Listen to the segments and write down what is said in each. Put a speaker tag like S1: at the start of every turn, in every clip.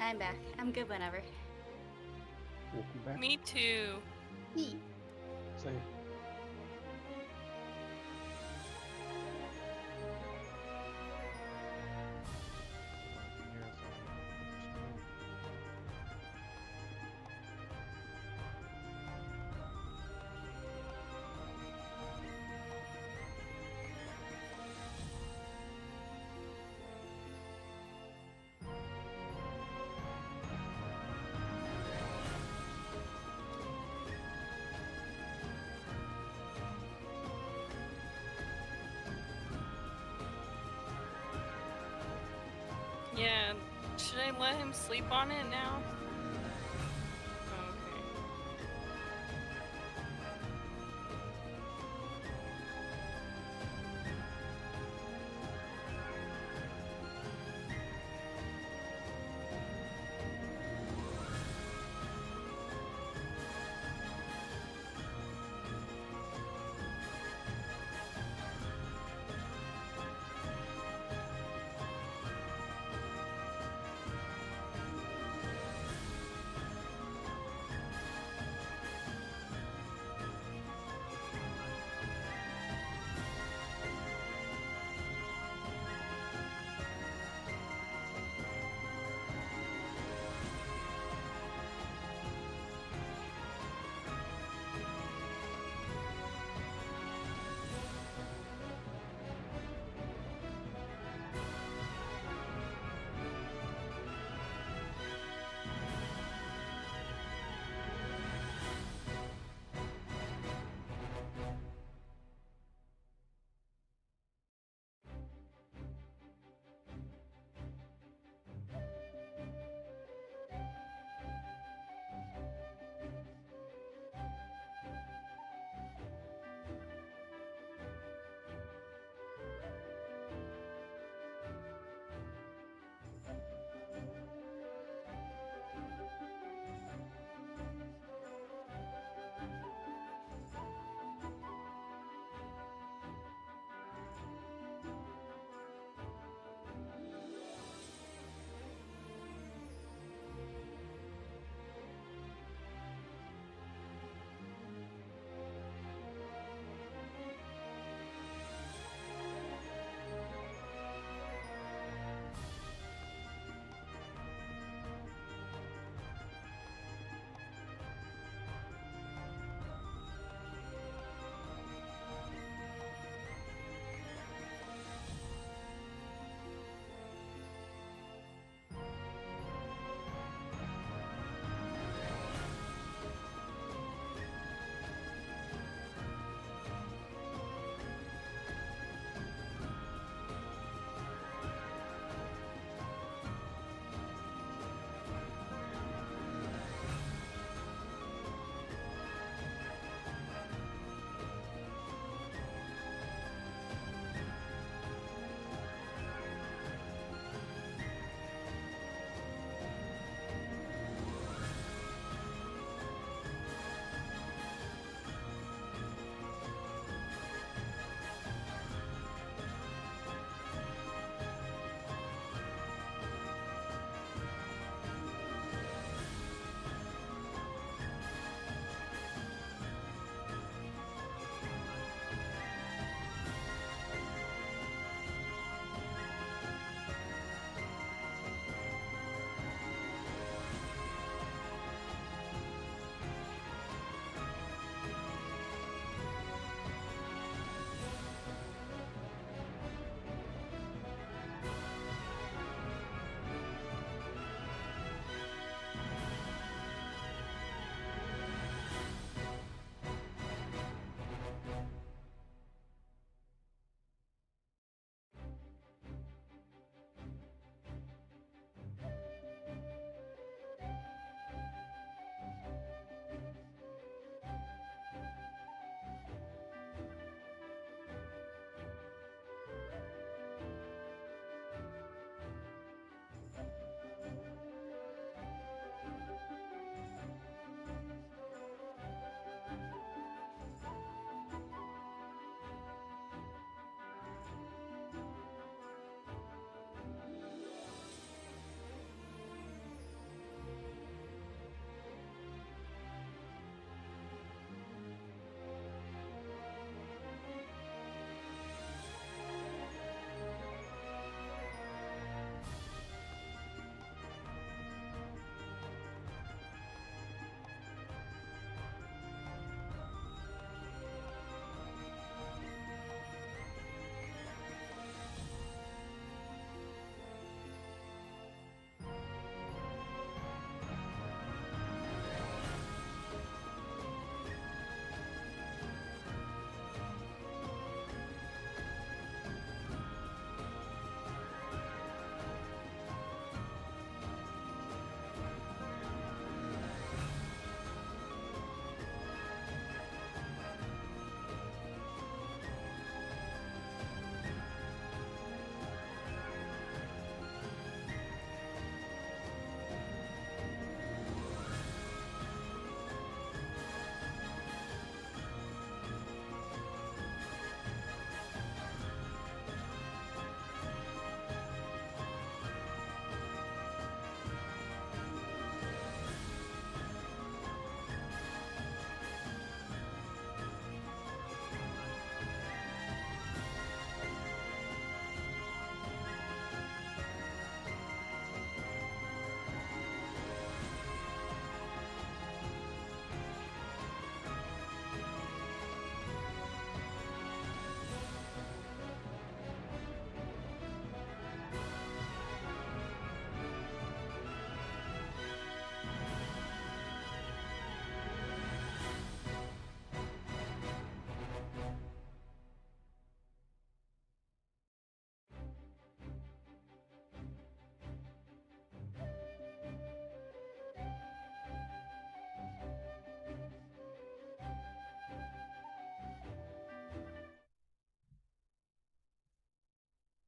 S1: I'm back. I'm good whenever.
S2: Welcome back.
S3: Me too.
S1: Yee.
S2: Same.
S3: Yeah, should I let him sleep on it now? Okay.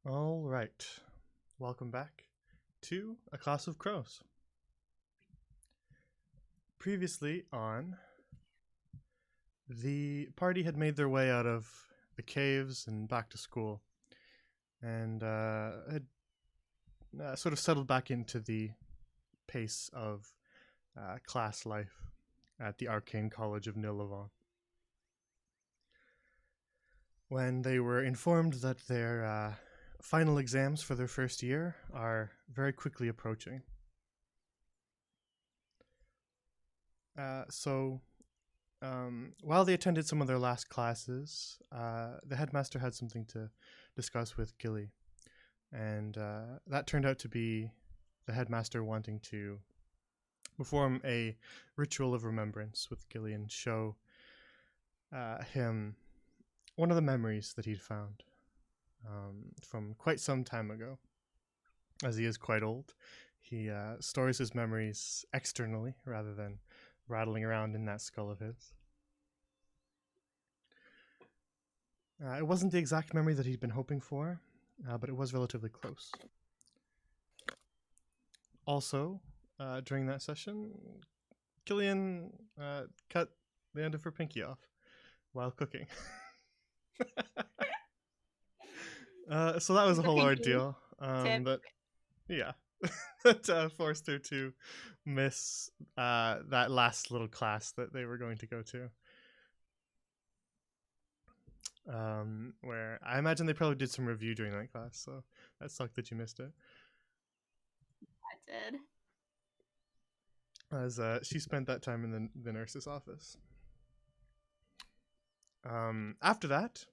S1: All right. Welcome back to A Class of Crows. Previously on, the party had made their way out of the caves and back to school, and had sort of settled back into the pace of class life at the Arcane College of Nillavon. When they were informed that their final exams for their first year are very quickly approaching. While they attended some of their last classes, the headmaster had something to discuss with Gilly. And that turned out to be the headmaster wanting to perform a ritual of remembrance with Gilly and show him one of the memories that he'd found from quite some time ago. As he is quite old, he stores his memories externally rather than rattling around in that skull of his. It wasn't the exact memory that he'd been hoping for, but it was relatively close. Also, during that session, Killian cut the end of her pinky off while cooking. So that was a whole ordeal. That forced her to miss that last little class that they were going to go to. Where I imagine they probably did some review during that class, so that sucked that you missed it.
S4: I did.
S1: As she spent that time in the nurse's office. After that,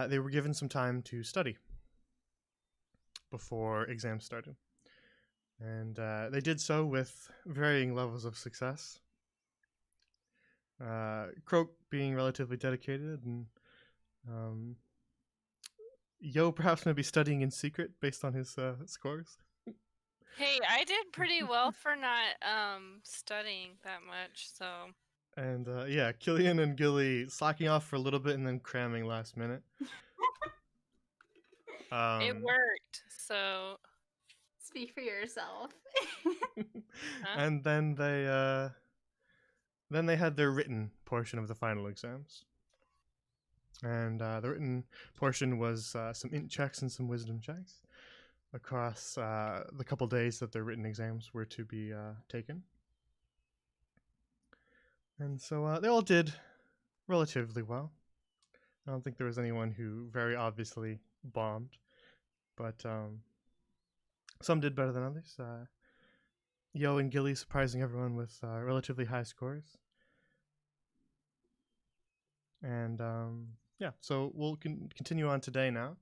S1: they were given some time to study before exams started. And they did so with varying levels of success. Croak being relatively dedicated, and Yo perhaps maybe studying in secret based on his scores.
S3: Hey, I did pretty well for not studying that much, so.
S1: And Killian and Gilly slacking off for a little bit and then cramming last minute.
S3: It worked, so.
S4: Speak for yourself.
S1: And then they had their written portion of the final exams. And the written portion was some int checks and some wisdom checks across the couple days that their written exams were to be taken. And so they all did relatively well. I don't think there was anyone who very obviously bombed, but some did better than others. Yo and Gilly surprising everyone with relatively high scores. And so we'll continue on today now.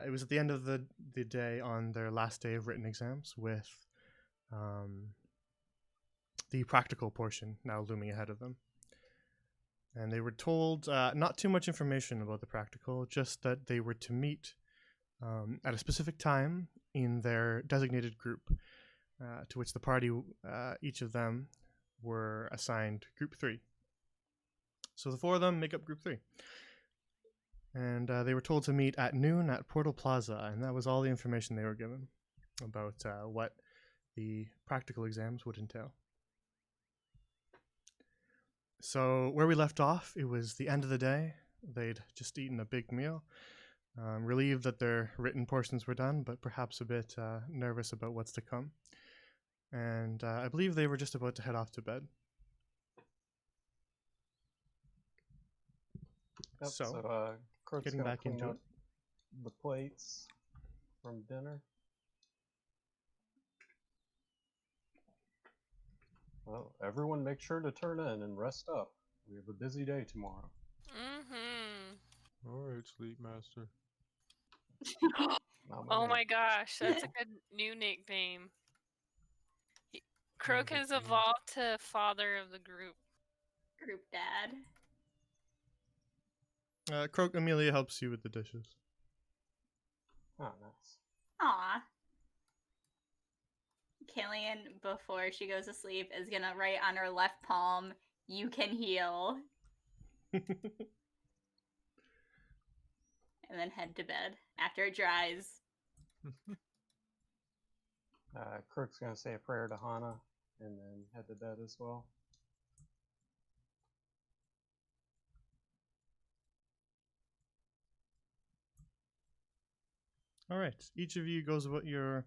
S1: It was at the end of the day on their last day of written exams with the practical portion now looming ahead of them. And they were told not too much information about the practical, just that they were to meet at a specific time in their designated group, to which the party, each of them, were assigned Group 3. So the four of them make up Group 3. And they were told to meet at noon at Portal Plaza, and that was all the information they were given about what the practical exams would entail. So where we left off, it was the end of the day. They'd just eaten a big meal, relieved that their written portions were done, but perhaps a bit nervous about what's to come. And I believe they were just about to head off to bed.
S2: Yep,
S1: so
S2: Kurt's
S1: getting back into it.
S2: The plates from dinner. Well, everyone make sure to turn in and rest up. We have a busy day tomorrow.
S3: Mm-hmm.
S5: Alright, Sleep Master.
S3: Oh my gosh, that's a good new nickname. Croak has evolved to father of the group.
S4: Group dad.
S1: Croak, Amelia helps you with the dishes.
S2: Oh, nice.
S4: Aw. Killian, before she goes to sleep, is gonna write on her left palm, "You can heal." And then head to bed. after it dries.
S2: Kirk's gonna say a prayer to Hana and then head to bed as well.
S1: All right. Each of you goes about your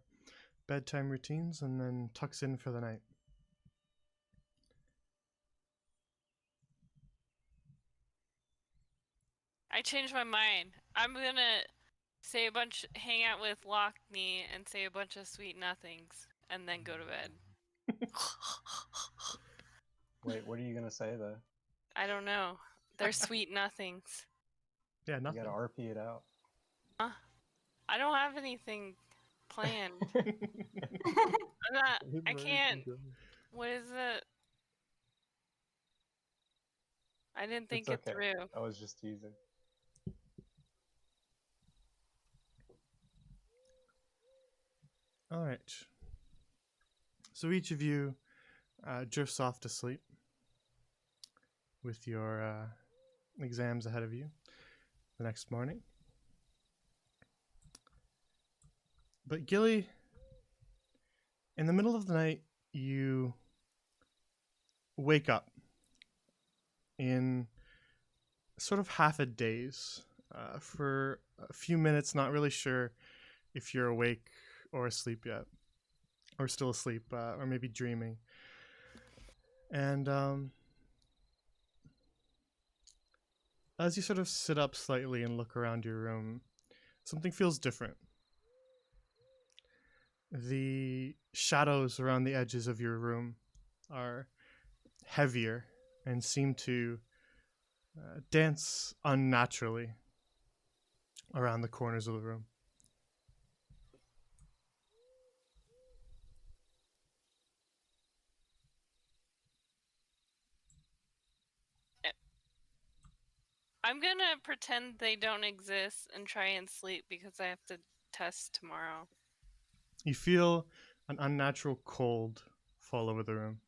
S1: bedtime routines and then tucks in for the night.
S3: I changed my mind. I'm gonna hang out with Lockney and say a bunch of sweet nothings, and then go to bed.
S2: Wait, what are you gonna say though?
S3: I don't know. They're sweet nothings.
S1: Yeah,
S2: You
S1: nothing.
S2: gotta RP it out.
S3: I don't have anything planned. I'm not. I can't. What is it? I didn't think
S2: It's
S3: it
S2: okay.
S3: through.
S2: I was just teasing.
S1: All right. So each of you drifts off to sleep with your exams ahead of you the next morning. But Gilly, in the middle of the night, you wake up in sort of half a daze for a few minutes, not really sure if you're awake or asleep yet, or still asleep, or maybe dreaming. And as you sort of sit up slightly and look around your room, something feels different. The shadows around the edges of your room are heavier and seem to dance unnaturally around the corners of the room.
S3: I'm gonna pretend they don't exist and try and sleep because I have to test tomorrow.
S1: You feel an unnatural cold fall over the room.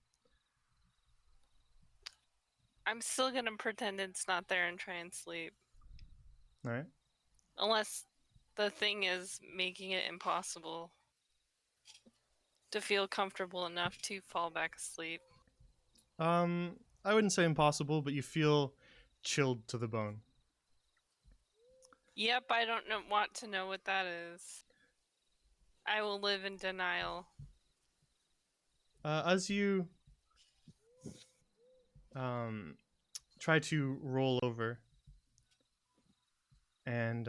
S3: I'm still gonna pretend it's not there and try and sleep.
S1: All right.
S3: Unless the thing is making it impossible to feel comfortable enough to fall back asleep.
S1: I wouldn't say impossible, but you feel chilled to the bone.
S3: Yep, I don't want to know what that is. I will live in denial.
S1: As you try to roll over and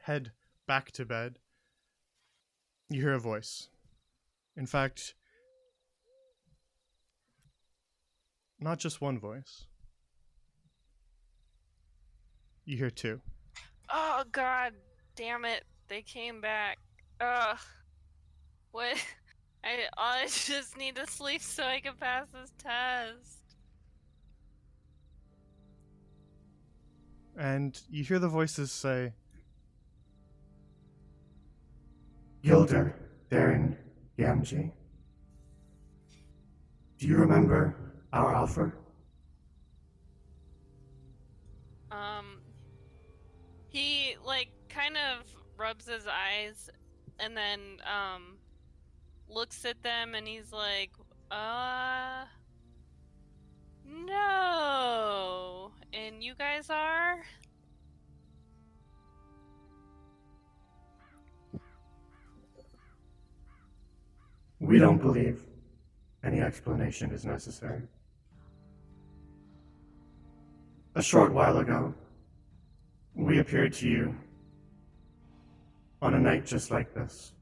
S1: head back to bed, you hear a voice. In fact, not just one voice. You hear two.
S3: Oh god, damn it. They came back. Ugh. What? I just need to sleep so I can pass this test.
S1: And you hear the voices say, Gilder, Darren, Yamji. Do you remember our offer?
S3: He kind of rubs his eyes and then looks at them and he's like, no. And you guys are?
S1: We don't believe any explanation is necessary. A short while ago, we appeared to you on a night just like this.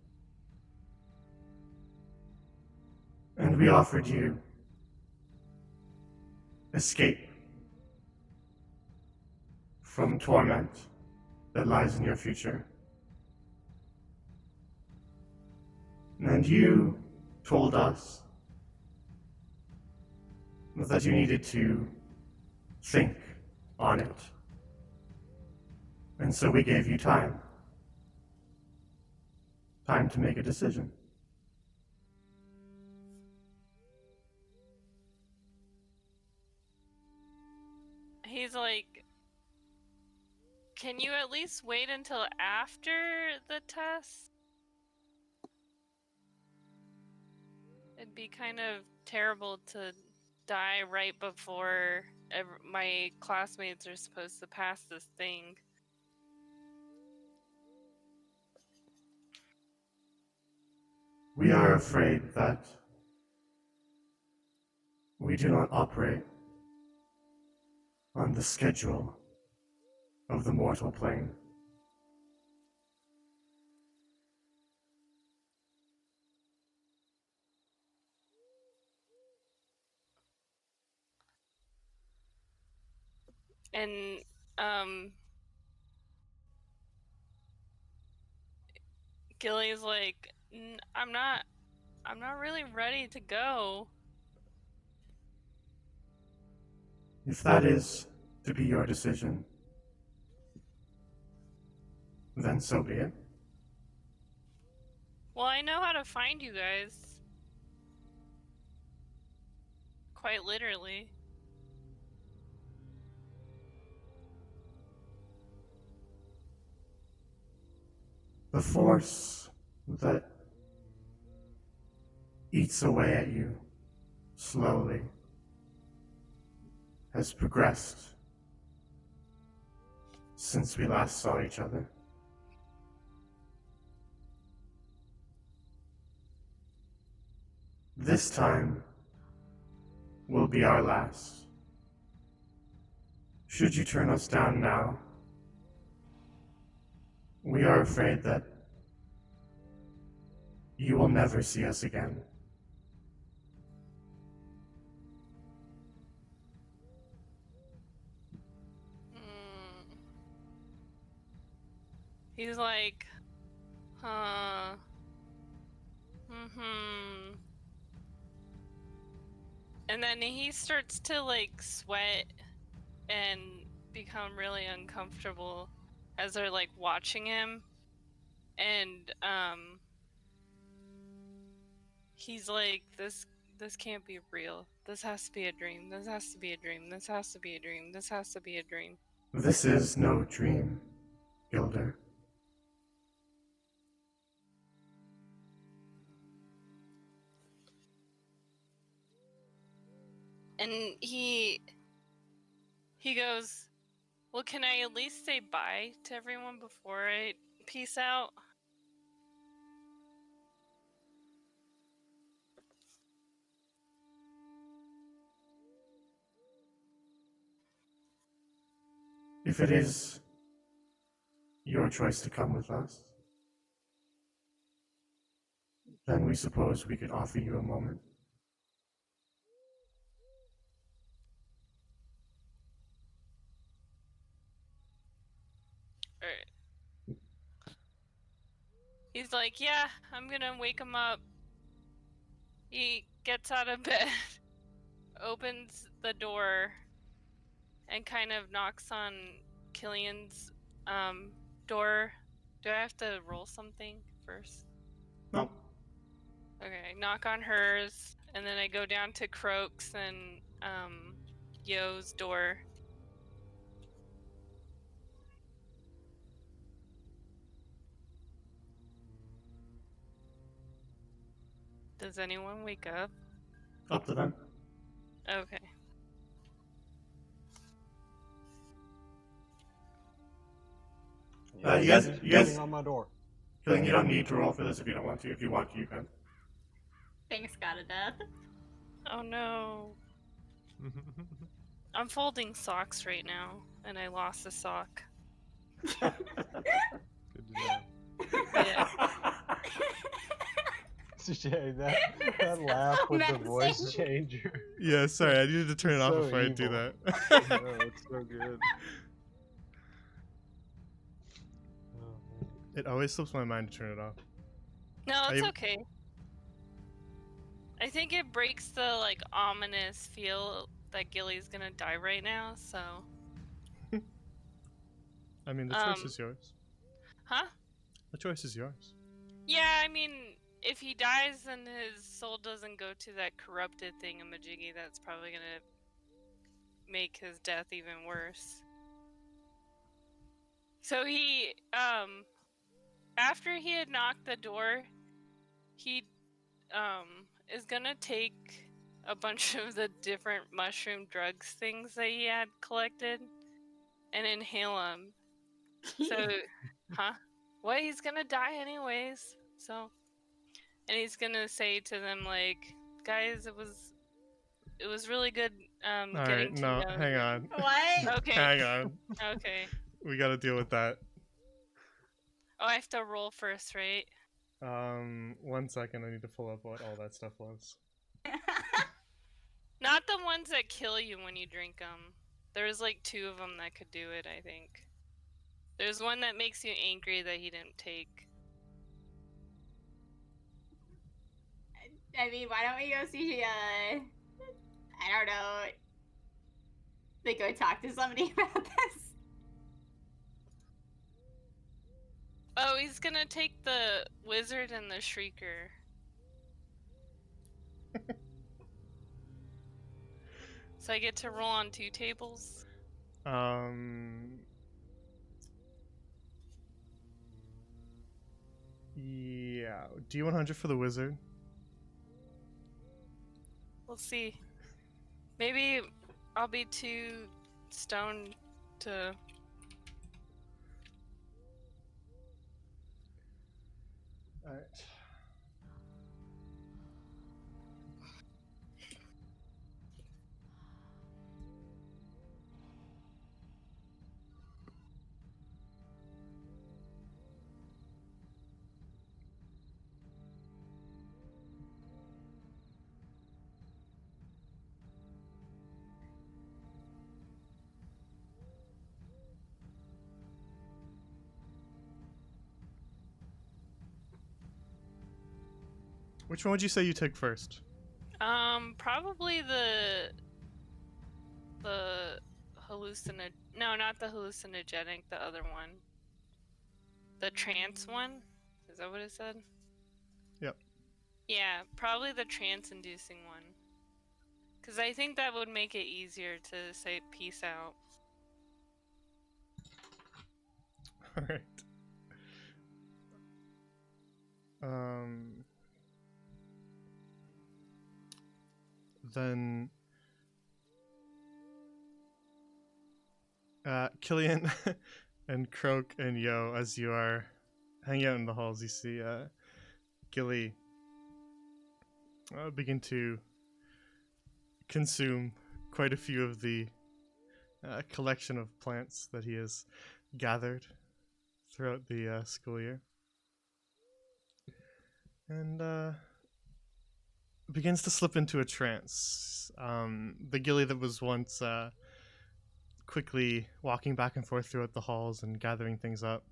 S1: And we offered you escape from torment that lies in your future. And you told us that you needed to think on it. And so we gave you time. Time to make a decision.
S3: He's like, can you at least wait until after the test? It'd be kind of terrible to die right before my classmates are supposed to pass this thing.
S5: We are afraid that we do not operate on the schedule of the mortal plane.
S3: And Gilly's like, I'm not really ready to go.
S5: If that is to be your decision, then so be it.
S3: Well, I know how to find you guys. Quite literally.
S5: The force that eats away at you slowly has progressed since we last saw each other. This time will be our last. Should you turn us down now, we are afraid that you will never see us again.
S3: He's like, and then he starts to like sweat and become really uncomfortable as they're like watching him. And he's like, this can't be real. This has to be a dream. This has to be a dream. This has to be a dream. This has to be a dream.
S5: This is no dream, Gilder.
S3: And he goes, well, can I at least say bye to everyone before I peace out?
S5: If it is your choice to come with us, then we suppose we could offer you a moment.
S3: Alright. He's like, yeah, I'm gonna wake him up. He gets out of bed, opens the door, and kind of knocks on Killian's door. Do I have to roll something first?
S5: No.
S3: Okay, knock on hers, and then I go down to Croaks and Yo's door. Does anyone wake up?
S5: Up to them.
S3: Okay.
S5: You guys-
S2: he's
S5: you guys-
S2: banging on my door.
S5: Killing, you don't need to roll for this if you don't want to. If you want to, you can.
S4: Thanks, God of Death.
S3: Oh no. I'm folding socks right now, and I lost a sock.
S6: Good to know.
S3: Yeah.
S2: Jay, that laugh with the voice
S4: Menacing.
S2: changer.
S1: Yeah, sorry, I needed to turn it off
S2: So
S1: before I do
S2: evil.
S1: that.
S6: Oh, it's so good.
S2: Oh,
S1: It always slips my mind to turn it off.
S3: No, it's
S1: I-
S3: okay. I think it breaks the like ominous feel that Gilly's gonna die right now. So,
S1: I mean, the choice
S3: Um,
S1: is yours.
S3: huh?
S1: The choice is yours.
S3: Yeah, I mean, if he dies and his soul doesn't go to that corrupted thingamajiggy, that's probably gonna make his death even worse. So he, after he had knocked the door, he, is gonna take a bunch of the different mushroom drugs things that he had collected and inhale them. So, huh? Well, he's gonna die anyways. So, and he's gonna say to them like, "Guys, it was really good
S1: All
S3: getting
S1: right,
S3: to
S1: no,
S3: know
S1: hang
S3: you."
S1: on.
S4: What?
S3: Okay.
S1: Hang on.
S3: Okay.
S1: We gotta deal with that.
S3: Oh, I have to roll first, right?
S1: 1 second. I need to pull up what all that stuff was.
S3: Not the ones that kill you when you drink them. There's like 2 of them that could do it, I think. There's one that makes you angry that he didn't take.
S4: I mean, why don't we go see, I don't know, like go talk to somebody about this?
S3: Oh, he's gonna take the wizard and the shrieker. So I get to roll on 2 tables.
S1: Yeah. D100 for the wizard.
S3: We'll see. Maybe I'll be too stoned to.
S1: All right. Which one would you say you took first?
S3: Probably the No, not the hallucinogenic. The other one. The trance one. Is that what it said?
S1: Yep.
S3: Yeah, probably the trance-inducing one. Because I think that would make it easier to say peace out.
S1: All right. Then Killian and Croak and Yo, as you are hanging out in the halls, you see Gilly begin to consume quite a few of the collection of plants that he has gathered throughout the school year. And begins to slip into a trance. The Gilly that was once quickly walking back and forth throughout the halls and gathering things up,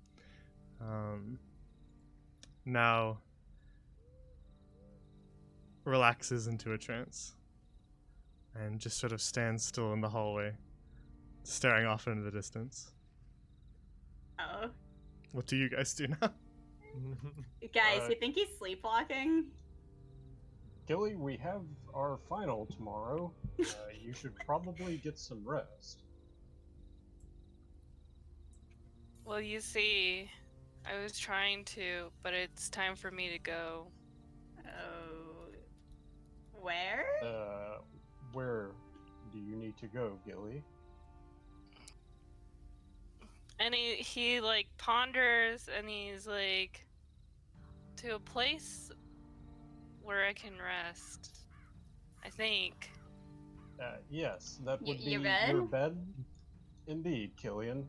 S1: now relaxes into a trance and just sort of stands still in the hallway, staring off into the distance.
S4: Oh.
S1: What do you guys do now?
S4: Guys, you think he's sleepwalking?
S2: Gilly, we have our final tomorrow. You should probably get some rest.
S3: Well, you see, I was trying to, but it's time for me to go.
S4: Oh. Where?
S2: Where do you need to go, Gilly?
S3: And he like ponders and he's like, to a place where I can rest. I think.
S2: Yes, that would be
S4: your bed?
S2: your bed. Indeed, Killian.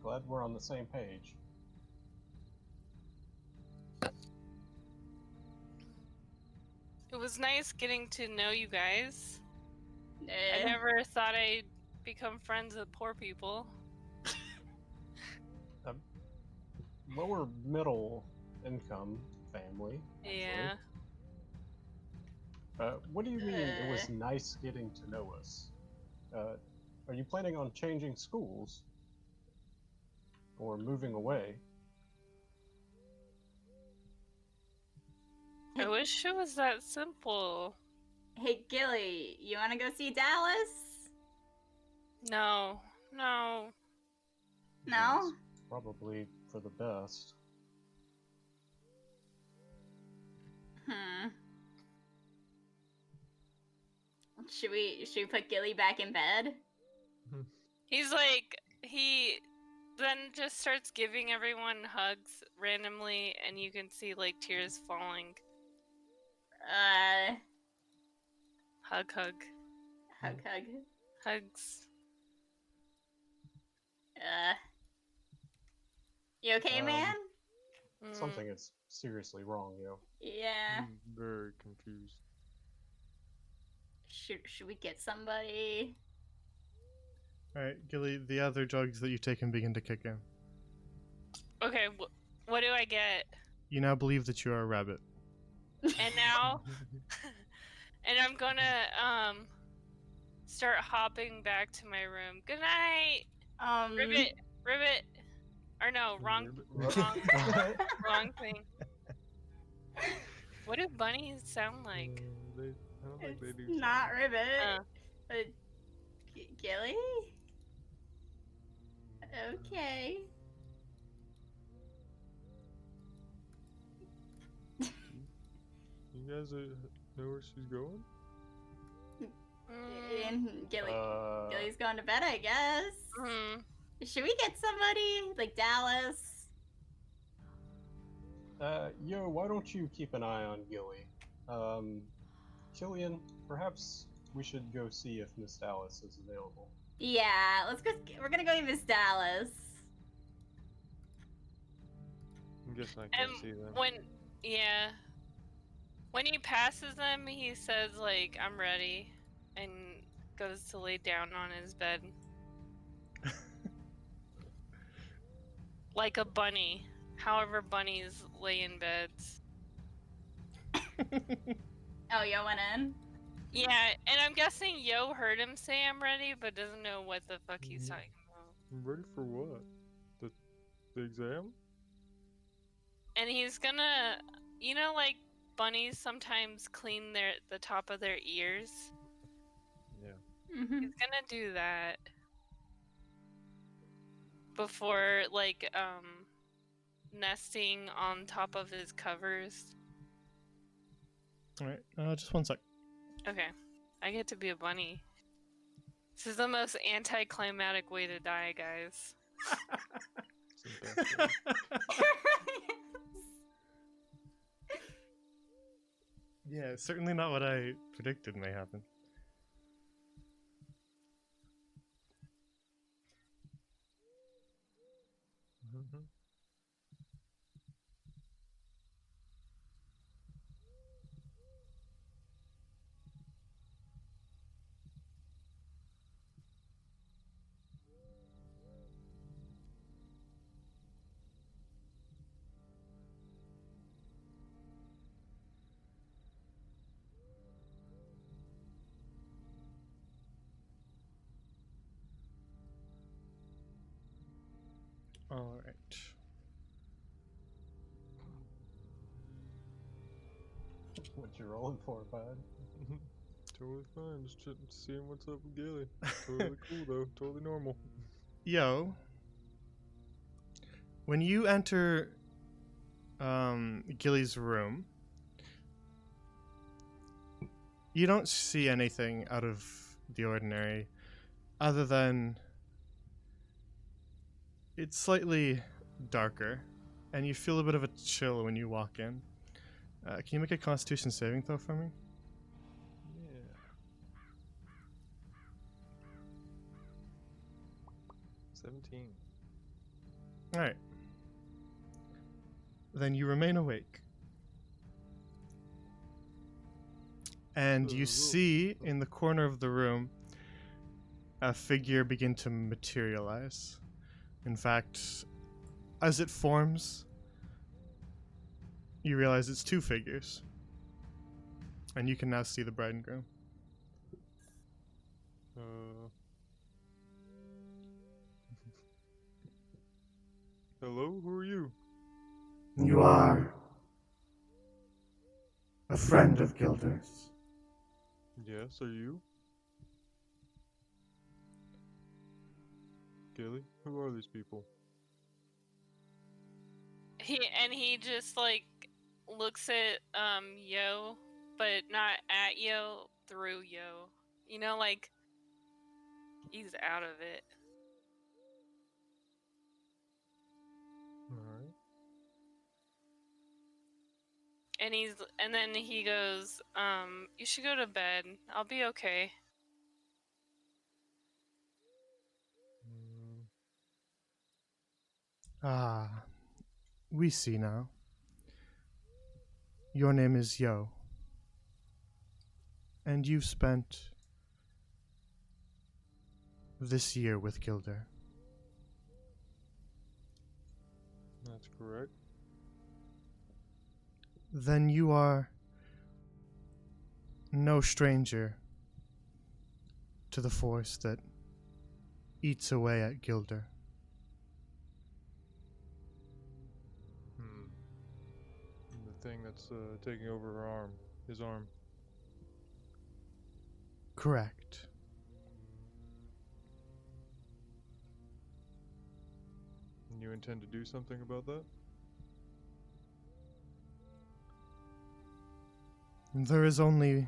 S2: Glad we're on the same page.
S3: It was nice getting to know you guys. I
S4: Eh.
S3: never thought I'd become friends with poor people.
S2: Lower middle income family. actually.
S3: Yeah.
S2: What do you mean it was nice getting to know us? Are you planning on changing schools? Or moving away?
S3: I wish it was that simple.
S4: Hey, Gilly, you want to go see Dallas?
S3: No.
S4: No?
S2: probably for the best.
S4: Should we put Gilly back in bed?
S3: He's like, he then just starts giving everyone hugs randomly, and you can see like tears falling. Hug.
S4: Hug.
S3: Hugs.
S4: You okay, man?
S3: Mm.
S2: Something is seriously wrong, yo.
S4: Yeah.
S6: I'm very confused.
S4: Should we get somebody?
S1: Alright, Gilly, the other drugs that you've taken begin to kick in.
S3: Okay, what do I get?
S1: You now believe that you are a rabbit.
S3: And now, and I'm gonna start hopping back to my room. Good night, Ribbit. Or no, wrong thing. What do bunnies sound like?
S6: I don't think they do.
S4: It's not Ribbit. But Gilly? Okay.
S6: You guys know where she's going?
S4: And Gilly's going to bed, I guess. Should we get somebody? Like Dallas?
S2: Yo, why don't you keep an eye on Gilly? Killian, perhaps we should go see if Miss Dallas is available.
S4: Yeah, let's go. We're gonna go meet Miss Dallas.
S6: I'm guessing I can't see them.
S3: When he passes them, he says like, "I'm ready," and goes to lay down on his bed. Like a bunny. However bunnies lay in beds.
S4: Oh, Yo went in?
S3: Yeah, and I'm guessing Yo heard him say I'm ready, but doesn't know what the fuck he's talking about.
S6: I'm ready for what? The exam?
S3: And he's gonna, you know, like bunnies sometimes clean the top of their ears.
S6: Yeah.
S4: Mm-hmm.
S3: He's gonna do that before like nesting on top of his covers.
S1: Alright, just one sec.
S3: Okay, I get to be a bunny. This is the most anticlimactic way to die, guys.
S6: It's the best way.
S1: Yeah, certainly not what I predicted may happen.
S6: Mhm.
S1: Alright.
S2: What you rolling for, bud?
S6: Totally fine. Just seeing what's up with Gilly. Totally cool though. Totally normal.
S1: Yo, when you enter Gilly's room, you don't see anything out of the ordinary other than it's slightly darker and you feel a bit of a chill when you walk in. Can you make a Constitution saving throw for me?
S6: Yeah. 17.
S1: Alright. Then you remain awake. And you see in the corner of the room a figure begin to materialize. In fact, as it forms, you realize it's two figures. And you can now see the bride and groom.
S6: Hello, who are you?
S5: You are a friend of Gilder's.
S6: Yes, are you? Gilly, who are these people?
S3: he just like looks at Yo, but not at Yo, through Yo. You know, like he's out of it.
S6: Alright.
S3: And then he goes, you should go to bed. I'll be okay.
S6: Mm,
S1: Ah, we see now. Your name is Yo. And you've spent this year with Gilder.
S6: that's correct.
S1: Then you are no stranger to the force that eats away at Gilder.
S6: Hmm. The thing that's taking over her arm. His arm.
S1: Correct.
S6: And you intend to do something about that?
S1: There is only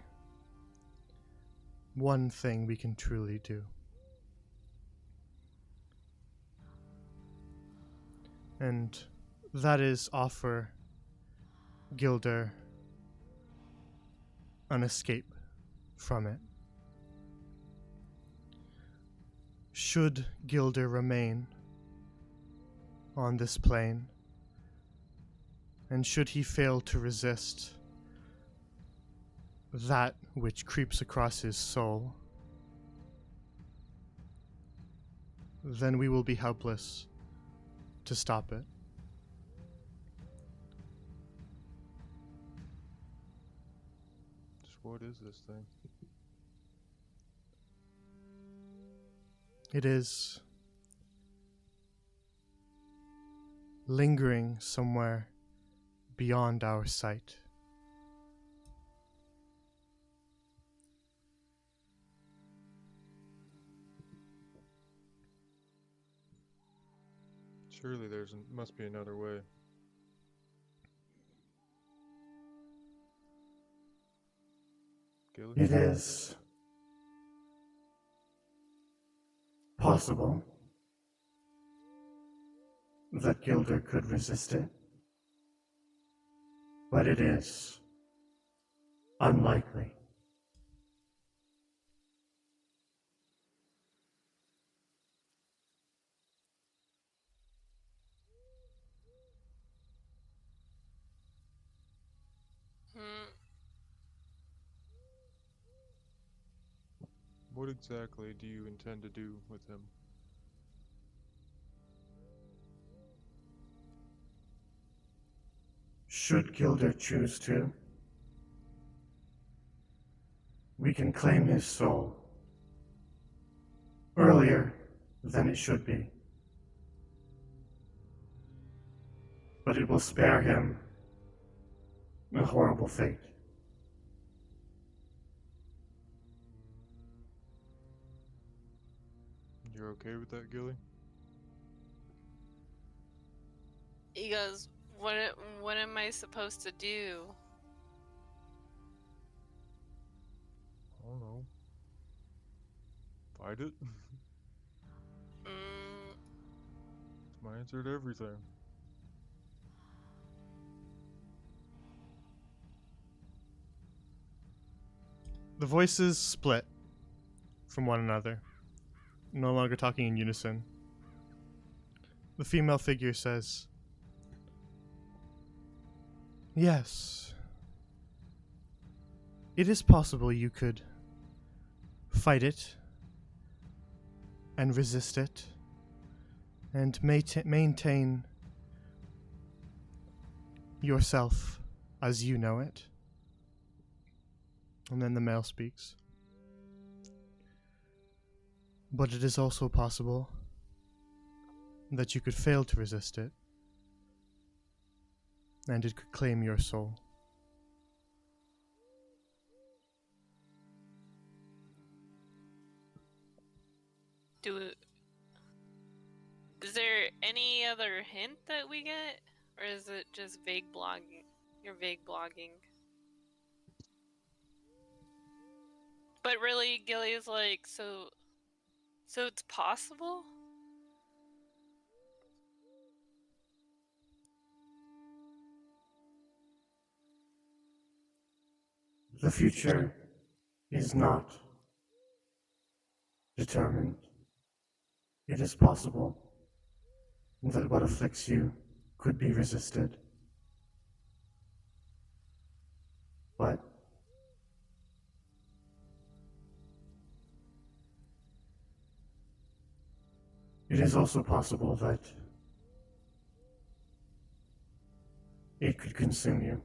S1: one thing we can truly do. And that is offer Gilder an escape from it. Should Gilder remain on this plane, and should he fail to resist that which creeps across his soul, then we will be helpless to stop it.
S6: Just what is this thing?
S1: It is lingering somewhere beyond our sight.
S6: Surely must be another way. Gilly?
S5: It is possible that Gilder could resist it, but it is unlikely.
S3: Hmm.
S6: What exactly do you intend to do with him?
S5: Should Gilder choose to, we can claim his soul earlier than it should be. But it will spare him a horrible fate.
S6: You're okay with that, Gilly?
S3: He goes, what am I supposed to do?
S6: I don't know. Fight it?
S3: Mm,
S6: It's my answer to everything.
S1: The voices split from one another, no longer talking in unison. The female figure says, "Yes, it is possible you could fight it and resist it and maintain yourself as you know it." And then the male speaks. "But it is also possible that you could fail to resist it, and it could claim your soul."
S3: is there any other hint that we get? Or is it just vague blogging? You're vague blogging. But really, Gilly's like, so it's possible?
S5: The future is not determined. It is possible that what afflicts you could be resisted. But it is also possible that it could consume you.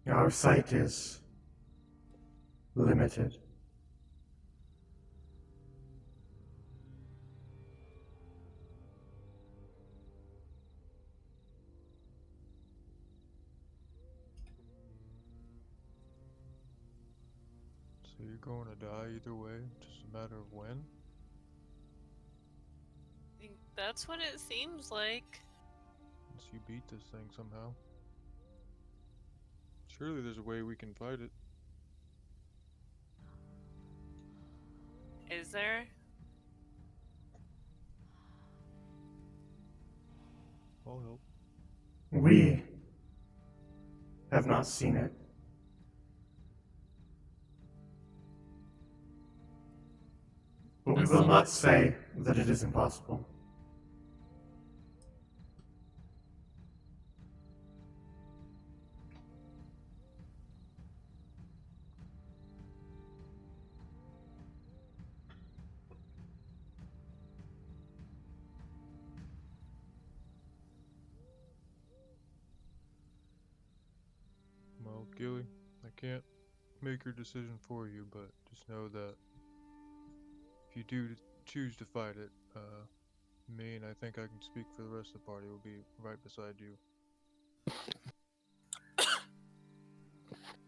S5: Our sight is limited.
S6: So you're going to die either way, just a matter of when?
S3: I think that's what it seems like.
S6: Once you beat this thing somehow. Surely there's a way we can fight it.
S3: Is there?
S6: I'll help.
S5: We have not seen it. But we will not say that it is impossible.
S6: Well, Gilly, I can't make your decision for you, but just know that if you do choose to fight it, me, and I think I can speak for the rest of the party, will be right beside you.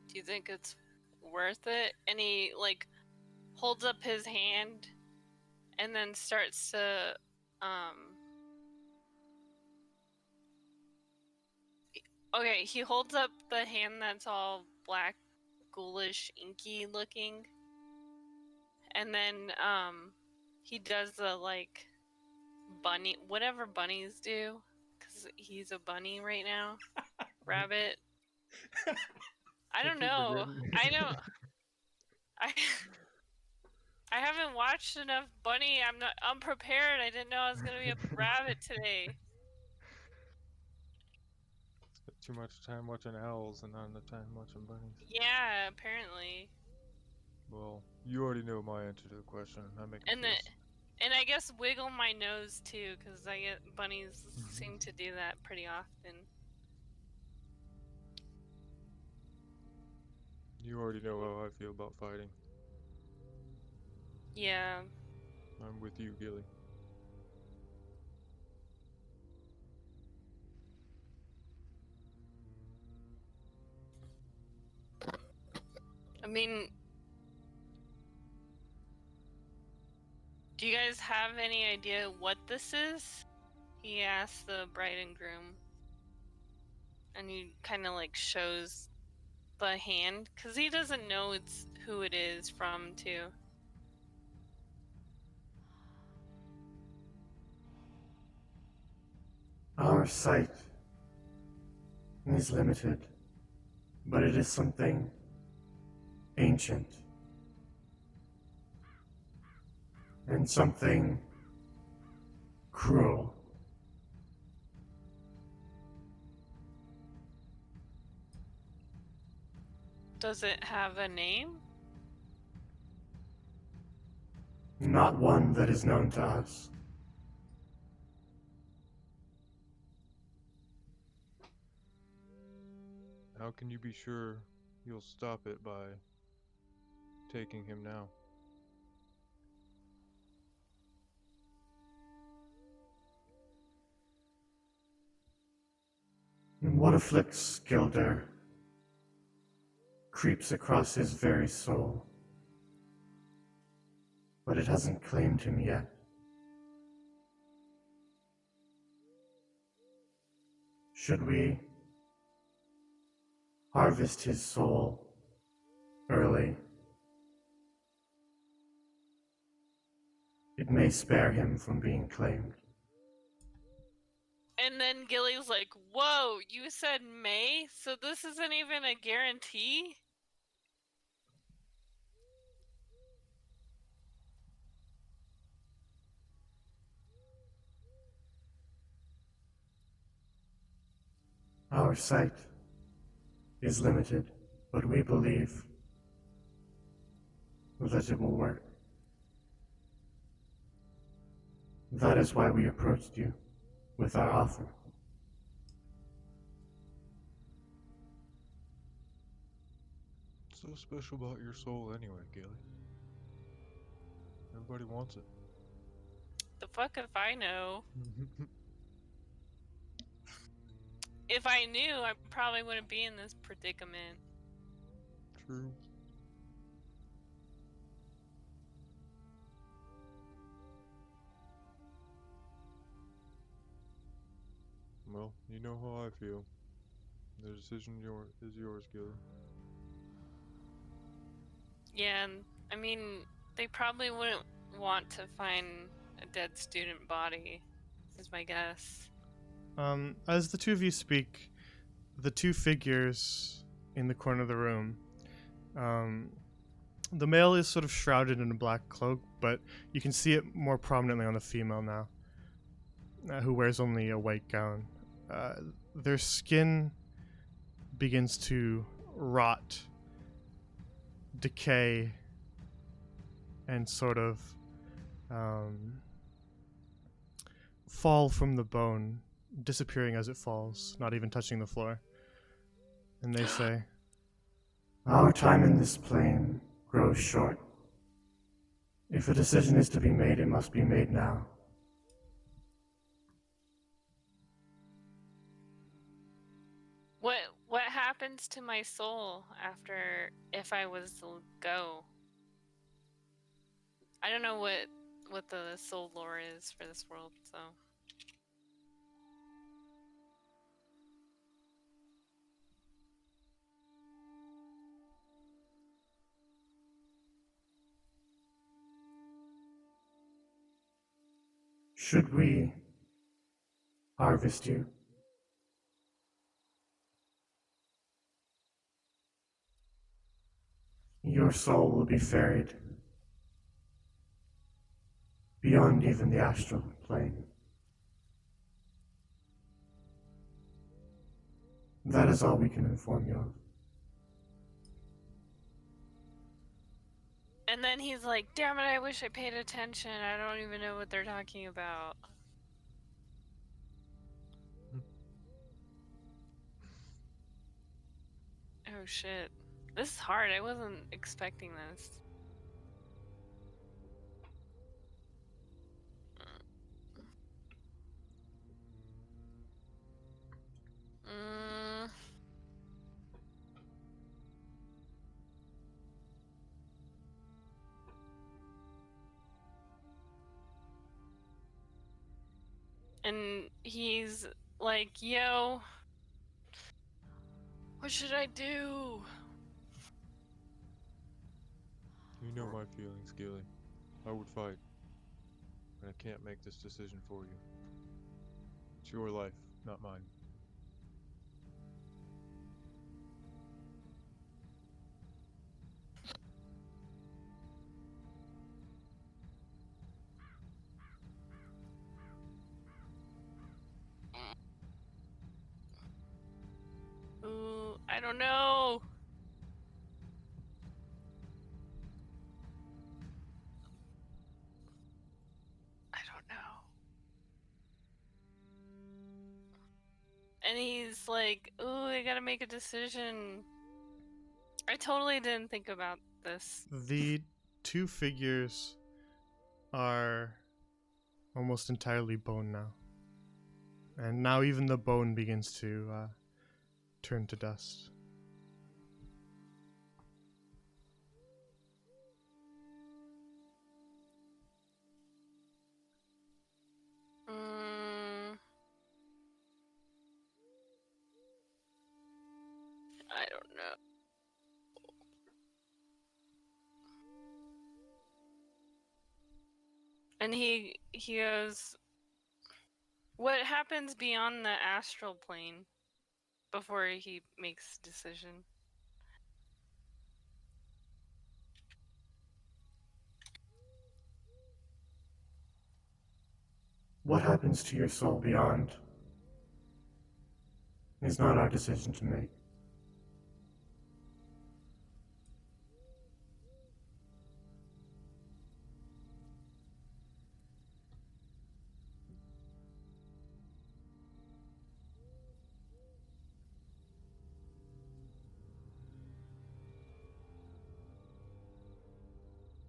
S3: Do you think it's worth it? And he, like, holds up his hand and then starts to, okay, he holds up the hand that's all black, ghoulish, inky looking. And then, he does the, like, bunny, whatever bunnies do, because he's a bunny right now. Rabbit. I don't know. I don't. I haven't watched enough bunny. I'm not unprepared. I didn't know I was gonna be a rabbit today.
S6: Spent too much time watching owls and not enough time watching bunnies.
S3: Yeah, apparently.
S6: Well, you already know my answer to the question. I make a
S3: And
S6: face.
S3: and I guess wiggle my nose too, because I get bunnies seem to do that pretty often.
S6: You already know how I feel about fighting.
S3: Yeah.
S6: I'm with you, Gilly.
S3: I mean, do you guys have any idea what this is? He asked the bride and groom. And he kind of like shows the hand, because he doesn't know it's who it is from, too.
S5: Our sight is limited, but it is something ancient and something cruel.
S3: Does it have a name?
S5: Not one that is known to us.
S6: How can you be sure you'll stop it by taking him now?
S5: And what afflicts Gilder creeps across his very soul, but it hasn't claimed him yet. Should we harvest his soul early, it may spare him from being claimed.
S3: And then Gilly's like, whoa, you said May? So this isn't even a guarantee?
S5: Our sight is limited, but we believe that it will work. That is why we approached you with our offer.
S6: What's so special about your soul anyway, Gilly? Everybody wants it.
S3: The fuck if I know. If I knew, I probably wouldn't be in this predicament.
S6: True. Well, you know how I feel. The decision is yours, Gilly.
S3: Yeah, and I mean, they probably wouldn't want to find a dead student body, is my guess.
S1: As the two of you speak, the two figures in the corner of the room, the male is sort of shrouded in a black cloak, but you can see it more prominently on the female now, who wears only a white gown. Their skin begins to rot, decay, and sort of fall from the bone, disappearing as it falls, not even touching the floor. And they say,
S5: Our time in this plane grows short. If a decision is to be made, it must be made now.
S3: What happens to my soul after if I was to go? I don't know what the soul lore is for this world, so
S5: Should we harvest you? Your soul will be ferried beyond even the astral plane. That is all we can inform you of.
S3: and then he's like, damn it, I wish I paid attention. I don't even know what they're talking about. Oh shit. This is hard. I wasn't expecting this. Mm. And he's like, yo, what should I do?
S6: You know my feelings, Gilly. I would fight, but I can't make this decision for you. It's your life, not mine.
S3: Ooh, I don't know. I don't know. And he's like, ooh, I gotta make a decision. I totally didn't think about this.
S1: the two figures are almost entirely bone now. And now even the bone begins to turn to dust.
S3: Mm. I don't know. And he goes, what happens beyond the astral plane before he makes decision?
S5: What happens to your soul beyond is not our decision to make.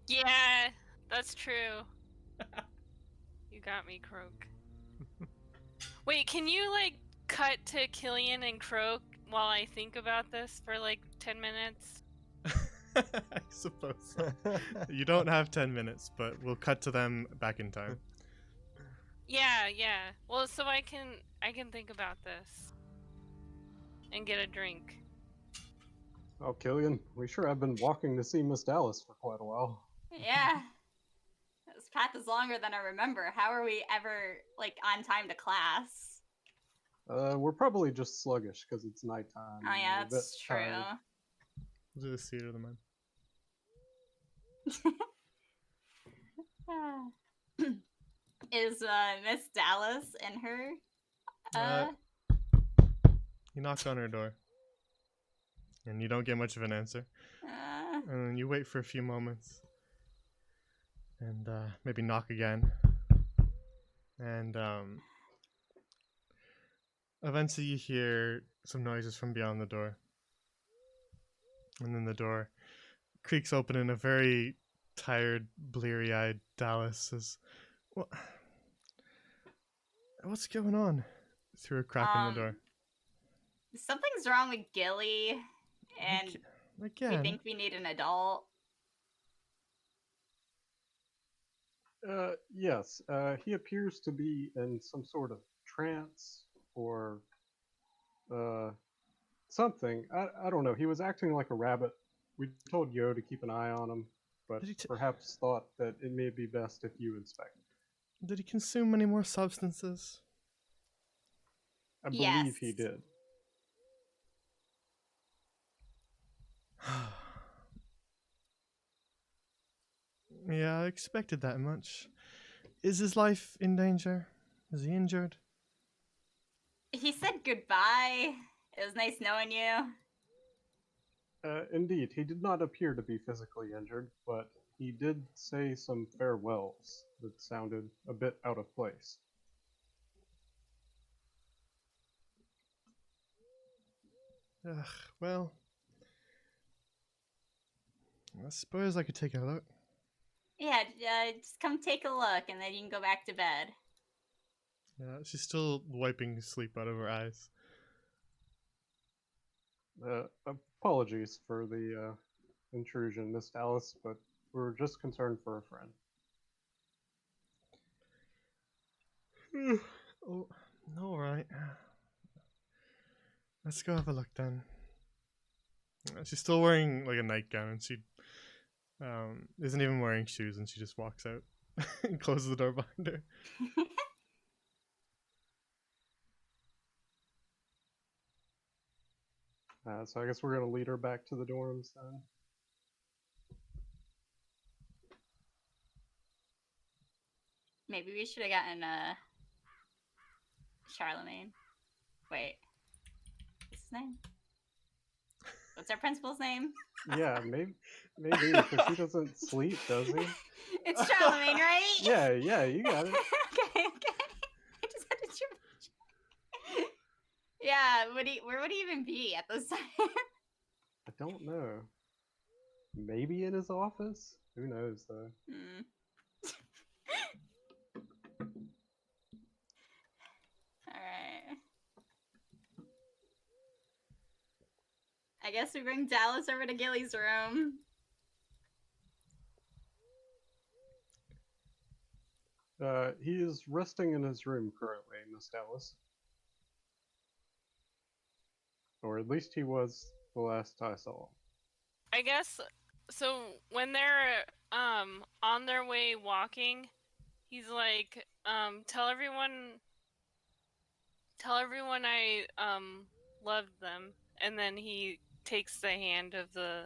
S3: Yeah, that's true. You got me, Croak. Wait, can you like cut to Killian and Croak while I think about this for like 10 minutes?
S1: I suppose so. You don't have 10 minutes, but we'll cut to them back in time.
S3: Yeah, yeah. Well, so I can think about this and get a drink.
S2: Oh, Killian, we sure have been walking to see Miss Dallas for quite a while.
S4: Yeah. This path is longer than I remember. How are we ever, like, on time to class?
S2: We're probably just sluggish because it's nighttime.
S4: Oh,
S2: and
S4: yeah,
S2: we're a bit
S4: that's true.
S2: tired.
S1: We'll do the theater of the mind.
S4: Is Miss Dallas in her?
S1: You knock on her door, and you don't get much of an answer. And then you wait for a few moments, and maybe knock again. And eventually you hear some noises from beyond the door. And then the door creaks open, and a very tired, bleary-eyed Dallas says, What's going on? Through a crack in the door.
S4: Something's wrong with Gilly, and we
S1: Again.
S4: think we need an adult.
S2: Yes, he appears to be in some sort of trance or something. I don't know. He was acting like a rabbit. We told Yo to keep an eye on him, but
S1: Did he
S2: perhaps thought that it may be best if you inspect.
S1: Did he consume any more substances?
S2: I believe he
S4: Yes.
S2: did.
S1: Yeah, I expected that much. Is his life in danger? Is he injured?
S4: He said goodbye. It was nice knowing you.
S2: Indeed, he did not appear to be physically injured, but he did say some farewells that sounded a bit out of place.
S1: Ugh, well, I suppose I could take a look.
S4: Yeah, just come take a look, and then you can go back to bed.
S1: Yeah, she's still wiping sleep out of her eyes.
S2: Apologies for the intrusion, Miss Dallas, but we're just concerned for a friend.
S1: Oh, all right. Let's go have a look then. She's still wearing like a nightgown, and she isn't even wearing shoes, and she just walks out and closes the door behind her.
S2: So I guess we're gonna lead her back to the dorms then.
S4: Maybe we should have gotten Charlemagne. Wait. What's his name? What's our principal's name?
S2: Yeah, maybe because he doesn't sleep, does he?
S4: It's Charlemagne, right?
S2: Yeah, you got it.
S4: okay. I just had to triple check. Yeah, where would he even be at this time?
S2: I don't know. Maybe in his office? Who knows though?
S4: Alright. I guess we bring Dallas over to Gilly's room.
S2: He is resting in his room currently, Miss Dallas. Or at least he was the last I saw.
S3: I guess so. When they're on their way walking, he's like, tell everyone I love them, and then he takes the hand of the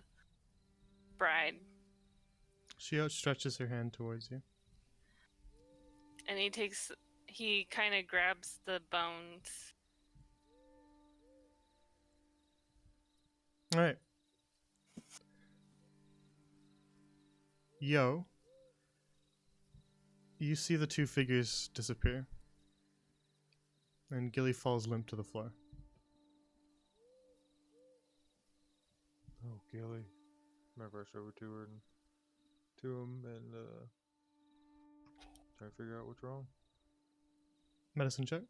S3: bride,
S1: She outstretches her hand towards you.
S3: and he kind of grabs the bones.
S1: All right. Yo, you see the two figures disappear, and Gilly falls limp to the floor.
S6: Oh, Gilly. I rush over to her and to him and try to figure out what's wrong.
S1: Medicine check.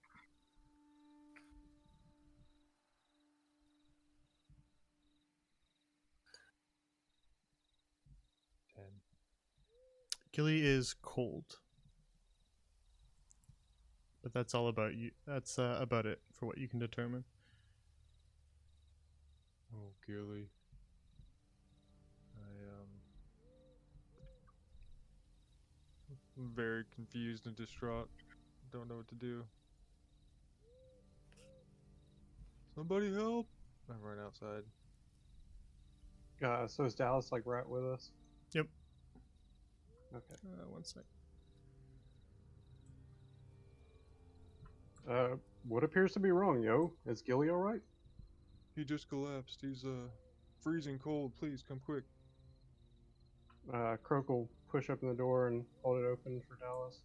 S1: Gilly is cold. But that's all about you. That's about it for what you can determine.
S6: Oh, Gilly. I'm very confused and distraught. Don't know what to do. Somebody help! I run outside.
S2: So is Dallas like right with us?
S1: Yep.
S2: Okay.
S1: One sec.
S2: What appears to be wrong, yo? Is Gilly alright?
S6: He just collapsed. He's freezing cold. Please come quick.
S2: Croak will push open the door and hold it open for Dallas.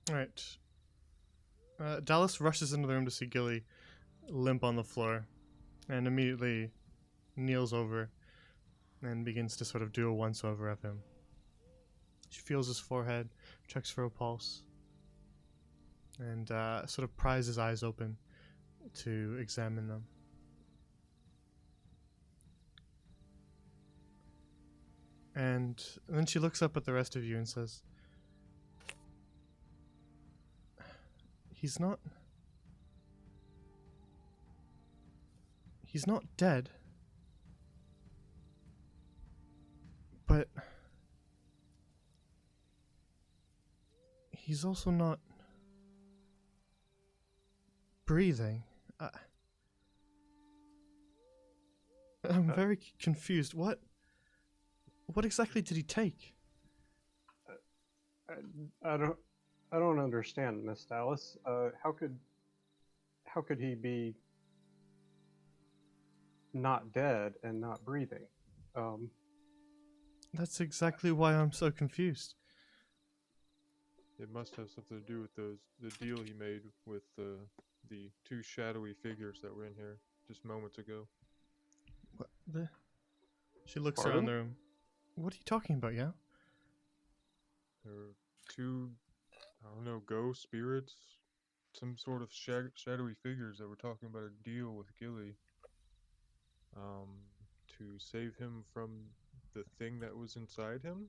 S1: Alright. Dallas rushes into the room to see Gilly limp on the floor and immediately kneels over and begins to sort of do a once over of him. She feels his forehead, checks for a pulse, and sort of pries his eyes open to examine them. And then she looks up at the rest of you and says, He's not dead. But he's also not breathing. I'm very confused. What exactly did he take?
S2: I don't understand, Miss Dallas. How could he be not dead and not breathing?
S1: That's exactly why I'm so confused.
S6: It must have something to do with the deal he made with the two shadowy figures that were in here just moments ago.
S1: What the? She looks
S2: Pardon?
S1: around the room. What are you talking about, yeah?
S6: There were two, I don't know, ghost spirits, some sort of shadowy figures that were talking about a deal with Gilly, to save him from the thing that was inside him.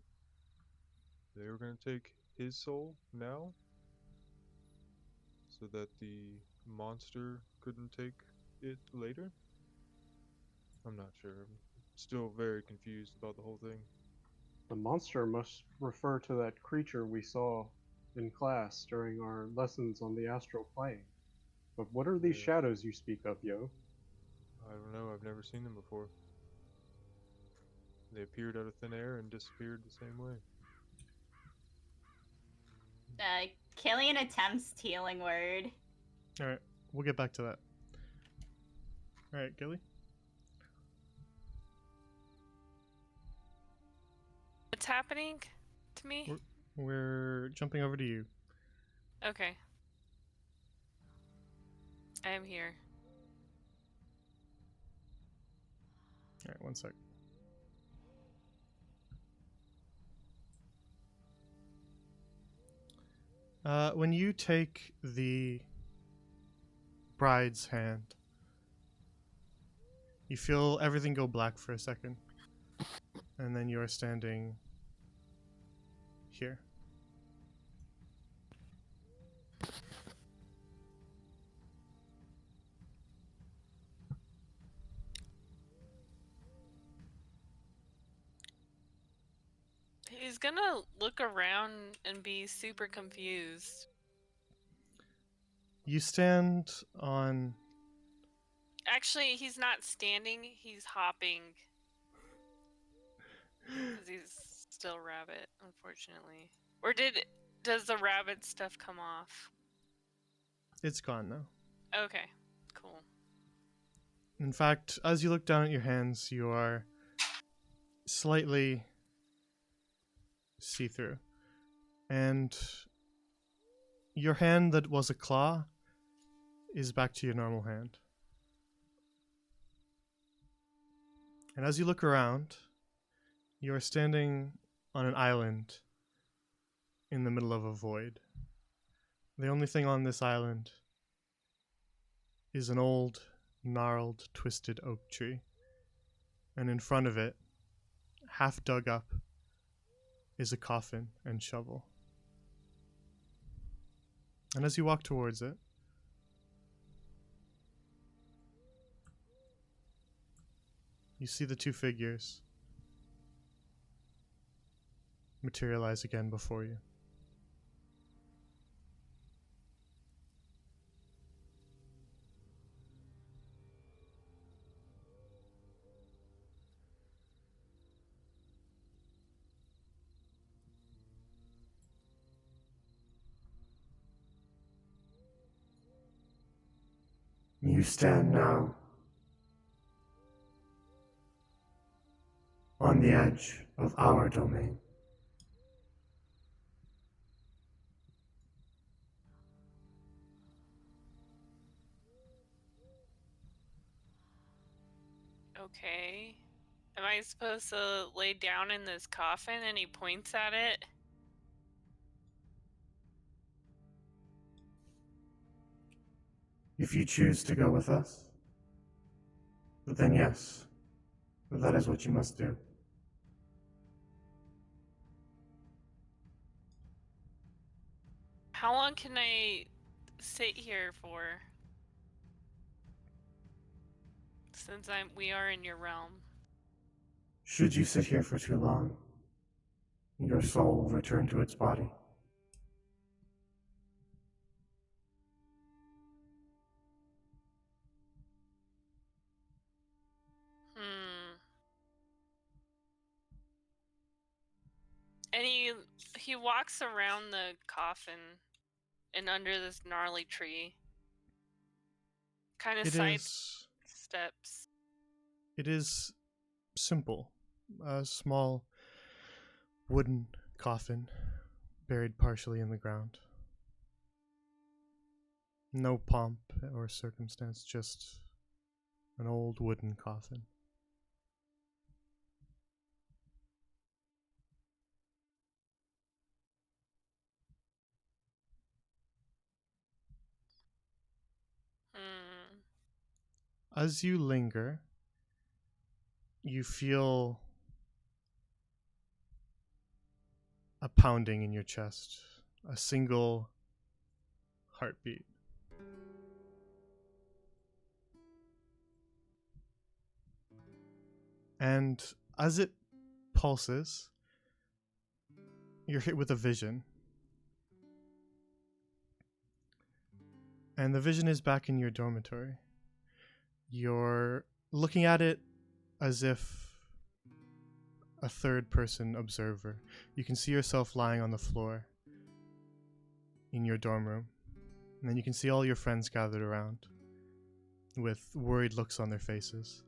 S6: They were going to take his soul now, so that the monster couldn't take it later. I'm not sure. I'm still very confused about the whole thing.
S2: The monster must refer to that creature we saw in class during our lessons on the astral plane. But what are these
S6: Yeah.
S2: shadows you speak of, yo?
S6: I don't know. I've never seen them before. They appeared out of thin air and disappeared the same way.
S4: Killian attempts healing word.
S1: Alright, we'll get back to that. Alright, Gilly?
S3: What's happening to me?
S1: We're jumping over to you.
S3: Okay. I am here.
S1: Alright, one sec. When you take the bride's hand, you feel everything go black for a second. And then you are standing here.
S3: gonna look around and be super confused.
S1: You stand on.
S3: Actually, he's not standing, he's hopping. Because he's still rabbit, unfortunately. Or does the rabbit stuff come off?
S1: It's gone now.
S3: Okay, cool.
S1: In fact, as you look down at your hands, you are slightly see-through. And your hand that was a claw is back to your normal hand. And as you look around, you are standing on an island in the middle of a void. The only thing on this island is an old, gnarled, twisted oak tree. And in front of it, half dug up, is a coffin and shovel. And as you walk towards it, you see the two figures materialize again before you.
S5: You stand now on the edge of our domain.
S3: Okay. Am I supposed to lay down in this coffin? And he points at it?
S5: If you choose to go with us, then yes, that is what you must do.
S3: How long can I sit here for? Since we are in your realm.
S5: Should you sit here for too long, your soul will return to its body.
S3: And he walks around the coffin and under this gnarly tree. Kind of side steps.
S1: It is simple. A small wooden coffin buried partially in the ground. No pomp or circumstance, just an old wooden coffin. As you linger, you feel a pounding in your chest, a single heartbeat. And as it pulses, you're hit with a vision. And the vision is back in your dormitory. You're looking at it as if a third-person observer. You can see yourself lying on the floor in your dorm room. And then you can see all your friends gathered around with worried looks on their faces.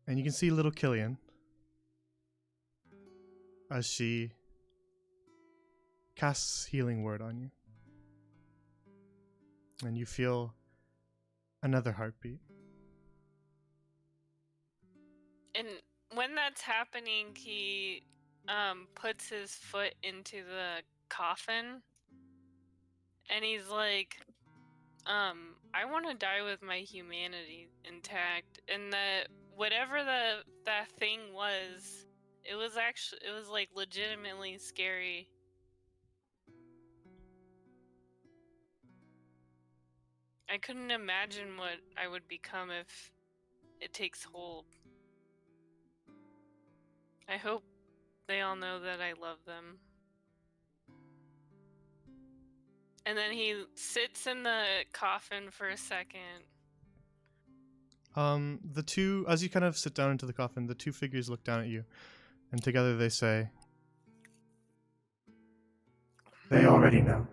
S1: And you can see little Killian as she casts Healing Word on you. And you feel another heartbeat.
S3: And when that's happening, he puts his foot into the coffin. And he's like, I want to die with my humanity intact. And that whatever that thing was, it was like legitimately scary. I couldn't imagine what I would become if it takes hold. I hope they all know that I love them. And then he sits in the coffin for a second.
S1: The two, as you kind of sit down into the coffin, the two figures look down at you, and together they say,
S5: They already know.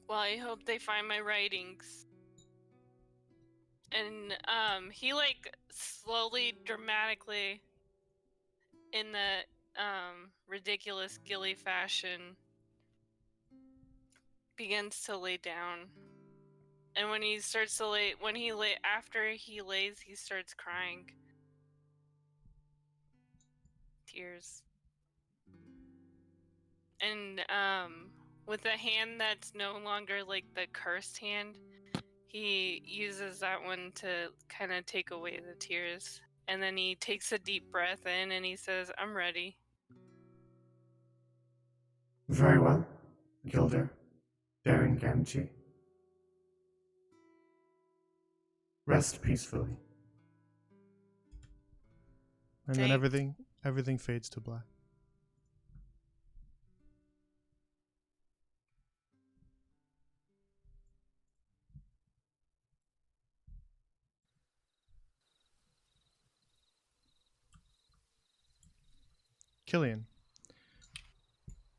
S3: Well, I hope they find my writings. And he like slowly, dramatically, in the ridiculous Gilly fashion, begins to lay down. And when he starts to lay, after he lays, he starts crying. Tears. And with a hand that's no longer like the cursed hand, he uses that one to kind of take away the tears. And then he takes a deep breath in and he says, I'm ready.
S5: Very well, Gilder, Baron Gamgee. Rest peacefully.
S1: and then
S3: Thanks.
S1: everything fades to black. Killian,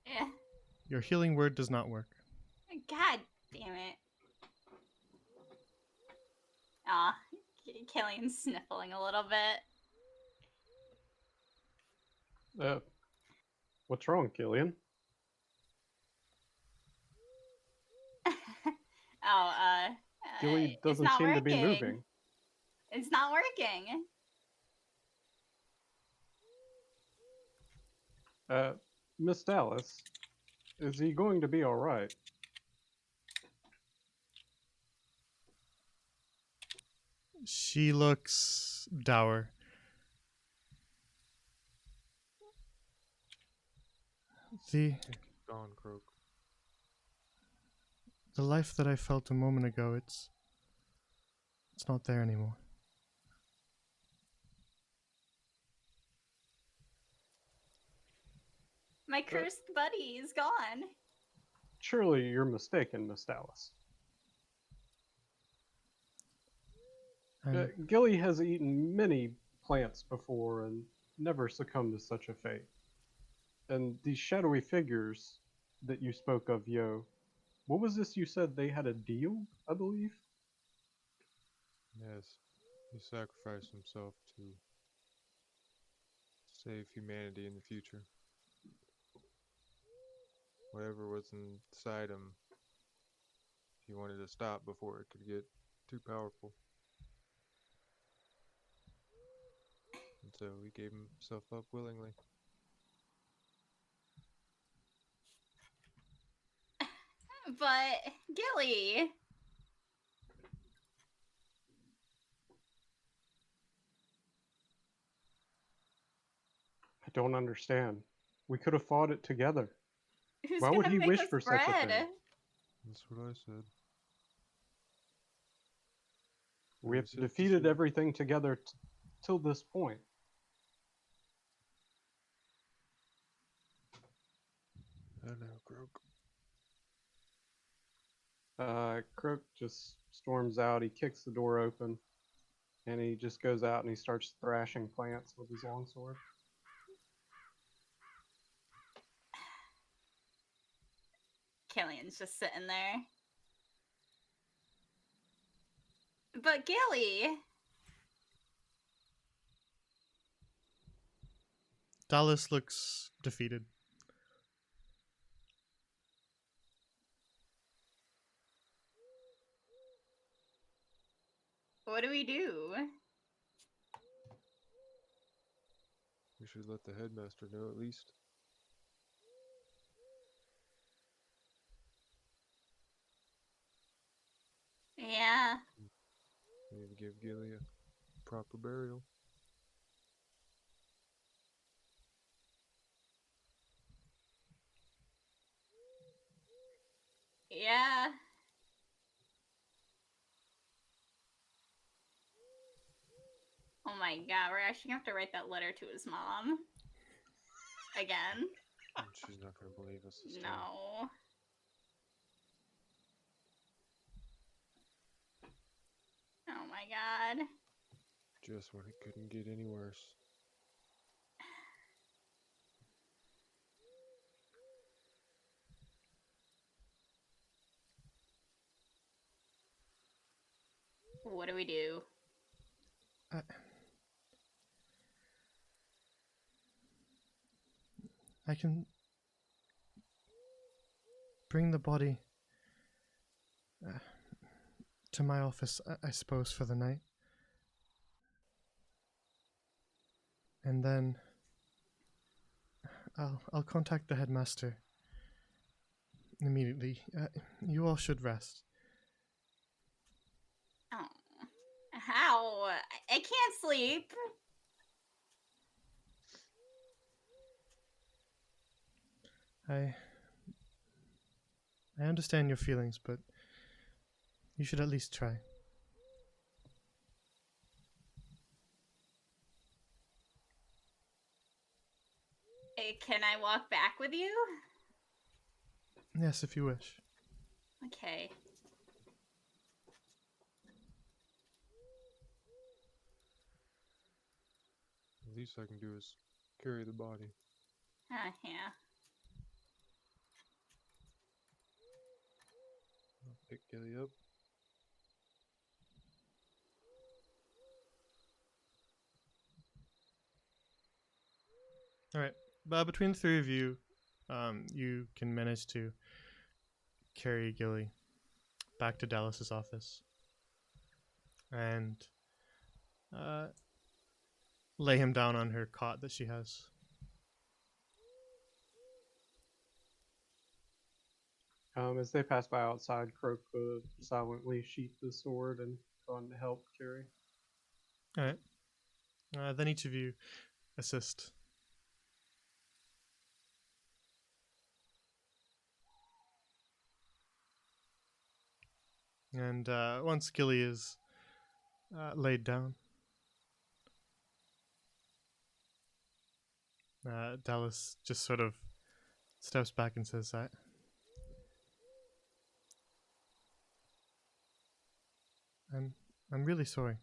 S4: Yeah.
S1: your healing word does not work.
S4: God damn it. Aw, Killian's sniffling a little bit.
S2: What's wrong, Killian? Gilly
S4: It's
S2: doesn't
S4: not
S2: seem to be
S4: working.
S2: moving.
S4: It's not working.
S2: Miss Dallas, is he going to be alright?
S1: She looks dour. The
S6: Gone, Croak.
S1: life that I felt a moment ago, it's not there anymore.
S4: My cursed buddy is gone.
S2: Surely you're mistaken, Miss Dallas.
S1: And
S2: Gilly has eaten many plants before and never succumbed to such a fate. And these shadowy figures that you spoke of, Yo, what was this you said they had a deal, I believe?
S6: Yes, he sacrificed himself to save humanity in the future. Whatever was inside him, he wanted to stop before it could get too powerful. And so he gave himself up willingly.
S4: But, Gilly.
S2: I don't understand. We could have fought it together.
S4: Who's
S2: Why
S4: gonna
S2: would he
S4: make
S2: wish
S4: us
S2: for such a
S4: bread?
S2: thing?
S6: That's what I said.
S2: We have
S6: Safe to
S2: defeated
S6: say.
S2: everything together till this point.
S6: I know, Croak.
S2: Croak just storms out, he kicks the door open, and he just goes out and he starts thrashing plants with his longsword.
S4: Killian's just sitting there. But Gilly.
S1: Dallas looks defeated.
S4: What do we do?
S6: We should let the headmaster know at least.
S4: Yeah.
S6: We need to give Gilly a proper burial.
S4: Yeah. my god, we're actually gonna have to write that letter to his mom. Again.
S7: She's not gonna believe us this time.
S4: No. Oh my god.
S7: Just when it couldn't get any worse.
S4: What do we do?
S1: I can bring the body to my office, I suppose, for the night. And then I'll contact the headmaster immediately. You all should rest.
S4: Oh. How? I can't sleep.
S1: I understand your feelings, but you should at least try.
S4: Can I walk back with you?
S1: Yes, if you wish.
S4: Okay.
S6: The least I can do is carry the body.
S4: Yeah.
S6: I'll pick Gilly up.
S1: All right. But between the three of you, you can manage to carry Gilly back to Dallas's office and lay him down on her cot that she has.
S2: As they pass by outside, Croak would silently sheath the sword and go on to help carry.
S1: All right. Then each of you assist. And once Gilly is laid down, Dallas just sort of steps back and says, I'm really sorry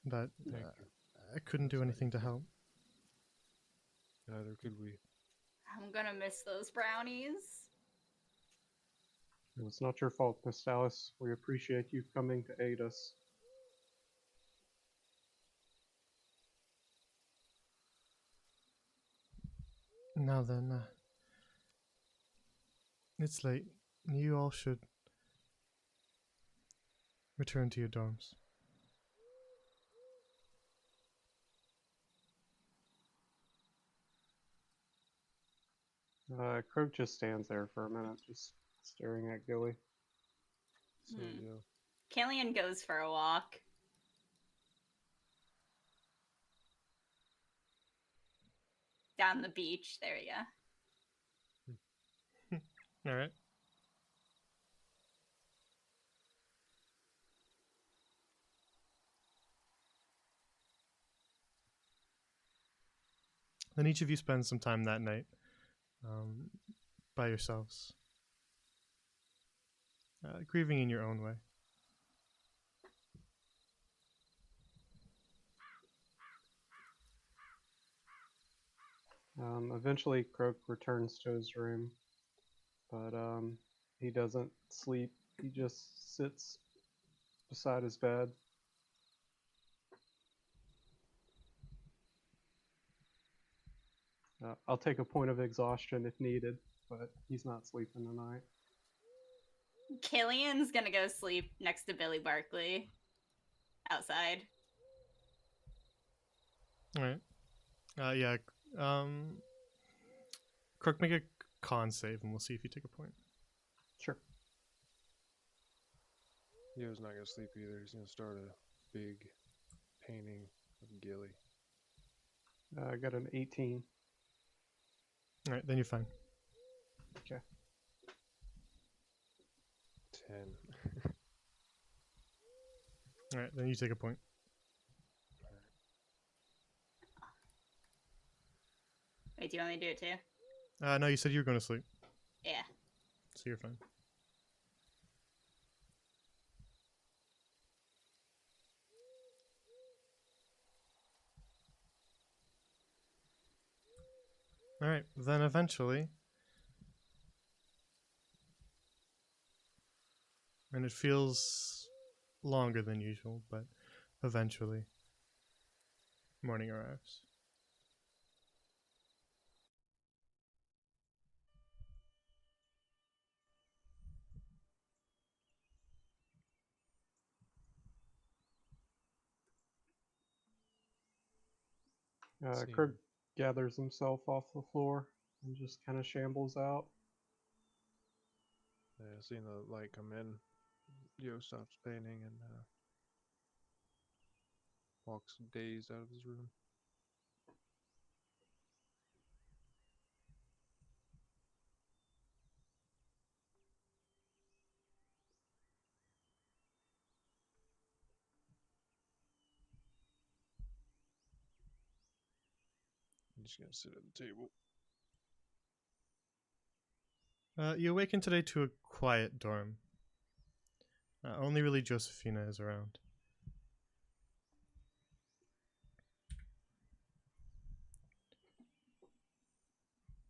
S1: that
S6: Thank you.
S1: I couldn't do anything to help.
S6: Neither could we.
S4: I'm gonna miss those brownies.
S2: It's not your fault, Miss Dallas. We appreciate you coming to aid us.
S1: Now then, it's late. You all should return to your dorms.
S2: Croak just stands there for a minute, just staring at Gilly.
S6: So,
S4: Hmm.
S6: yeah.
S4: Killian goes for a walk. Down the beach. There we go.
S1: All right. Then each of you spend some time that night by yourselves, grieving in your own way.
S2: Eventually, Croak returns to his room, but he doesn't sleep. He just sits beside his bed. I'll take a point of exhaustion if needed, but he's not sleeping tonight.
S4: Killian's gonna go sleep next to Billy Barkley. Outside.
S1: All right. Yeah. Crook, make a con save, and we'll see if you take a point.
S2: Sure.
S6: Yo's not gonna sleep either. He's gonna start a big painting of Gilly.
S2: I got an 18.
S1: All right, then you're fine.
S6: 10.
S1: All right, then you take a point.
S4: Wait, do you want me to do it too?
S1: No, you said you were going to sleep,
S4: Yeah.
S1: so you're fine. All right, then eventually, and it feels longer than usual, but eventually, morning arrives.
S6: Same.
S2: Kirk gathers himself off the floor and just kind of shambles out.
S6: Yeah, seeing the light come in, Yo stops painting and walks dazed out of his room. I'm just gonna sit at the table.
S1: You awaken today to a quiet dorm. Only really Josephina is around.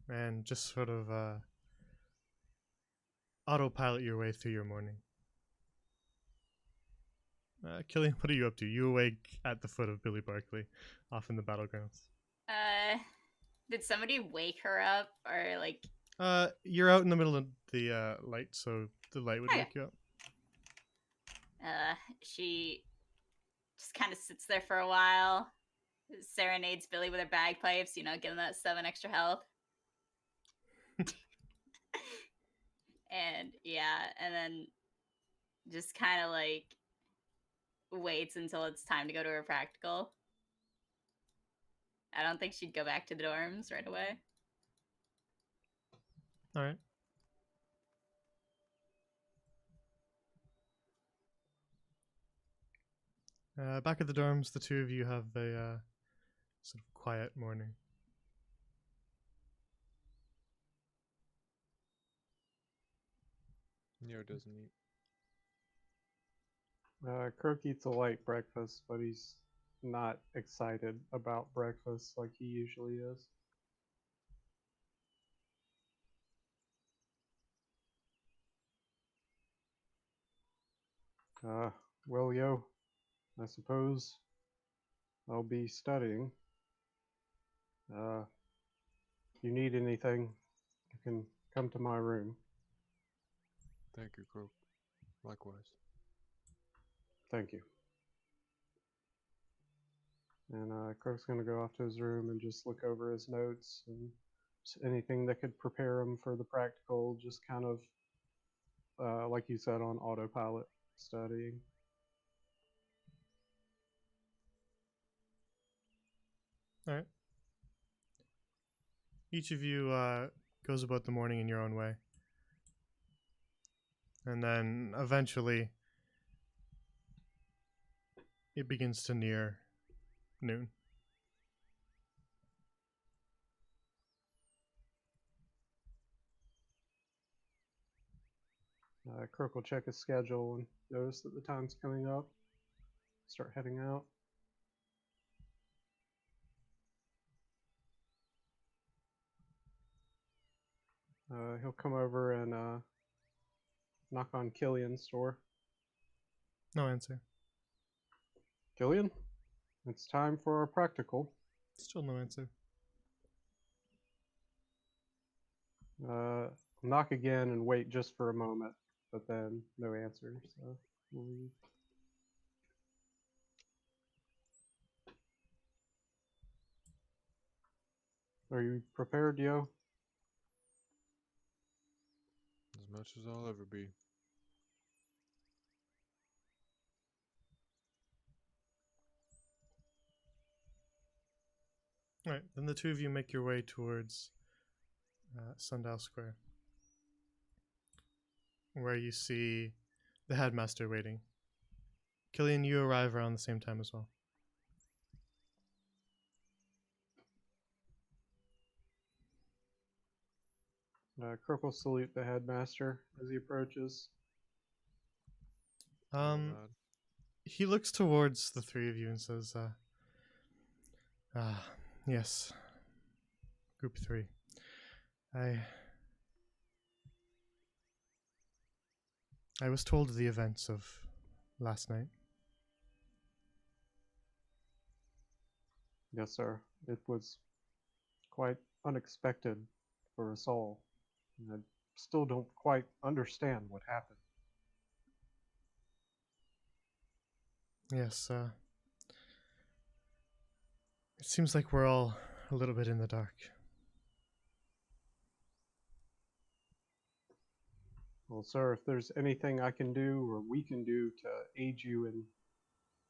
S1: And just sort of autopilot your way through your morning. Killian, what are you up to? You awake at the foot of Billy Barkley, off in the battlegrounds.
S4: Did somebody wake her up or like?
S1: You're out in the middle of the light, so the light would
S4: Okay.
S1: wake you up.
S4: She just kind of sits there for a while, serenades Billy with her bagpipes, you know, give him that 7 extra health. And yeah, and then just kind of like waits until it's time to go to her practical. I don't think she'd go back to the dorms right away.
S1: All right. Back at the dorms, the two of you have a sort of quiet morning.
S6: Yo doesn't eat.
S2: Kirk eats a light breakfast, but he's not excited about breakfast like he usually is. Well, yo, I suppose I'll be studying. If you need anything, you can come to my room.
S6: Thank you, Croak. Likewise.
S2: Thank you. And Kirk's going to go off to his room and just look over his notes and anything that could prepare him for the practical, just kind of, like you said, on autopilot studying.
S1: All right. Each of you goes about the morning in your own way. And then eventually it begins to near noon.
S2: Kirk will check his schedule and notice that the time's coming up. Start heading out. He'll come over and knock on Killian's door.
S1: No answer.
S2: Killian, it's time for our practical.
S1: Still no answer.
S2: Knock again and wait just for a moment, but then no answer, so we'll leave. Are you prepared, Yo?
S6: As much as I'll ever be.
S1: All right, then the two of you make your way towards Sundial Square, where you see the headmaster waiting. Killian, you arrive around the same time as well.
S2: Crook will salute the headmaster as he approaches.
S7: I'll
S1: Um,
S7: nod.
S1: he looks towards the three of you and says, yes, Group 3. I was told of the events of last night.
S2: Yes, sir. It was quite unexpected for us all. And I still don't quite understand what happened.
S1: Yes, it seems like we're all a little bit in the dark.
S2: Well, sir, if there's anything I can do or we can do to aid you in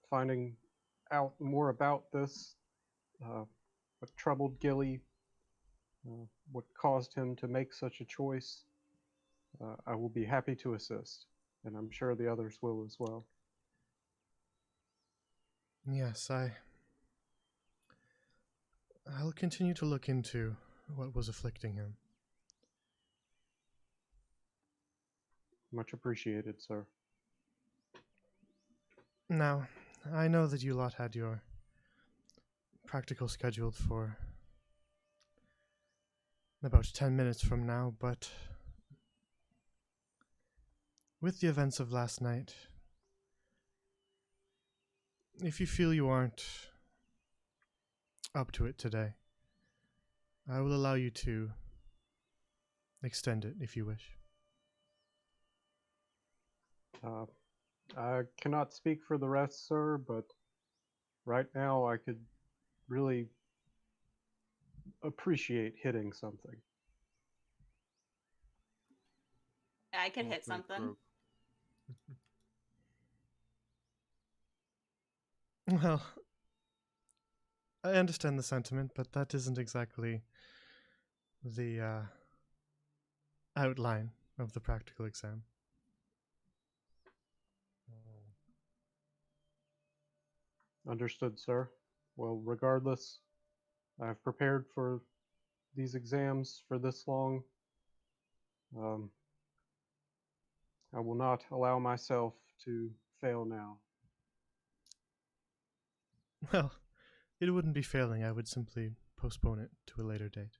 S2: finding out more about this, what troubled Gilly, what caused him to make such a choice, I will be happy to assist. And I'm sure the others will as well.
S1: Yes, I'll continue to look into what was afflicting him.
S2: Much appreciated, sir.
S1: Now, I know that you lot had your practical scheduled for about 10 minutes from now, but with the events of last night, if you feel you aren't up to it today, I will allow you to extend it if you wish.
S2: I cannot speak for the rest, sir, but right now I could really appreciate hitting something.
S4: I could
S6: Well
S4: hit
S6: played,
S4: something.
S6: Croak.
S1: Well, I understand the sentiment, but that isn't exactly the outline of the practical exam.
S2: Understood, sir. Well, regardless, I've prepared for these exams for this long. I will not allow myself to fail now.
S1: Well, it wouldn't be failing. I would simply postpone it to a later date.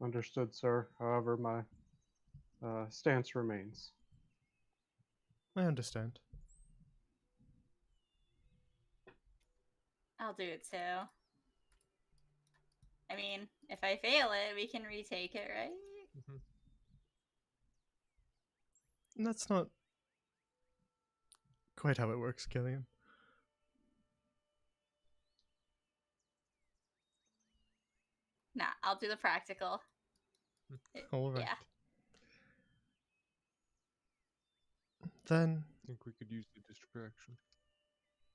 S2: Understood, sir. However, my stance remains.
S1: I understand.
S4: I'll do it too. I mean, if I fail it, we can retake it, right?
S6: Mhm.
S1: And that's not quite how it works, Killian.
S4: Nah, I'll do the practical.
S1: All right.
S4: Yeah.
S1: Then
S6: I think we could use the distraction.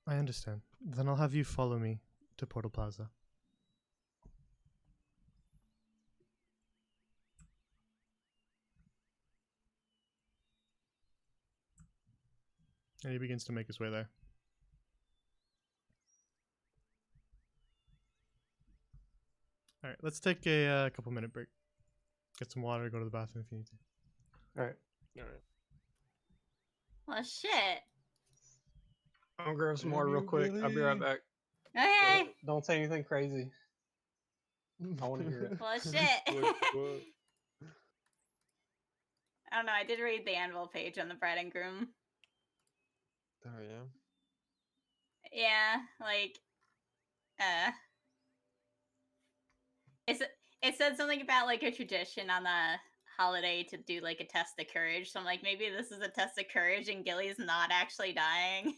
S1: I understand. Then I'll have you follow me to Portal Plaza. And he begins to make his way there. All right, let's take a couple minute break. Get some water, go to the bathroom if you need to.
S2: All right.
S7: Alright.
S4: Well, shit.
S2: I'll grab some
S7: Love
S2: water real
S7: you,
S2: quick. I'll be right
S7: Billy.
S2: back.
S4: Okay.
S2: Don't say anything crazy. I wanna hear it.
S4: Well, shit.
S7: What?
S4: I don't know. I did read the anvil page on the bride and groom.
S7: Oh, yeah?
S4: Yeah, like, it said something about like a tradition on the holiday to do like a test of courage. So I'm like, maybe this is a test of courage, and Gilly's not actually dying.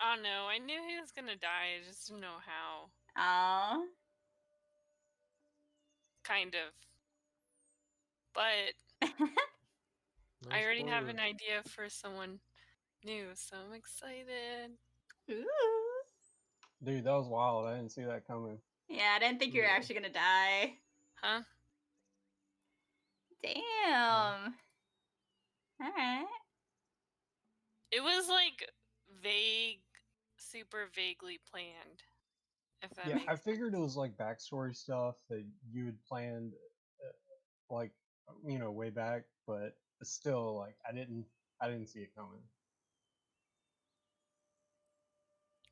S3: Oh no, I knew he was gonna die. I just didn't know how.
S4: Oh,
S3: Kind of. But I
S7: Nice
S3: already have an
S7: word.
S3: idea for someone new, so I'm excited.
S4: ooh.
S2: Dude, that was wild. I didn't see that coming.
S4: Yeah, I didn't think you were
S2: Yeah.
S4: actually gonna die.
S3: Huh?
S4: Damn. Alright.
S3: It was like vague, super vaguely planned. If that
S2: Yeah,
S3: makes
S2: I figured it was like backstory stuff that you had planned, like way back, but still, like I didn't see it coming.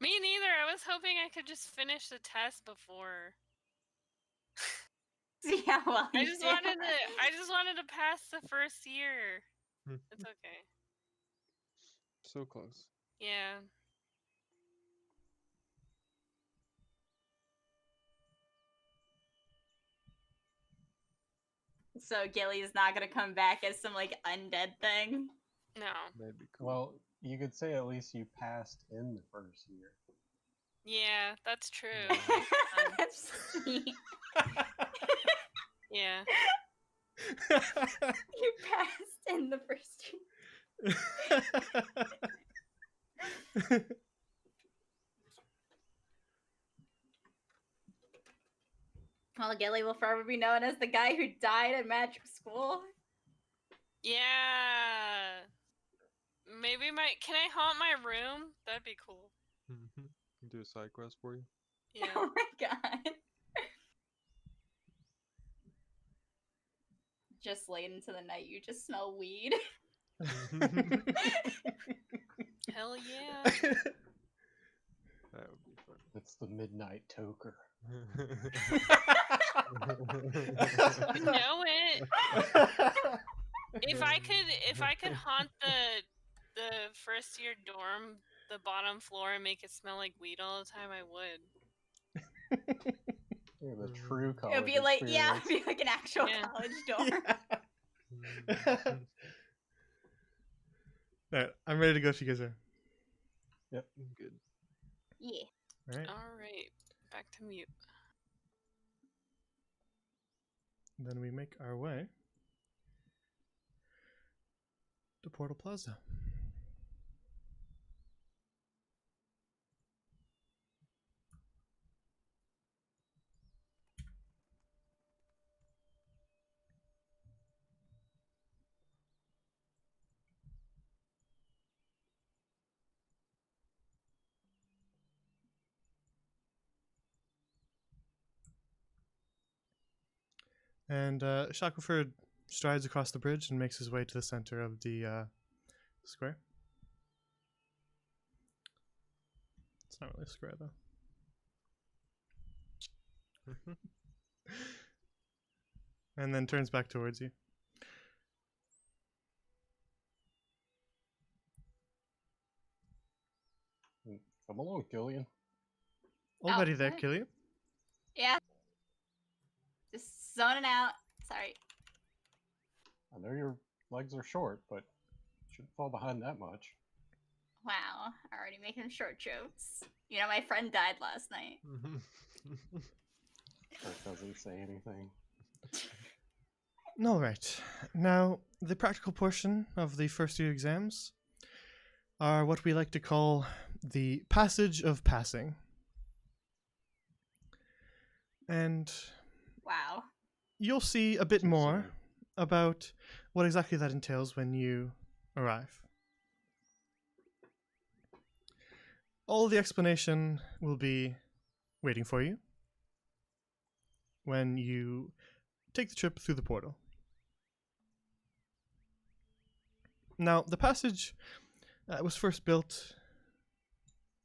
S3: Me neither. I was hoping I could just finish the test before.
S4: See how well
S3: I
S4: you
S3: just
S4: do.
S3: wanted to pass the first year. It's okay.
S7: So close.
S3: Yeah.
S4: So Gilly's not gonna come back as some like undead thing.
S3: No.
S7: That'd be cool.
S2: Well, you could say at least you passed in the first year.
S3: Yeah, that's true.
S7: Yeah.
S4: That's sweet.
S3: Yeah.
S4: You passed in the first year. Well, Gilly will forever be known as the guy who died at magic school.
S3: Yeah. Maybe can I haunt my room? That'd be cool.
S6: Do a side quest for you.
S3: Yeah.
S4: Oh my god. Just late into the night, you just smell weed.
S3: Hell yeah.
S6: That would be fun.
S2: It's the midnight toker.
S3: You know it. If I could haunt the first year dorm, the bottom floor, and make it smell like weed all the time, I would.
S2: You're the true college
S4: It would be like, yeah, it
S2: experience.
S4: would be like an actual
S3: Yeah.
S4: college dorm.
S1: Alright, I'm ready to go if you guys are.
S6: Good.
S4: Yeah.
S1: Alright.
S3: All right, back to mute.
S1: Then we make our way to Portal Plaza. And Shackleford strides across the bridge and makes his way to the center of the square. It's not really a square, though. And then turns back towards you.
S2: Come along, Gillian.
S1: Already there,
S4: okay.
S1: Killian.
S4: Yeah. Just zoning out. Sorry.
S2: I know your legs are short, but you shouldn't fall behind that much.
S4: Wow. Already making short jokes. You know, my friend died last night.
S2: Kurt doesn't say anything.
S1: All right. Now, the practical portion of the first year exams are what we like to call the passage of passing. And
S4: Wow.
S1: you'll see a bit
S2: Too
S1: more
S2: soon.
S1: about what exactly that entails when you arrive. All the explanation will be waiting for you when you take the trip through the portal. Now, the passage was first built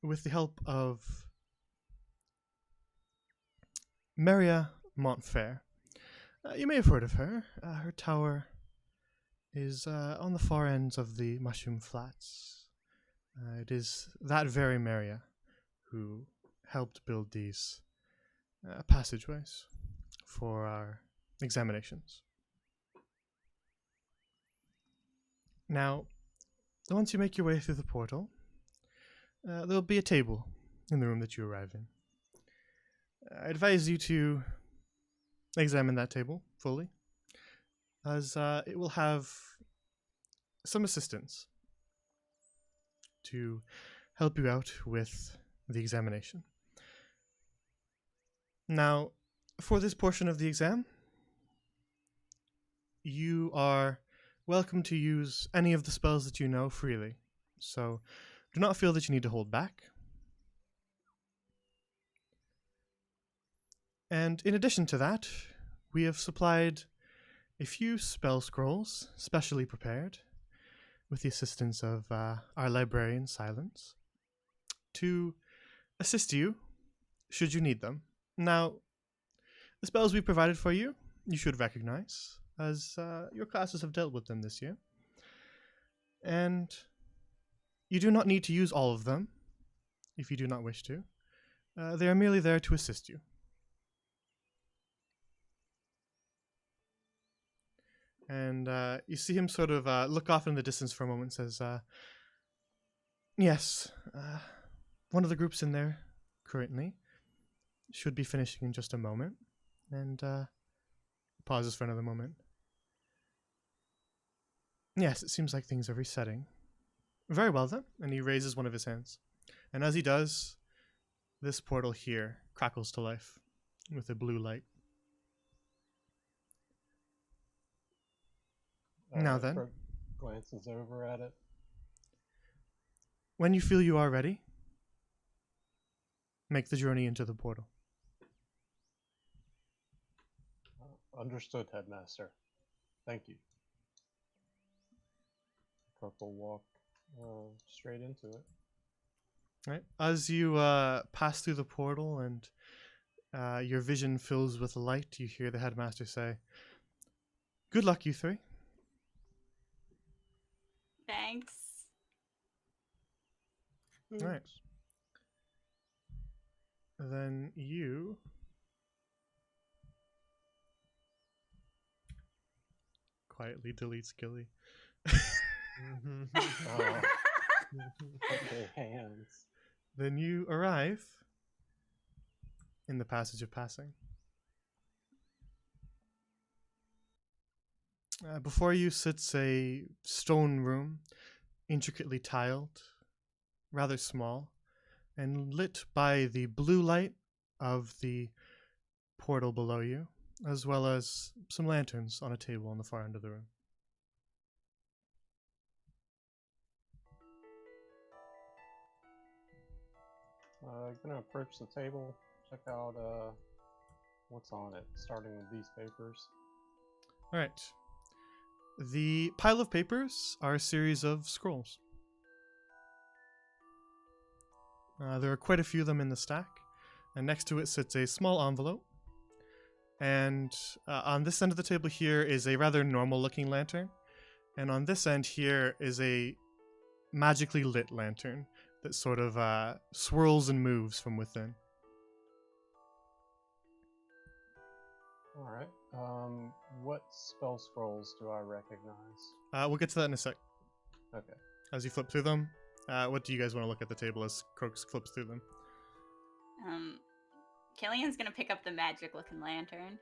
S1: with the help of Maria Montfair. You may have heard of her. Her tower is on the far ends of the Mushroom Flats. It is that very Maria who helped build these passageways for our examinations. Now, once you make your way through the portal, there'll be a table in the room that you arrive in. I advise you to examine that table fully, as it will have some assistance to help you out with the examination. Now, for this portion of the exam, you are welcome to use any of the spells that you know freely. So do not feel that you need to hold back. And in addition to that, we have supplied a few spell scrolls, specially prepared, with the assistance of our librarian, Silence, to assist you should you need them. Now, the spells we provided for you, you should recognize, as your classes have dealt with them this year. And you do not need to use all of them, if you do not wish to. They are merely there to assist you. And you see him sort of look off in the distance for a moment and says, yes, one of the groups in there currently should be finishing in just a moment. And pauses for another moment. Yes, it seems like things are resetting. Very well then. And he raises one of his hands. And as he does, this portal here crackles to life with a blue light. Now then.
S2: Croak glances over at it.
S1: When you feel you are ready, make the journey into the portal.
S2: Understood, Headmaster. Thank you. Croak will walk straight into it.
S1: Right. As you pass through the portal and your vision fills with light, you hear the headmaster say, "Good luck, you three."
S4: Thanks.
S1: Right. Then you quietly delete Skilly.
S2: Oh. Okay, hands.
S1: Then you arrive in the Passage of Passing. Before you sits a stone room, intricately tiled, rather small, and lit by the blue light of the portal below you, as well as some lanterns on a table on the far end of the room.
S2: Gonna approach the table, check out what's on it, starting with these papers.
S1: All right. The pile of papers are a series of scrolls. There are quite a few of them in the stack, and next to it sits a small envelope. And on this end of the table here is a rather normal-looking lantern, and on this end here is a magically lit lantern that sort of swirls and moves from within.
S2: Alright. What spell scrolls do I recognize?
S1: We'll get to that in a sec.
S2: Okay.
S1: As you flip through them, what do you guys want to look at the table as Crooks flips through them?
S4: Killian's gonna pick up the magic-looking lantern.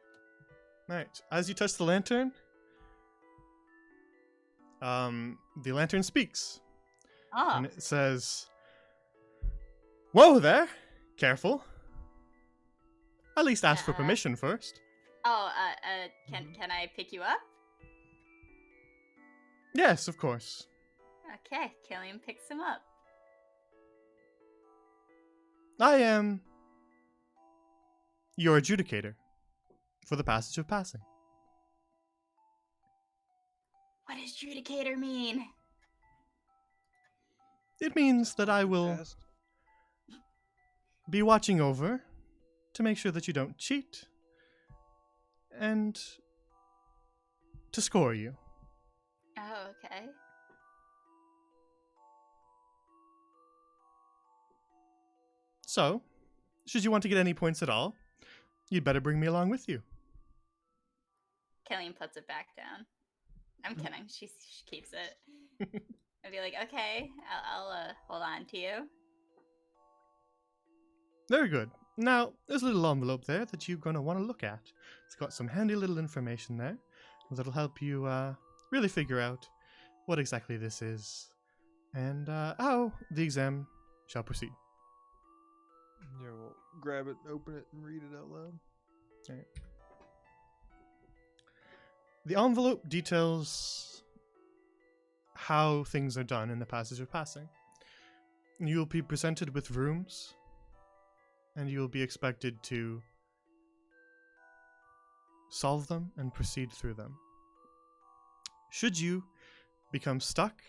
S1: Right. As you touch the lantern, the lantern speaks.
S4: Oh,
S1: And it says, "Whoa there! Careful. At least ask for permission first."
S4: can I pick you up?
S1: Yes, of course.
S4: Okay, Killian picks him up.
S1: I am your adjudicator for the Passage of Passing.
S4: What does judicator mean?
S1: It means that I will
S6: Cast.
S1: be watching over to make sure that you don't cheat and to score you.
S4: Oh, okay.
S1: So, should you want to get any points at all, you'd better bring me along with you.
S4: Killian puts it back down. I'm kidding. She keeps it. I'd be like, okay, I'll hold on to you.
S1: Very good. Now, there's a little envelope there that you're going to want to look at. It's got some handy little information there that'll help you really figure out what exactly this is and how the exam shall proceed.
S6: Yeah, we'll grab it, open it, and read it out loud.
S1: The envelope details how things are done in the Passage of Passing. You will be presented with rooms, and you will be expected to solve them and proceed through them. Should you become stuck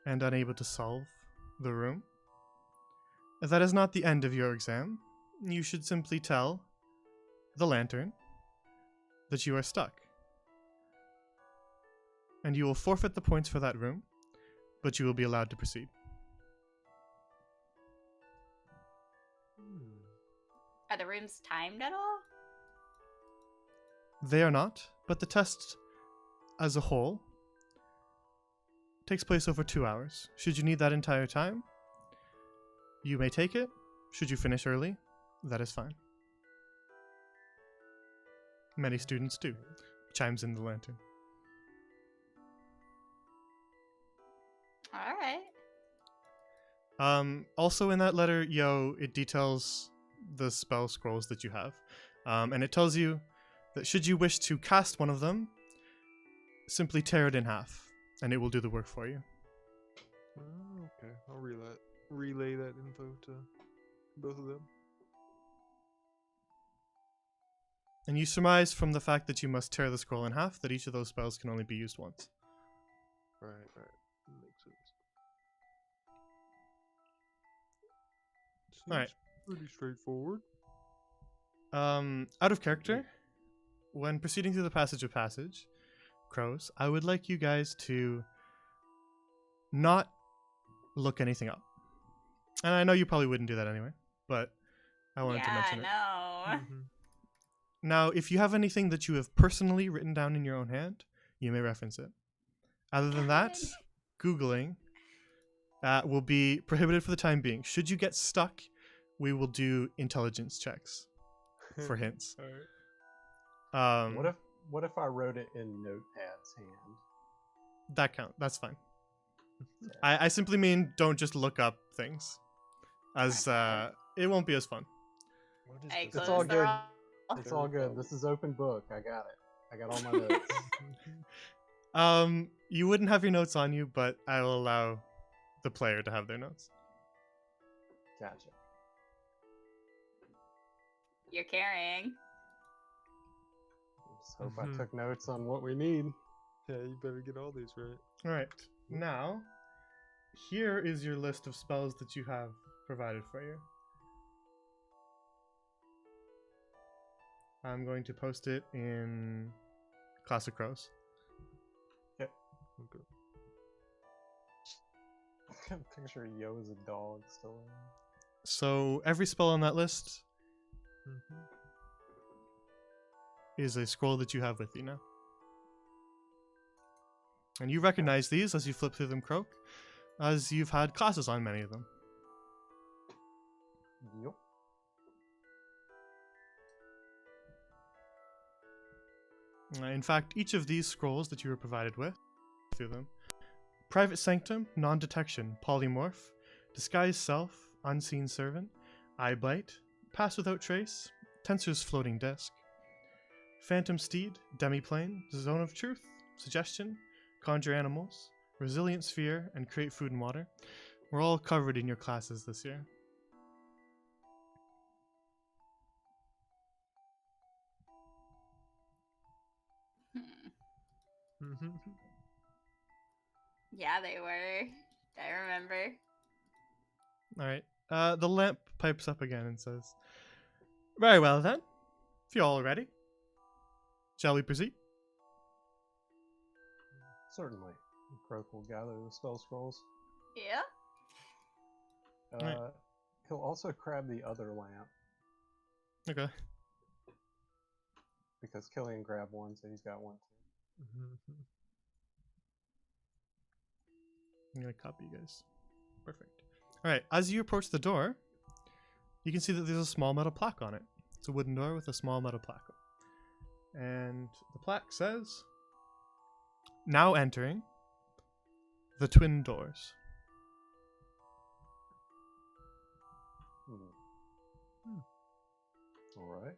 S1: and unable to solve the room, that is not the end of your exam. You should simply tell the lantern that you are stuck. And you will forfeit the points for that room, but you will be allowed to proceed.
S4: Are the rooms timed at all?
S1: They are not, but the test as a whole takes place over 2 hours. Should you need that entire time, you may take it. Should you finish early, that is fine. Many students do. Chimes in the lantern.
S4: All right.
S1: Also in that letter, it details the spell scrolls that you have. And it tells you that should you wish to cast one of them, simply tear it in half, and it will do the work for you.
S6: Oh, okay. I'll relay that info to both of them.
S1: And you surmise from the fact that you must tear the scroll in half that each of those spells can only be used once.
S6: Right. Makes sense. Seems
S1: Alright.
S6: pretty straightforward.
S1: Out of character, when proceeding through the Passage of Passage, Crows, I would like you guys to not look anything up. And I know you probably wouldn't do that anyway, but I wanted to mention it.
S4: Yeah, no.
S1: Now, if you have anything that you have personally written down in your own hand, you may reference it. Other than that, Googling will be prohibited for the time being. Should you get stuck, we will do intelligence checks for hints.
S6: Alright.
S2: What if I wrote it in Notepad's hand?
S1: That count. That's fine. I simply mean don't just look up things, as it won't be as fun.
S6: What is
S4: I
S6: this?
S2: It's
S4: closed
S2: all
S4: the
S2: good.
S4: roll.
S2: It's all good. This is open book. I got it. I got all my notes.
S1: You wouldn't have your notes on you, but I will allow the player to have their notes.
S2: Gotcha.
S4: You're carrying.
S2: Just hope
S6: Mhm.
S2: I took notes on what we need.
S6: Yeah, you better get all these right.
S1: All right. Now, here is your list of spells that you have provided for you. I'm going to post it in Classic Crows.
S6: Okay.
S2: I'm picture Yo as a dog still.
S1: So every spell on that list
S6: Mhm.
S1: is a scroll that you have with you now. And you recognize these as you flip through them, Croak, as you've had classes on many of them.
S2: Yep.
S1: In fact, each of these scrolls that you were provided with, through them, Private Sanctum, Non-Detection, Polymorph, Disguise Self, Unseen Servant, Eye Bite, Pass Without Trace, Tensor's Floating Disk, Phantom Steed, Demiplane, Zone of Truth, Suggestion, Conjure Animals, Resilient Sphere, and Create Food and Water were all covered in your classes this year.
S6: Mhm.
S4: Yeah, they were. I remember.
S1: Alright. The lamp pipes up again and says, "Very well then. If you're all ready, shall we proceed?"
S2: Certainly. Croak will gather the spell scrolls.
S4: Yeah.
S1: Right.
S2: He'll also grab the other lamp
S1: Okay.
S2: because Killian grabbed one, so he's got one too.
S6: Mhm.
S1: I'm gonna copy you guys. Perfect. Alright, as you approach the door, you can see that there's a small metal plaque on it. It's a wooden door with a small metal plaque. And the plaque says, "Now entering the twin doors."
S2: Alright.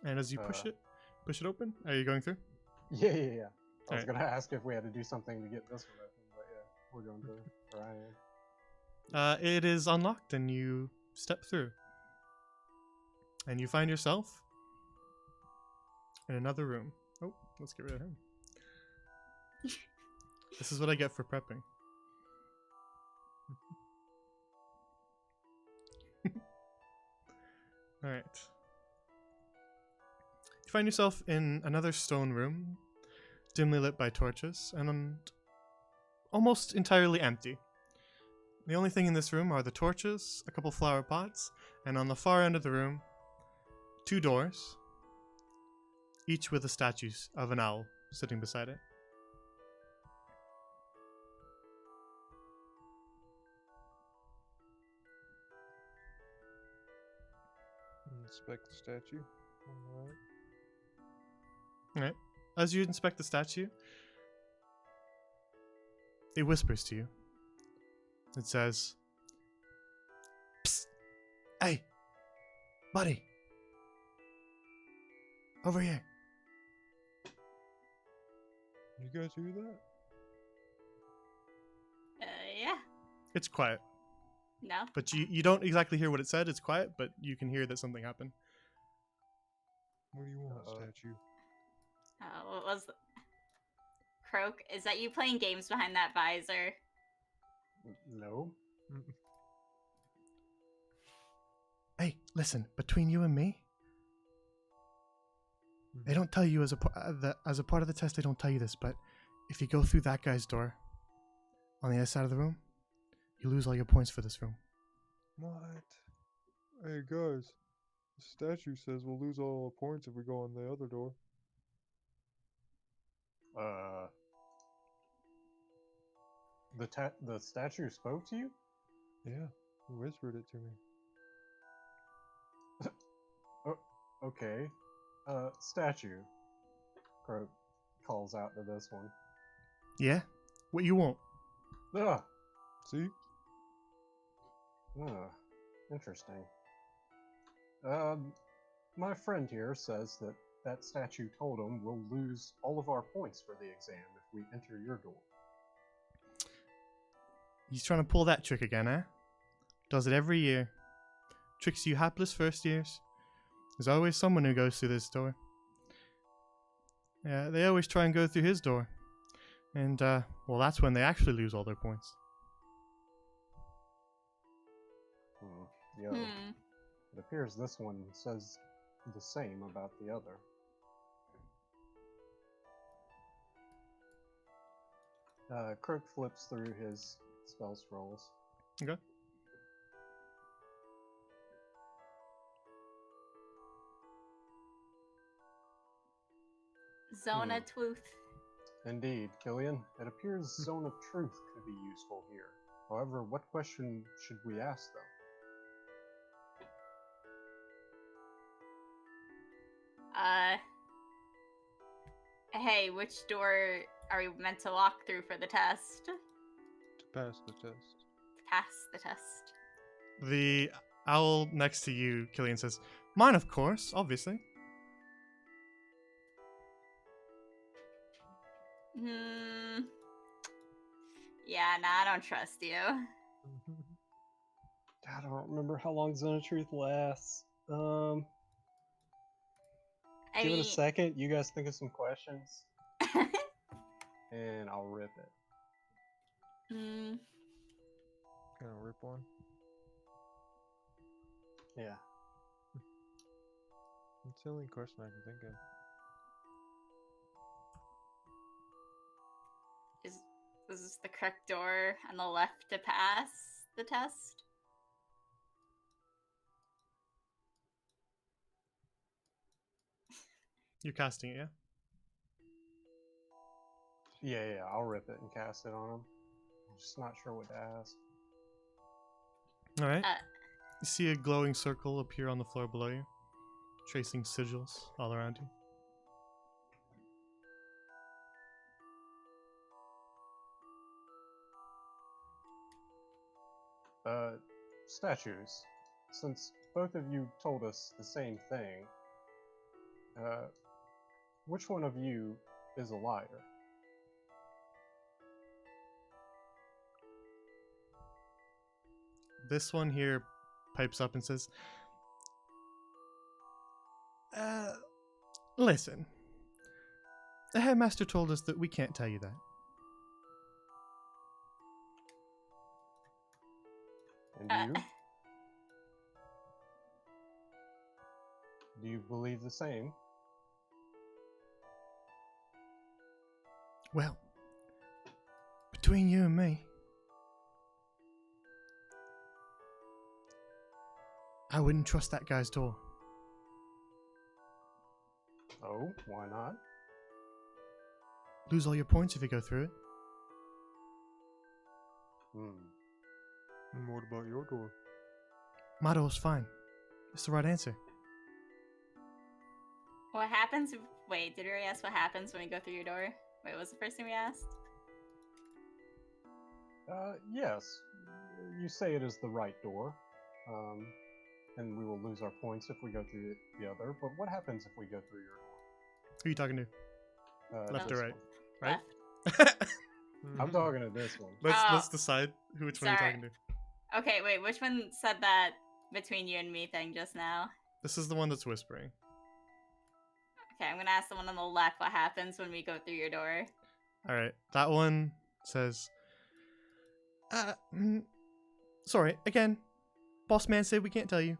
S1: And as you push it open, are you going through?
S2: Yeah. I was
S1: Alright.
S2: gonna ask if we had to do something to get this one open, but yeah, we're going to, or I am.
S1: It is unlocked, and you step through. And you find yourself in another room. Oh, let's get rid of him. This is what I get for prepping. Alright. You find yourself in another stone room, dimly lit by torches, and almost entirely empty. The only thing in this room are the torches, a couple flower pots, and on the far end of the room, 2 doors, each with a statue of an owl sitting beside it.
S6: Inspect the statue. Alright.
S1: Alright. As you inspect the statue, it whispers to you. It says, "Psst! Hey! Buddy! Over here!"
S6: You guys hear that?
S4: Yeah.
S1: It's quiet,
S4: No.
S1: but you don't exactly hear what it said. It's quiet, but you can hear that something happened.
S6: What do you want,
S2: Uh-oh.
S6: statue?
S4: What was the... Croak, is that you playing games behind that visor?
S2: No.
S1: Hey, listen, between you and me, they don't tell you as a part of the test. They don't tell you this, but if you go through that guy's door on the other side of the room, you lose all your points for this room.
S6: What? Hey guys, the statue says we'll lose all our points if we go on the other door.
S2: The statue spoke to you?
S6: Yeah, he whispered it to me.
S2: Okay. Statue. Croak calls out to this one.
S1: Yeah? What you want?
S2: Ah,
S6: See?
S2: interesting. My friend here says that statue told him we'll lose all of our points for the exam if we enter your door.
S1: He's trying to pull that trick again, eh? Does it every year. Tricks you hapless first years. There's always someone who goes through this door. Yeah, they always try and go through his door. And, well, that's when they actually lose all their points.
S2: Yo, it appears this one says the same about the other. Croak flips through his spell scrolls.
S1: Okay.
S4: Zona Twooth.
S2: Indeed, Killian. It appears Zone of Truth could be useful here. However, what question should we ask them?
S4: Hey, which door are we meant to walk through for the test?
S6: To pass the test.
S4: To pass the test.
S1: The owl next to you, Killian, says, "Mine, of course, obviously."
S4: Yeah, nah, I don't trust you.
S2: I don't remember how long Zone of Truth lasts. Give it a second. You guys think of some questions, and I'll rip it.
S6: Can I rip one?
S2: Yeah.
S6: It's the only question I can think of.
S4: Is this the correct door on the left to pass the test?
S1: You're casting it, yeah?
S2: Yeah, I'll rip it and cast it on him. I'm just not sure what to ask.
S1: Alright.
S4: Uh,
S1: You see a glowing circle appear on the floor below you, tracing sigils all around you.
S2: Statues. Since both of you told us the same thing, which one of you is a liar?
S1: This one here pipes up and says, listen. The headmaster told us that we can't tell you that.
S2: And you? Do you believe the same?
S1: Well, between you and me, I wouldn't trust that guy's door.
S2: Oh, why not?
S1: Lose all your points if you go through it.
S2: Hmm.
S6: And what about your door?
S1: My door's fine. It's the right answer.
S4: What happens? Wait, did we already ask what happens when we go through your door? Wait, what was the first thing we asked?
S2: Yes. You say it is the right door. And we will lose our points if we go through the other. But what happens if we go through your
S1: Who are you talking to?
S2: door?
S1: Left or
S2: This
S1: right?
S2: one.
S1: Right?
S2: I'm talking to this one.
S1: Let's decide which one you're
S4: Sorry.
S1: talking to.
S4: Okay, wait, which one said that between you and me thing just now?
S1: This is the one that's whispering.
S4: Okay, I'm gonna ask the one on the left what happens when we go through your door.
S1: All right, that one says, sorry, again, boss man said we can't tell you.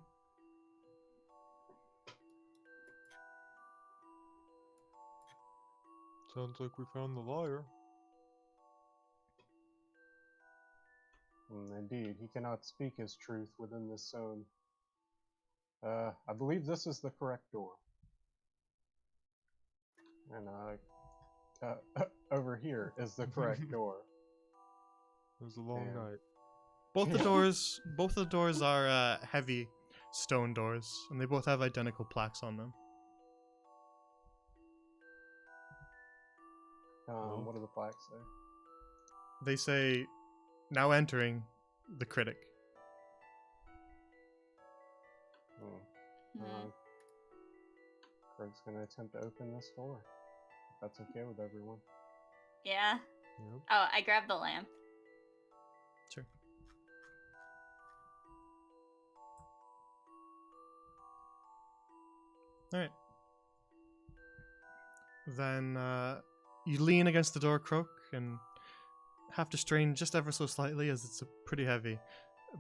S6: Sounds like we found the liar.
S2: Indeed, he cannot speak his truth within this zone. I believe this is the correct door. And over here is the correct door.
S6: It was a long
S2: Damn.
S6: night.
S1: Both the doors are heavy stone doors, and they both have identical plaques on them.
S2: What do the plaques say?
S1: They say, now entering the critic.
S4: Mhm.
S2: Craig's gonna attempt to open this door. If that's okay with everyone.
S4: Yeah?
S6: Yep.
S4: Oh, I grabbed the lamp.
S1: Sure. Alright. Then you lean against the door, Croak, and have to strain just ever so slightly as it's pretty heavy.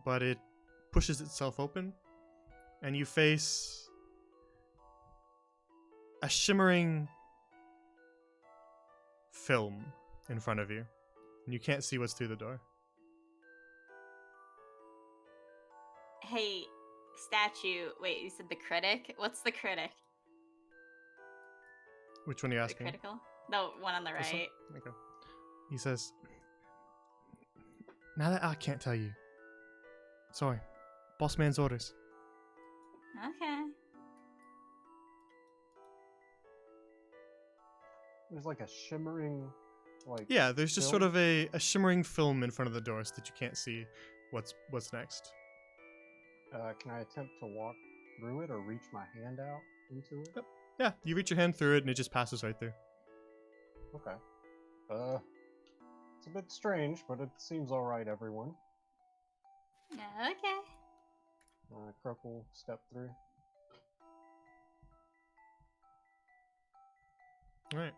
S1: But it pushes itself open, and you face a shimmering film in front of you. And you can't see what's through the door.
S4: Hey, statue. Wait, you said the critic? What's the critic?
S1: Which one are you
S4: The
S1: asking?
S4: critical? The one on the
S1: This one?
S4: right.
S1: Okay. He says, now that I can't tell you. Sorry. Boss man's orders.
S4: Okay.
S2: There's like a shimmering, like
S1: Yeah, there's just sort
S2: film?
S1: of a shimmering film in front of the door so that you can't see what's next.
S2: Can I attempt to walk through it or reach my hand out into it?
S1: Yep. Yeah, you reach your hand through it and it just passes right through.
S2: Okay. It's a bit strange, but it seems alright, everyone.
S4: Okay.
S2: Croak will step through.
S1: Alright.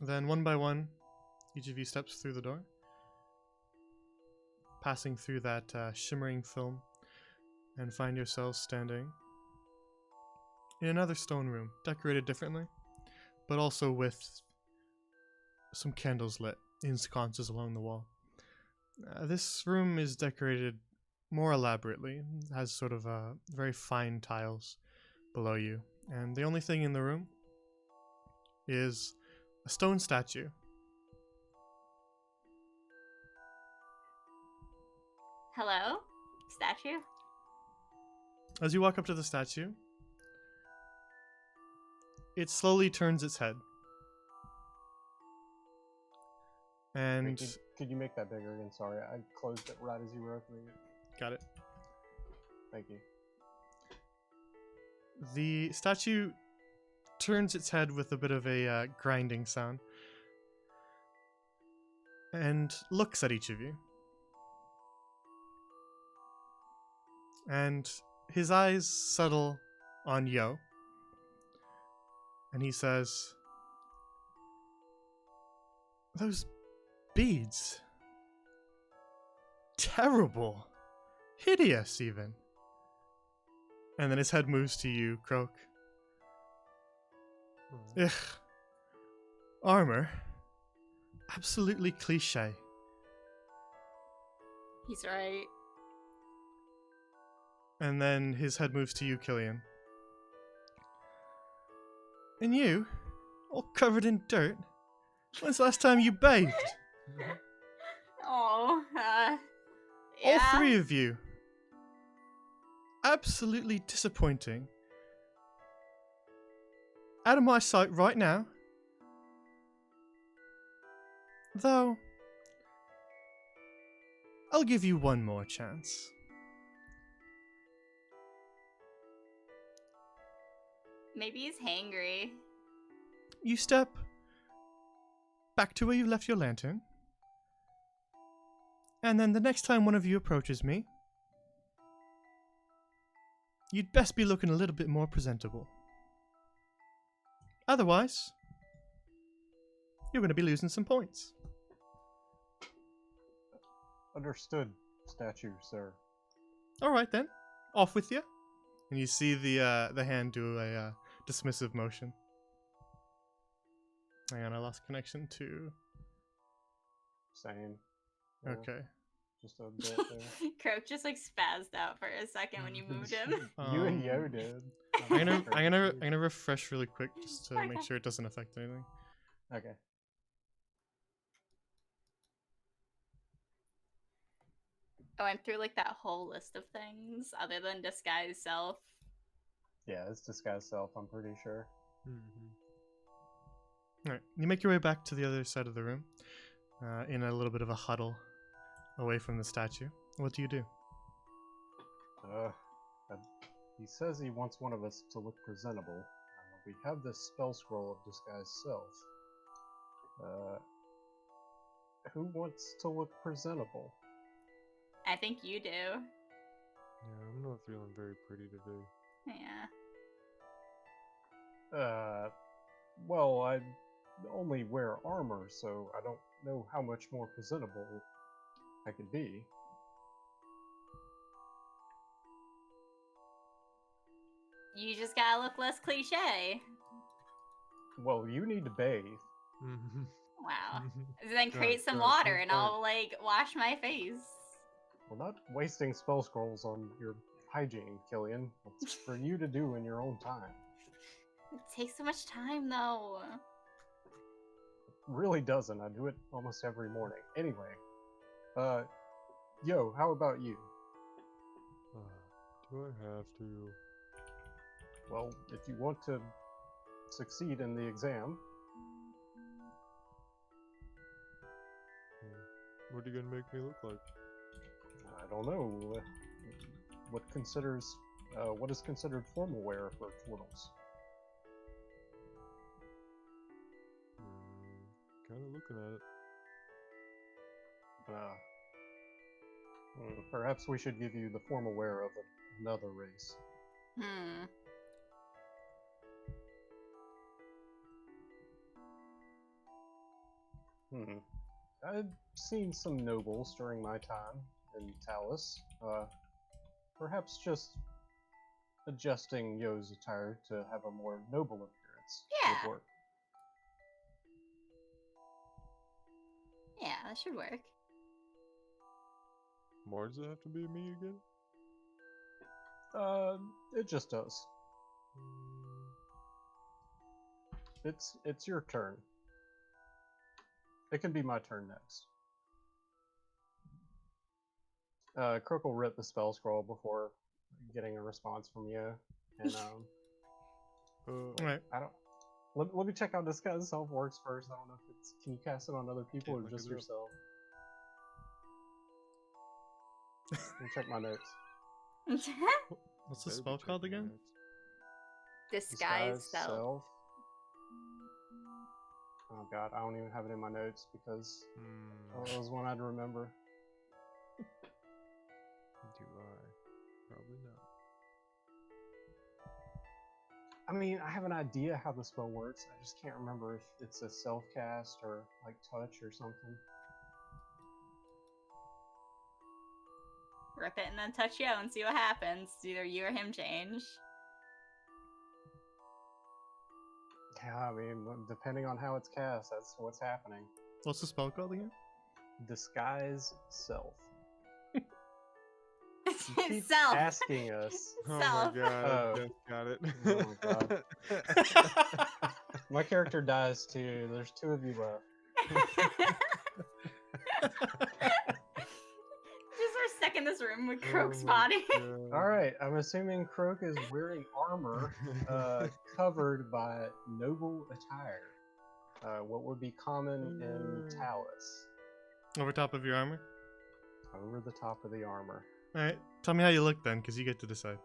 S1: Then one by one, each of you steps through the door, passing through that shimmering film, and find yourselves standing in another stone room, decorated differently, but also with some candles lit in sconces along the wall. This room is decorated more elaborately, has sort of very fine tiles below you, and the only thing in the room is a stone statue.
S4: Hello? Statue?
S1: As you walk up to the statue, it slowly turns its head. And
S2: Wait, could you make that bigger again? Sorry, I closed it right as you were opening it.
S1: got it.
S2: Thank you.
S1: The statue turns its head with a bit of a grinding sound and looks at each of you. and his eyes settle on Yo, and he says, "Those beads. Terrible. Hideous, even." And then his head moves to you, Croak. Ugh. Armor. Absolutely cliche.
S4: He's right.
S1: And then his head moves to you, Killian. And you, all covered in dirt. When's the last time you bathed?
S4: Oh, yeah.
S1: All three of you. Absolutely disappointing. Out of my sight right now. Though, I'll give you one more chance.
S4: Maybe he's hangry.
S1: You step back to where you left your lantern. And then the next time one of you approaches me, you'd best be looking a little bit more presentable. Otherwise, you're going to be losing some points.
S2: Understood, statue, sir.
S1: All right then, off with you. And you see the hand do a dismissive motion. Hang on, I lost connection to.
S2: Same. Yeah,
S1: Okay.
S2: Just a bit there.
S4: Croak just like spazzed out for a second when you moved him.
S2: You and Yo did.
S1: I'm gonna refresh really quick just to make sure it doesn't affect anything.
S2: Okay.
S4: Oh, I'm through like that whole list of things other than disguise self.
S2: Yeah, it's disguise self, I'm pretty sure.
S1: Alright, you make your way back to the other side of the room, in a little bit of a huddle away from the statue. What do you do?
S2: Uh, he says he wants one of us to look presentable. We have this spell scroll of disguise self. Who wants to look presentable?
S4: I think you do.
S6: Yeah, I'm not feeling very pretty today.
S4: Yeah.
S2: Well, I only wear armor, so I don't know how much more presentable I could be.
S4: You just gotta look less cliche.
S2: Well, you need to bathe.
S4: Wow. Then create some
S6: right,
S4: water
S6: good
S4: and
S6: point.
S4: I'll like wash my face.
S2: We're not wasting spell scrolls on your hygiene, Killian. It's for you to do in your own time.
S4: It takes so much time though.
S2: Really doesn't. I do it almost every morning. Anyway, Yo, how about you?
S6: Do I have to?
S2: Well, if you want to succeed in the exam,
S6: What are you gonna make me look like?
S2: I don't know. What is considered formal wear for turtles?
S6: Kind of looking at it.
S2: Perhaps we should give you the formal wear of another race. I've seen some nobles during my time in Talus. Perhaps just adjusting Yo's attire to have a more noble appearance
S4: Yeah.
S2: would work.
S4: Yeah, that should work.
S6: Why does it have to be me again?
S2: It just does. It's your turn. It can be my turn next. Croak will rip the spell scroll before getting a response from you, and
S1: Alright.
S2: I don't. Let me check how disguise self works first. I don't know if it's. Can you cast it on other people
S6: Can't
S2: or
S6: look
S2: just
S6: it up.
S2: yourself? Let me check my notes.
S1: What's the
S6: Better be
S1: spell called
S6: checking
S1: again?
S6: notes.
S4: Disguise self.
S2: Oh god, I don't even have it in my notes because that was one I'd remember.
S6: Do I? Probably not.
S2: I mean, I have an idea how the spell works. I just can't remember if it's a self cast or like touch or something.
S4: Rip it and then touch Yo and see what happens. Either you or him change.
S2: Yeah, I mean, depending on how it's cast, that's what's happening.
S1: What's the spell called again?
S2: Disguise self. Keep
S4: Self.
S2: asking us.
S6: Oh
S4: Self.
S6: my god,
S2: Oh.
S6: I just got it.
S2: Oh my god. My character dies too. There's 2 of you left.
S4: Just are stuck in this room with Croak's
S6: Oh my
S4: body.
S6: God.
S2: All right, I'm assuming Croak is wearing armor, covered by noble attire. What would be common in Talus?
S1: Over top of your armor?
S2: Over the top of the armor.
S1: Alright. Tell me how you look then, because you get to decide.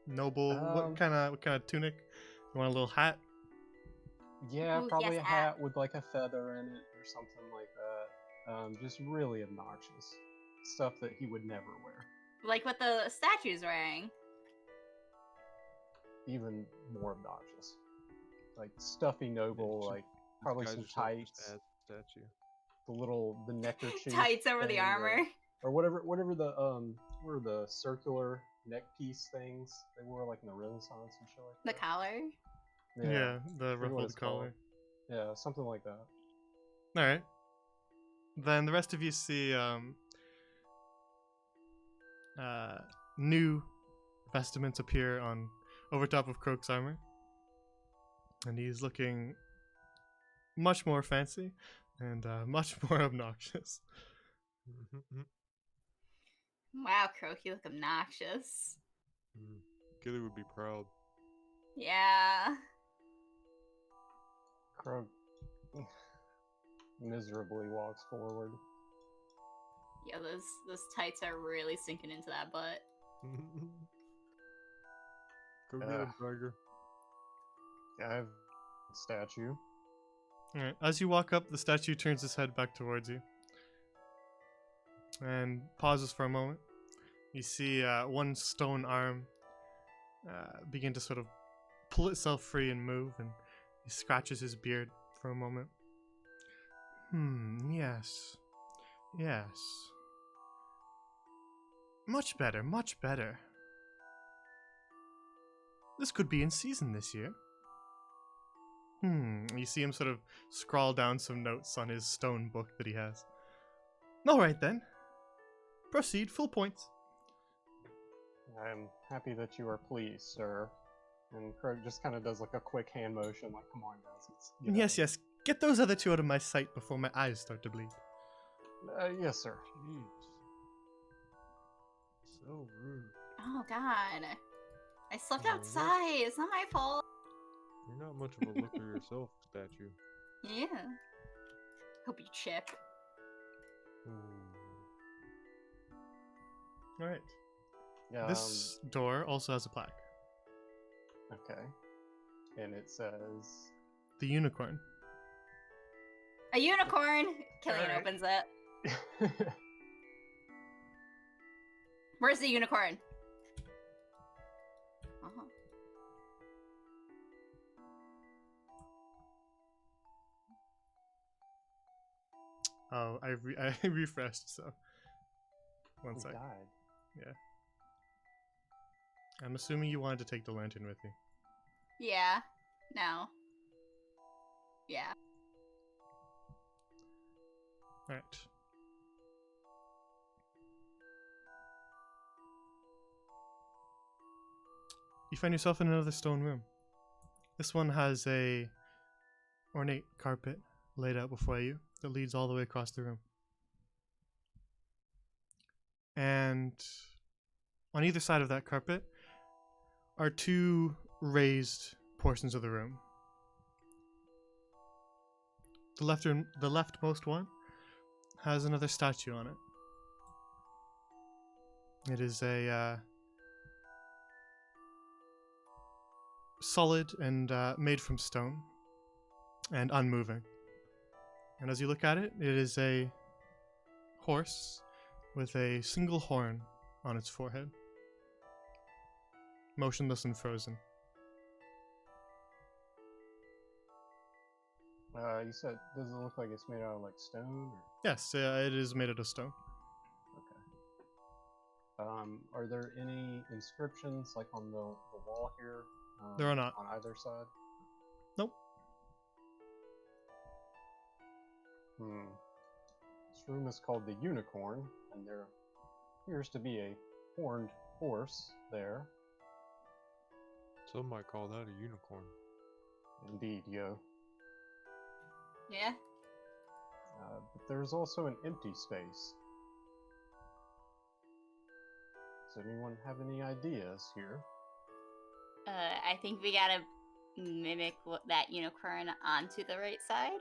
S1: Noble, what
S2: Um,
S1: kind of tunic? You want a little hat?
S2: Yeah,
S4: Ooh,
S2: probably
S4: yes,
S2: a hat with like a feather in it or something like that. Just really obnoxious stuff that he would never wear.
S4: Like what the statue's wearing.
S2: Even more obnoxious, like stuffy noble,
S6: should
S2: like probably
S6: Disguise
S2: some
S6: yourself just
S2: tights,
S6: as statue.
S2: the neckerchief,
S4: Tights over the
S2: thing,
S4: armor.
S2: or whatever the what are the circular neck piece things they wore like in the Renaissance and shit like
S4: The
S2: that.
S4: collar.
S1: Yeah, the
S2: forget what
S1: ruffled
S2: it's called.
S1: collar.
S2: Yeah, something like that.
S1: Alright. Then the rest of you see new vestments appear on over top of Croak's armor. And he's looking much more fancy and much more obnoxious.
S4: Wow, Croak, you look obnoxious.
S6: Gilly would be proud.
S4: Yeah.
S2: Krug miserably walks forward.
S4: Yeah, those tights are really sinking into that butt.
S6: Go get
S2: Ugh.
S6: him, Tiger.
S2: I have a statue.
S1: Alright. As you walk up, the statue turns its head back towards you and pauses for a moment. You see one stone arm begin to sort of pull itself free and move, and he scratches his beard for a moment. Yes. Yes. Much better, much better. This could be in season this year. You see him sort of scrawl down some notes on his stone book that he has. Alright then. Proceed, full points.
S2: I am happy that you are pleased, sir. And Krug just kind of does like a quick hand motion, like, come on, guys. Let's get
S1: Yes,
S2: out.
S1: yes. Get those other 2 out of my sight before my eyes start to bleed.
S2: Yes, sir.
S6: Jeez. So rude.
S4: Oh god. I slept
S6: Oh, what?
S4: outside. It's not my fault.
S6: You're not much of a looker yourself, statue.
S4: Yeah. Hope you chip.
S1: Alright.
S2: Yeah.
S1: This door also has a plaque.
S2: Okay. And it says.
S1: The unicorn.
S4: A unicorn! Killian
S2: Alright.
S4: opens it. Where's the unicorn? Uh-huh.
S1: Oh, I refreshed, so. One
S2: He
S1: sec.
S2: died.
S1: I'm assuming you wanted to take the lantern with you.
S4: Yeah. No. Yeah.
S1: Alright. You find yourself in another stone room. This one has a ornate carpet laid out before you that leads all the way across the room. And on either side of that carpet are 2 raised portions of the room. The leftmost one has another statue on it. It is a solid and made from stone and unmoving. And as you look at it, it is a horse with a single horn on its forehead. motionless and frozen.
S2: You said, does it look like it's made out of like stone? Or...
S1: Yes, it is made out of stone.
S2: Okay. Are there any inscriptions like on the wall here?
S1: There are not.
S2: On either side?
S1: Nope.
S2: This room is called the Unicorn, and there appears to be a horned horse there.
S6: Some might call that a unicorn.
S2: Indeed, yo.
S4: Yeah.
S2: But there's also an empty space. Does anyone have any ideas here?
S4: I think we gotta mimic that unicorn onto the right side.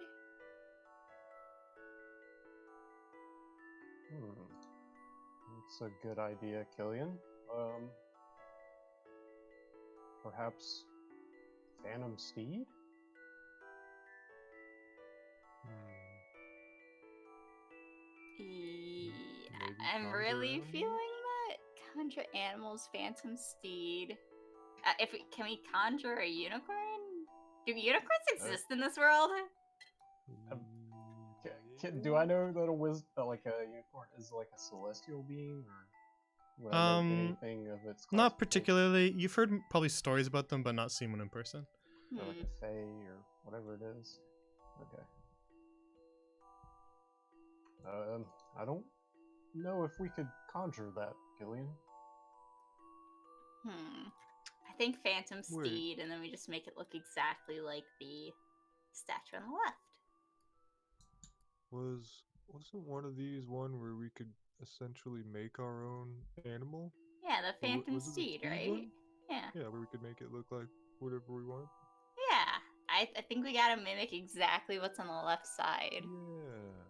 S2: That's a good idea, Killian. Perhaps Phantom Steed?
S6: Maybe
S4: I'm
S6: conjure
S4: really
S6: animal?
S4: feeling that conjure animals, Phantom Steed. Can we conjure a unicorn? Do unicorns exist in this world?
S2: Do I know that like a unicorn is like a celestial being, or would I know anything of its
S1: Not
S2: classification?
S1: particularly. You've heard probably stories about them, but not seen one in person.
S2: Or like a fae or whatever it is. Okay. I don't know if we could conjure that, Gillian.
S4: I think Phantom
S6: Wait.
S4: Steed, and then we just make it look exactly like the statue on the left.
S6: Wasn't one of these one where we could essentially make our own animal?
S4: Yeah, the Phantom
S6: Was it the
S4: Steed,
S6: steed
S4: right?
S6: one?
S4: Yeah.
S6: Yeah, where we could make it look like whatever we want.
S4: Yeah. I think we gotta mimic exactly what's on the left side.
S6: Yeah.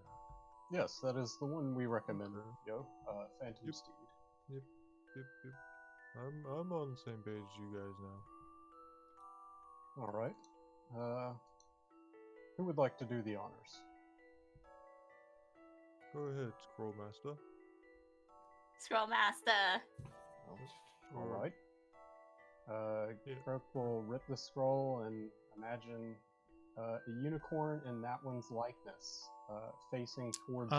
S2: Yes, that is the one we recommend.
S6: Okay.
S2: Yo, Phantom
S6: Yep.
S2: Steed.
S6: Yep. I'm on the same page as you guys now.
S2: All right. Who would like to do the honors?
S6: Go ahead, Scroll Master.
S4: Scroll Master.
S2: All
S6: Sure.
S2: right.
S6: Yeah.
S2: Croak will rip the scroll and imagine a unicorn in that one's likeness, facing towards it.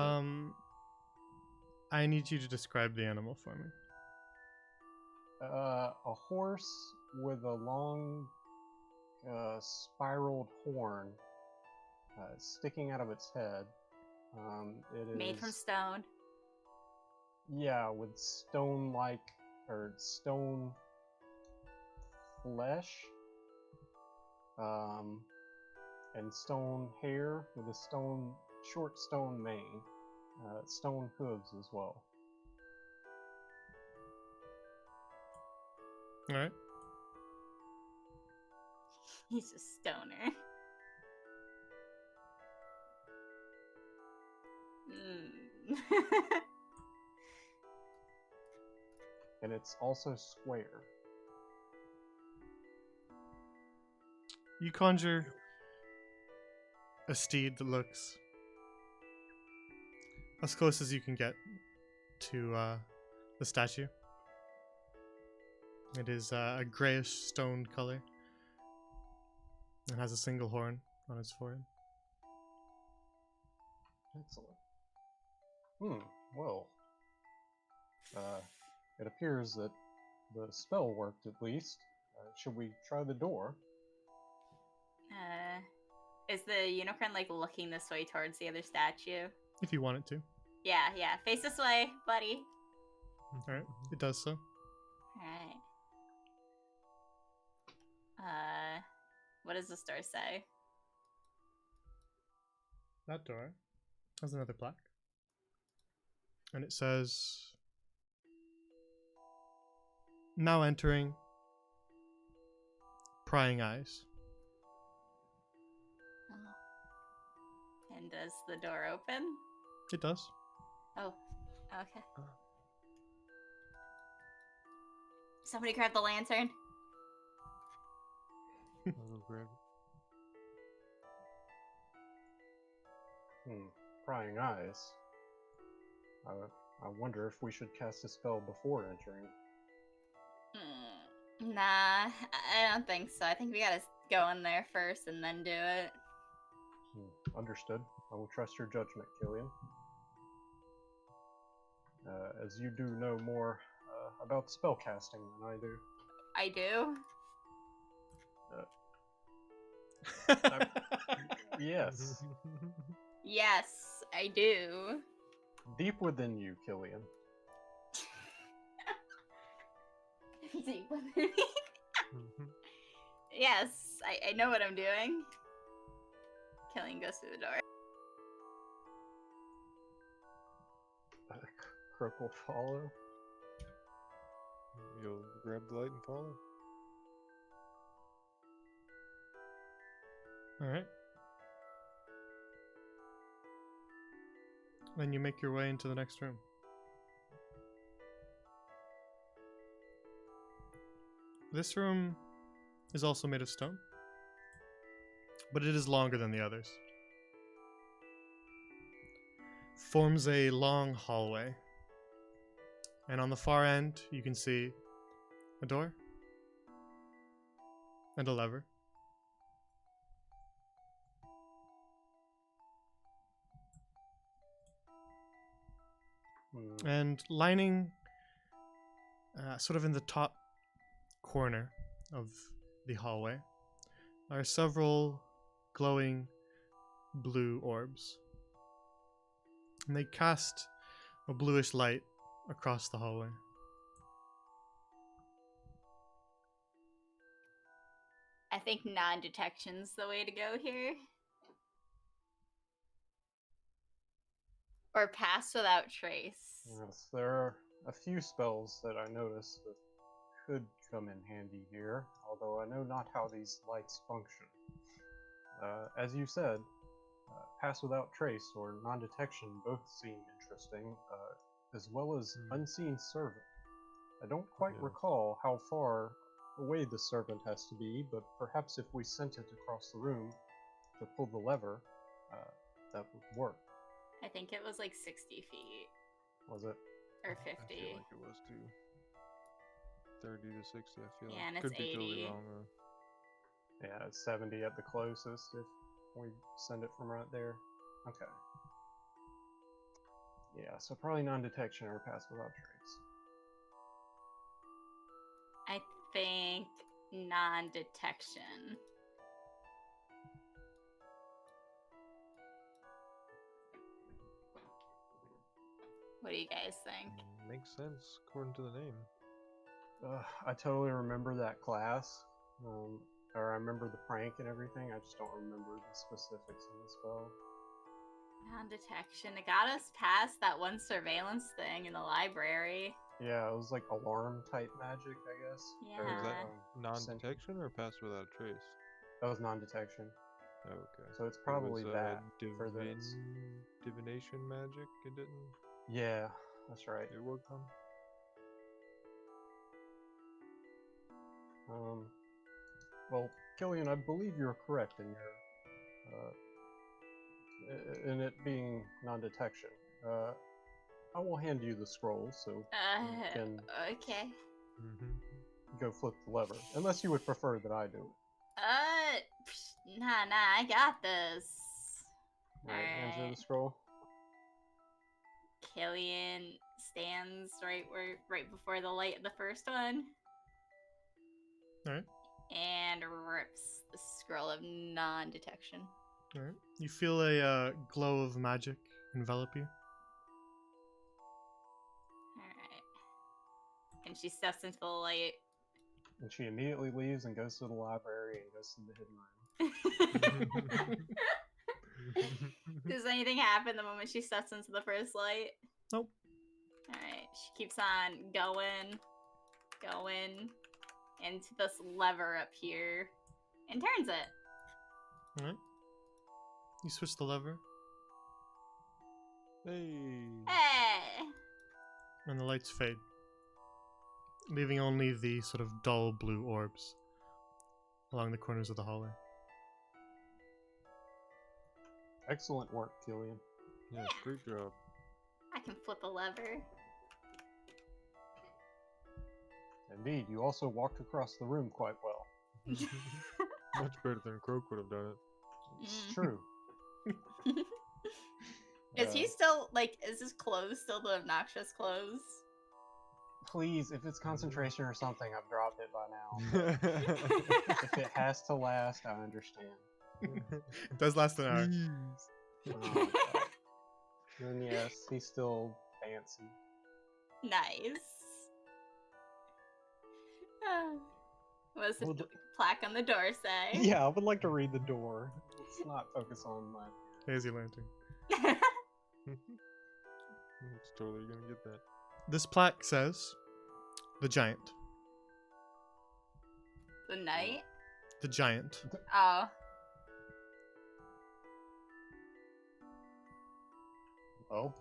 S1: I need you to describe the animal for me.
S2: A horse with a long, spiraled horn sticking out of its head. It is
S4: Made from stone.
S2: Yeah, with stone-like or stone flesh, and stone hair with a short stone mane, stone hooves as well.
S1: All right.
S4: He's a stoner.
S2: And it's also square.
S1: You conjure a steed that looks as close as you can get to the statue. It is a grayish stone color and has a single horn on its forehead.
S2: Excellent. Well, it appears that the spell worked at least. Should we try the door?
S4: Is the unicorn like looking this way towards the other statue?
S1: If you want it to.
S4: Yeah. Face this way, buddy.
S1: All right. It does so.
S4: Alright. What does this door say?
S1: That door has another plaque. And it says, "Now entering, prying eyes."
S4: Oh. And does the door open?
S1: It does.
S4: Oh, okay. Somebody grab the lantern.
S6: I'll go grab it.
S2: Prying eyes. I wonder if we should cast a spell before entering.
S4: Nah, I don't think so. I think we gotta go in there first and then do it.
S2: Understood. I will trust your judgment, Killian. As you do know more about spellcasting than I do.
S4: I do.
S2: Yes.
S4: Yes, I do.
S2: Deep within you, Killian.
S4: Deep within me. Yes, I know what I'm doing. Killian goes through the door.
S2: Croak will follow.
S6: You'll grab the light and follow.
S1: All right. Then you make your way into the next room. This room is also made of stone, but it is longer than the others. Forms a long hallway, and on the far end you can see a door and a lever. And lining, sort of in the top corner of the hallway, are several glowing blue orbs. And they cast a bluish light across the hallway.
S4: I think non-detection's the way to go here. Or pass without trace.
S2: Yes, there are a few spells that I noticed that could come in handy here, although I know not how these lights function. As you said, Pass Without Trace or Non-Detection both seem interesting, as well as Unseen Servant. I don't quite recall how far away the servant has to be, but perhaps if we sent it across the room to pull the lever, that would work.
S4: I think it was like 60 feet.
S2: Was it?
S4: Or
S6: I
S4: 50.
S6: feel like it was too. 30 to 60, I feel
S4: Yeah,
S6: like.
S4: and it's
S6: Could be totally
S4: 80.
S6: wrong, though.
S2: Yeah, it's 70 at the closest if we send it from right there. Okay. Yeah, so probably Non-Detection or Pass Without Trace.
S4: I think non-detection. What do you guys think?
S6: Makes sense, according to the name.
S2: I totally remember that class. Or I remember the prank and everything. I just don't remember the specifics of the spell.
S4: Non-detection. It got us past that one surveillance thing in the library.
S2: Yeah, it was like alarm type magic, I guess.
S4: Yeah.
S6: Was that
S2: sentry.
S6: non-detection or pass without trace?
S2: That was non-detection.
S6: Okay.
S2: So it's
S6: It
S2: probably
S6: was,
S2: that for this.
S6: divination magic. It didn't.
S2: Yeah, that's right.
S6: It worked on.
S2: Well, Killian, I believe you're correct in your in it being non-detection. I will hand you the scroll so you can
S4: Okay.
S2: go flip the lever, unless you would prefer that I do it.
S4: Nah, I got this.
S2: Alright, hands her the
S4: Alright.
S2: scroll.
S4: Killian stands right before the light of the first one.
S1: Alright.
S4: And rips the scroll of non-detection.
S1: Alright. You feel a glow of magic envelop you.
S4: Alright. And she steps into the light.
S2: And she immediately leaves and goes to the library and goes to the hidden room.
S4: Does anything happen the moment she steps into the first light?
S1: Nope.
S4: Alright, she keeps on going into this lever up here and turns it.
S1: Alright. You switch the lever,
S6: Hey.
S4: Hey!
S1: and the lights fade, leaving only the sort of dull blue orbs along the corners of the hallway.
S2: Excellent work, Killian.
S6: Yeah, great job.
S4: I can flip a lever.
S2: Indeed, you also walked across the room quite well.
S6: Much better than Croak would have done it.
S2: It's
S4: Mm.
S2: true.
S4: Is he
S2: Uh,
S4: still, like, is his clothes still the obnoxious clothes?
S2: Please, if it's concentration or something, I've dropped it by now. If it has to last, I understand.
S1: It does last an hour.
S6: Jeez.
S2: Oh, God. Then yes, he's still fancy.
S4: Nice. What does the
S2: Well, the-
S4: plaque on the door say?
S2: Yeah, I would like to read the door. Let's not focus on my.
S1: Hazy lantern.
S6: It's totally gonna get that.
S1: This plaque says, "The Giant."
S4: The knight?
S1: The Giant.
S4: Oh.
S2: Well,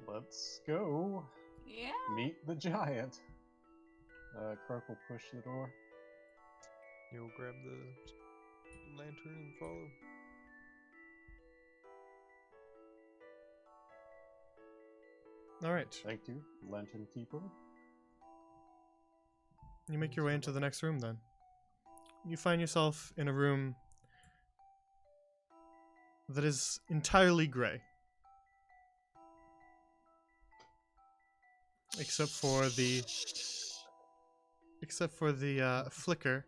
S2: let's go
S4: Yeah.
S2: meet the giant. Croak will push the door.
S6: You'll grab the lantern and follow.
S1: All right.
S2: Thank you, lantern keeper.
S1: You make your way into the next room then. You find yourself in a room that is entirely gray. Except for the flicker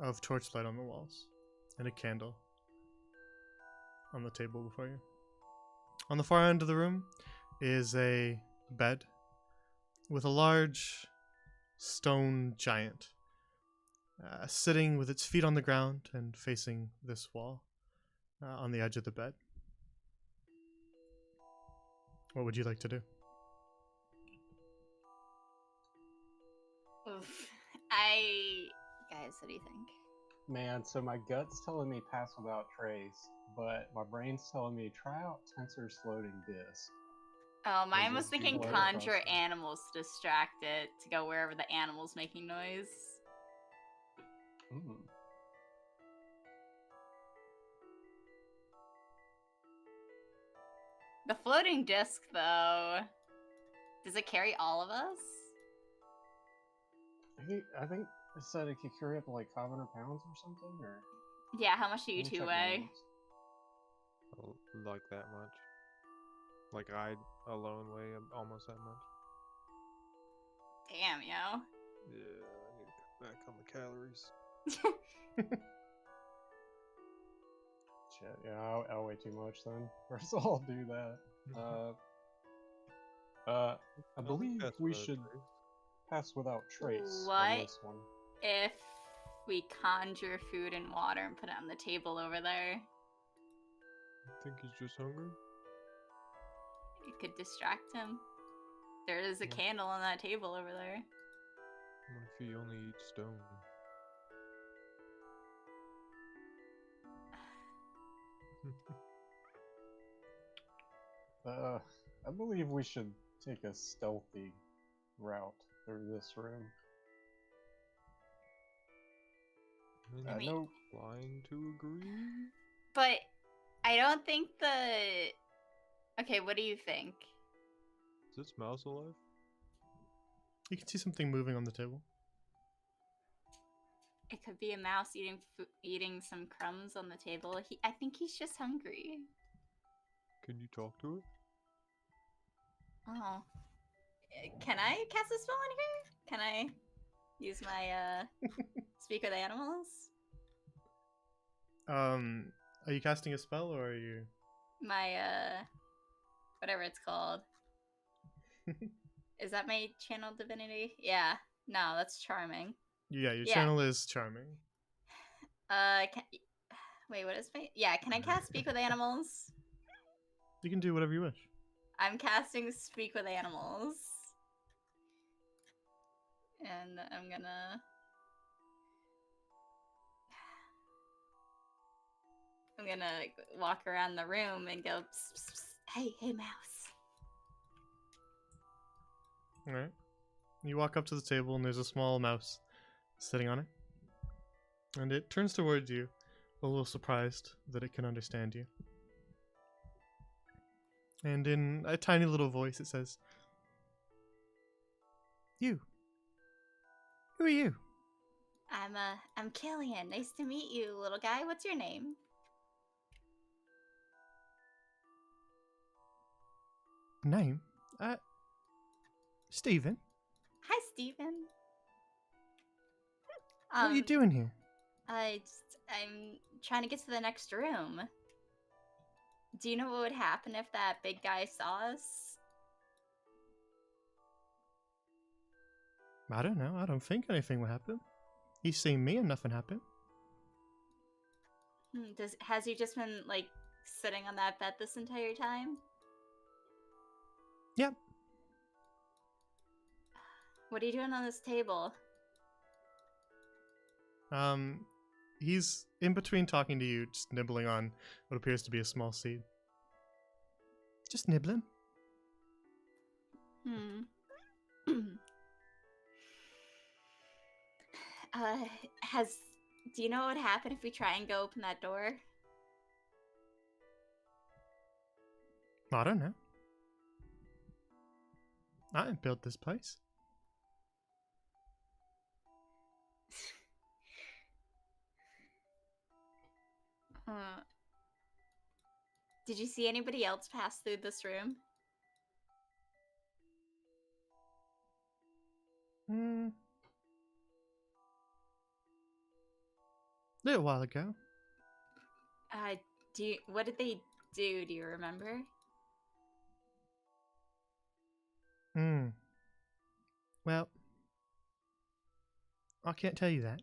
S1: of torchlight on the walls and a candle on the table before you. On the far end of the room is a bed with a large stone giant sitting with its feet on the ground and facing this wall on the edge of the bed. What would you like to do?
S4: Oof. Guys, what do you think?
S2: Man, so my gut's telling me pass without trace, but my brain's telling me try out Tensor's floating disc.
S4: Oh, mine
S2: Is
S4: was
S2: it
S4: thinking
S2: blood
S4: conjure
S2: across the-
S4: animals to distract it to go wherever the animal's making noise.
S2: Mm.
S4: The floating disc, though, does it carry all of us?
S2: I think it said it could carry up to like 500 pounds or something, or
S4: Yeah, how much do you
S2: let me
S4: two
S2: check my
S4: weigh?
S2: notes.
S6: Oh, like that much. Like I alone weigh almost that much.
S4: Damn, yo.
S6: Yeah, I need to cut back on the calories.
S2: Shit, yeah, I'll weigh too much then. First of all, I'll do that. I
S6: think
S2: believe
S6: that's
S2: we
S6: without
S2: should
S6: trace.
S2: pass without trace
S4: What?
S2: on this one.
S4: If we conjure food and water and put it on the table over there,
S6: I think he's just hungry.
S4: it could distract him. There is a
S6: Yeah.
S4: candle on that table over there.
S6: What if he only eats stone?
S2: I believe we should take a stealthy route through this room.
S4: I mean-
S2: No,
S6: Blind to agree.
S4: But I don't think the. Okay, what do you think?
S6: Is this mouse alive?
S1: You can see something moving on the table.
S4: It could be a mouse eating some crumbs on the table. I think he's just hungry.
S6: Can you talk to it?
S4: Oh. Can I cast a spell in here? Can I use my speak with animals?
S1: Are you casting a spell or are you?
S4: My whatever it's called. Is that my channel divinity? Yeah. No, that's charming.
S1: Yeah, your
S4: Yeah.
S1: channel is charming.
S4: Wait, what is my? Yeah, can I cast speak with animals?
S1: You can do whatever you wish.
S4: I'm casting speak with animals. And I'm gonna walk around the room and go, psst, psst, psst. Hey, mouse.
S1: All right. You walk up to the table and there's a small mouse sitting on it. And it turns towards you, a little surprised that it can understand you. And in a tiny little voice it says, You. Who are you?
S4: I'm Killian. Nice to meet you, little guy. What's your name?
S1: Name? Stephen.
S4: Hi, Stephen.
S1: What are you doing here?
S4: I'm trying to get to the next room. Do you know what would happen if that big guy saw us?
S1: I don't know. I don't think anything will happen. He's seen me and nothing happened.
S4: Has he just been like sitting on that bed this entire time?
S1: Yep.
S4: What are you doing on this table?
S1: He's in between talking to you, just nibbling on what appears to be a small seed. Just nibbling.
S4: Do you know what would happen if we try and go open that door?
S1: I don't know. I didn't build this place.
S4: Did you see anybody else pass through this room?
S1: A little while ago.
S4: What did they do? Do you remember?
S1: Well, I can't tell you that.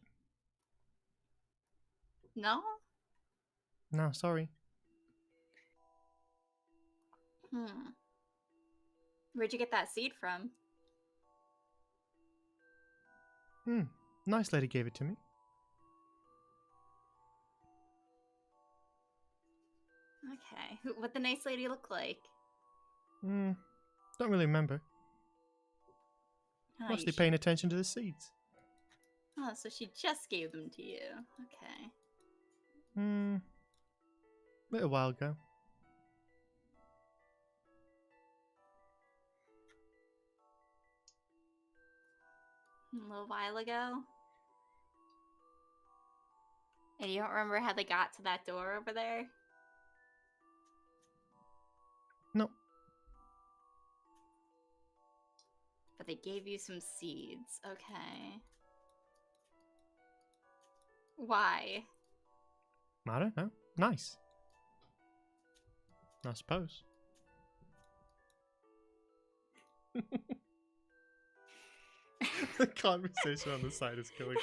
S4: No?
S1: No, sorry.
S4: Where'd you get that seed from?
S1: Nice lady gave it to me.
S4: Okay. What'd the nice lady look like?
S1: Don't really remember.
S4: Oh,
S1: Mostly paying attention to the seeds.
S4: Oh, so she just gave them to you. Okay.
S1: A little while ago.
S4: A little while ago? And you don't remember how they got to that door over there?
S1: No.
S4: But they gave you some seeds. Okay. Why?
S1: I don't know. Nice. I suppose. The conversation on the side is killing.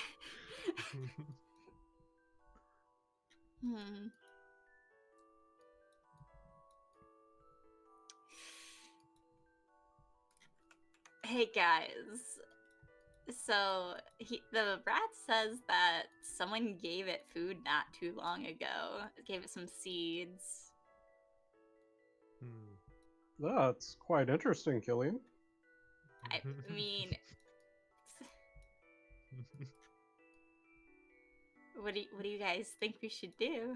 S4: Hey guys. So the rat says that someone gave it food not too long ago. Gave it some seeds.
S2: That's quite interesting, Killian.
S4: I mean, what do you guys think we should do?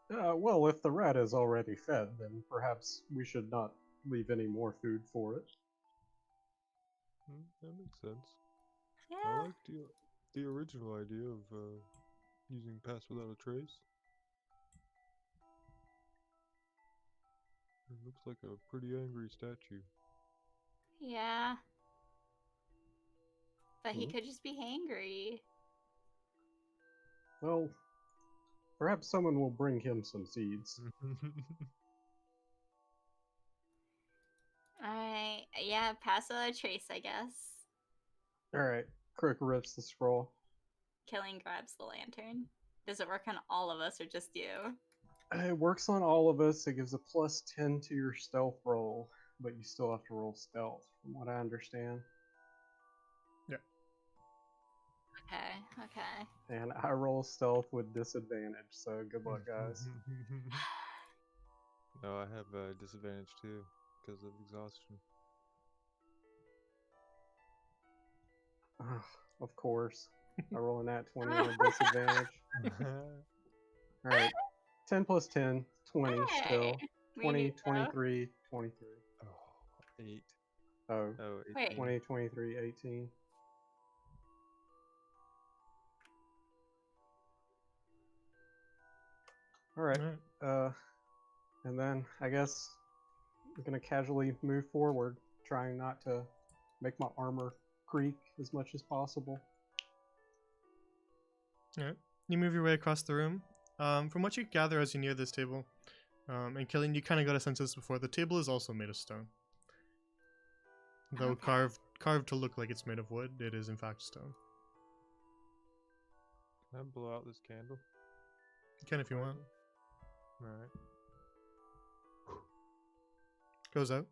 S2: Well, if the rat is already fed, then perhaps we should not leave any more food for it.
S6: That makes sense.
S4: Yeah.
S6: I like the original idea of using Pass Without a Trace. It looks like a pretty angry statue.
S4: Yeah. But he could just be hangry.
S2: Well, perhaps someone will bring him some seeds.
S4: Alright, yeah, pass a trace, I guess.
S2: Alright, Crick rips the scroll.
S4: Killing grabs the lantern. Does it work on all of us or just you?
S2: It works on all of us. It gives a +10 to your stealth roll, but you still have to roll stealth, from what I understand.
S4: Okay.
S2: And I roll stealth with disadvantage, so good luck, guys.
S6: No, I have a disadvantage too, because of exhaustion.
S2: Of course. I roll a nat 20 on a disadvantage. Alright. 10 plus 10, 20 still.
S4: Hey,
S2: 20,
S4: we do
S2: 23, 23.
S6: Oh, 8.
S2: Oh,
S6: Oh,
S4: Wait.
S6: 18.
S2: 2023, 18. All right.
S1: Alright.
S2: And then I guess I'm gonna casually move forward, trying not to make my armor creak as much as possible.
S1: Alright. You move your way across the room. From what you gather as you near this table, and Killian, you kind of got a sense of this before. The table is also made of stone, though
S4: Okay.
S1: carved to look like it's made of wood. It is in fact stone.
S6: Can I blow out this candle?
S1: You can if you want.
S6: Alright.
S1: Goes out.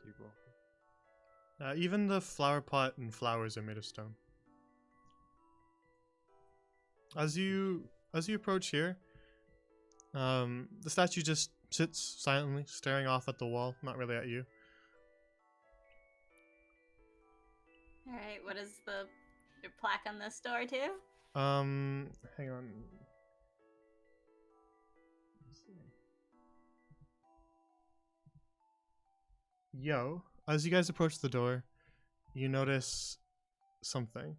S6: Keep walking.
S1: Even the flower pot and flowers are made of stone. As you approach here, the statue just sits silently, staring off at the wall, not really at you.
S4: All right. What is the plaque on this door too?
S1: Hang on. Let's see. Yo, as you guys approach the door, you notice something.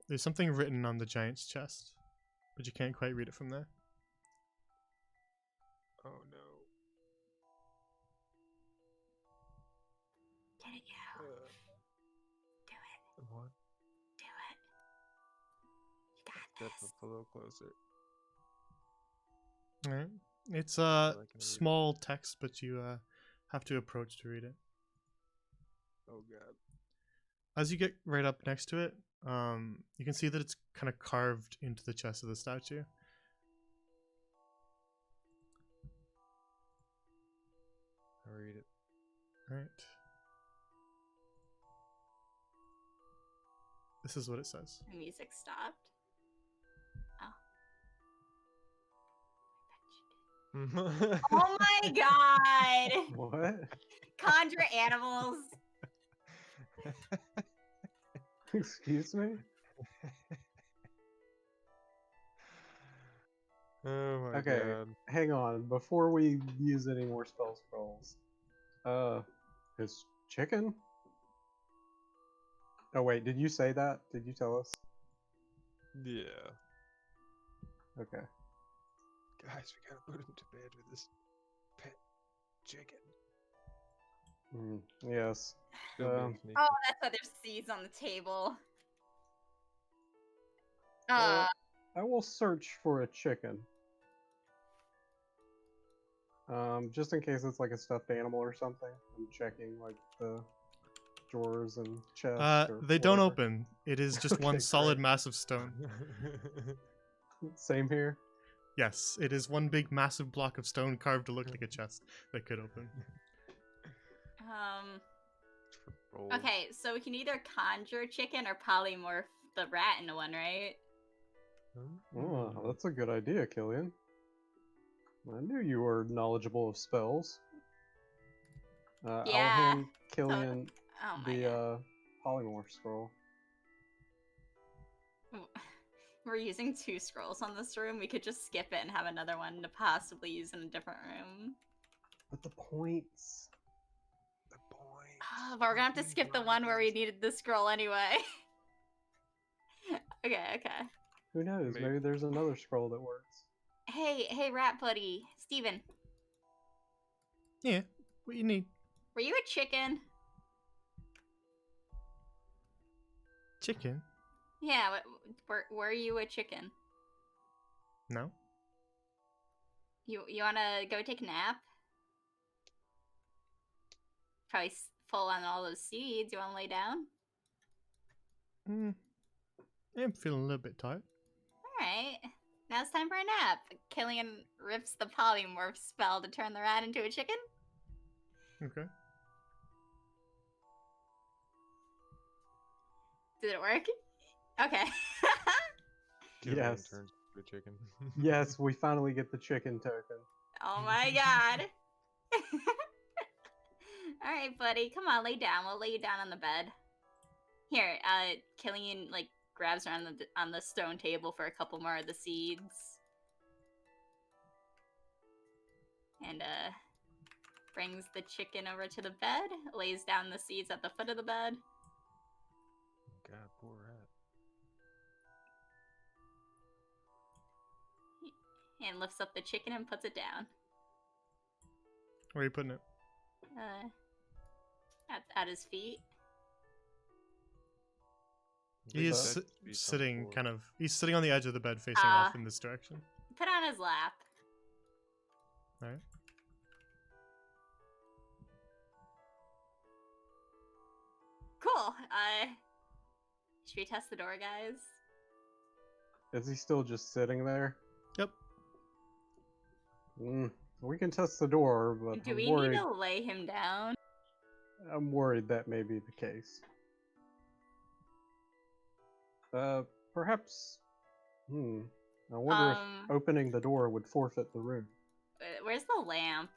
S1: There's something written on the giant's chest, but you can't quite read it from there.
S6: Oh no.
S4: Get it, yo. Do it.
S6: What?
S4: Do it. You got
S6: Step
S4: this.
S6: up a little closer.
S1: Alright. It's
S6: I can read it.
S1: small text, but you have to approach to read it.
S6: Oh god.
S1: As you get right up next to it, you can see that it's kind of carved into the chest of the statue.
S6: I read it.
S1: Alright. This is what it says.
S4: The music stopped. Oh my god!
S2: What?
S4: Conjure animals.
S2: Excuse me?
S6: Oh my
S2: Okay.
S6: god.
S2: Hang on. Before we use any more spell scrolls. Is chicken? Oh wait, did you say that? Did you tell us?
S6: Yeah.
S2: Okay.
S6: Guys, we gotta put him to bed with this pet chicken.
S2: Yes.
S6: Still being
S2: Um,
S6: sneaky.
S4: Oh, that's why there's seeds on the table.
S2: Well, I will search for a chicken. Just in case it's like a stuffed animal or something. I'm checking like the drawers and chest. Or
S1: They don't
S2: whatever.
S1: open. It is just one
S2: Okay,
S1: solid
S2: great.
S1: massive stone.
S2: Same here.
S1: Yes, it is one big massive block of stone carved to look like a chest that could open.
S6: Roll.
S4: Okay, so we can either conjure chicken or polymorph the rat into one, right?
S2: Oh, that's a good idea, Killian. I knew you were knowledgeable of spells. I'll
S4: Yeah,
S2: hand Killian
S4: Oh my
S2: the
S4: god.
S2: polymorph scroll.
S4: We're using 2 scrolls on this room. We could just skip it and have another one to possibly use in a different room.
S2: But the points.
S6: The point.
S4: But we're gonna have to skip the one where we needed the scroll anyway. Okay.
S2: Who knows?
S6: Maybe.
S2: Maybe there's another scroll that works.
S4: Hey, rat buddy. Steven,
S1: Yeah, what you need?
S4: were you a chicken?
S1: Chicken?
S4: Yeah, were you a chicken?
S1: No?
S4: You wanna go take a nap? Probably full on all those seeds. You wanna lay down?
S1: I'm feeling a little bit tired.
S4: Alright. Now it's time for a nap. Killian rips the polymorph spell to turn the rat into a chicken.
S1: Okay.
S4: Did it work? Okay.
S6: Killian
S2: Yes.
S6: turns into a chicken.
S2: Yes, we finally get the chicken token.
S4: Oh my god. Alright, buddy. Come on, lay down. We'll lay you down on the bed. Here, Killian, like, grabs around on the stone table for a couple more of the seeds. And, brings the chicken over to the bed, lays down the seeds at the foot of the bed.
S6: God, poor rat.
S4: And lifts up the chicken and puts it down.
S1: Where are you putting it?
S4: At his feet.
S1: He is
S6: That should be
S1: sitting
S6: something for-
S1: he's sitting on the edge of the bed facing off in this direction.
S4: Put on his lap.
S1: Alright.
S4: Cool. Should we test the door, guys?
S2: Is he still just sitting there?
S1: Yep.
S2: We can test the door, but
S4: Do
S2: I'm
S4: we
S2: worried.
S4: need to lay him down?
S2: I'm worried that may be the case. Perhaps. I wonder if opening the door would forfeit the room.
S4: Where's the lamp?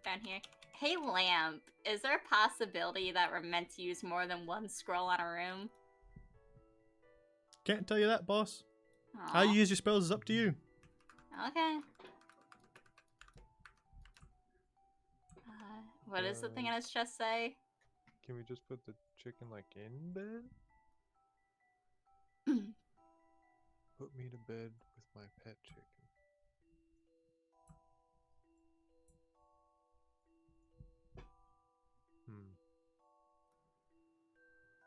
S4: Down here. Hey, lamp. Is there a possibility that we're meant to use more than one scroll on a room?
S1: Can't tell you that, boss. How
S4: Aw.
S1: you use your spells is up to you.
S4: Okay. What does the thing on his chest say?
S6: Can we just put the chicken like in bed? Put me to bed with my pet chicken.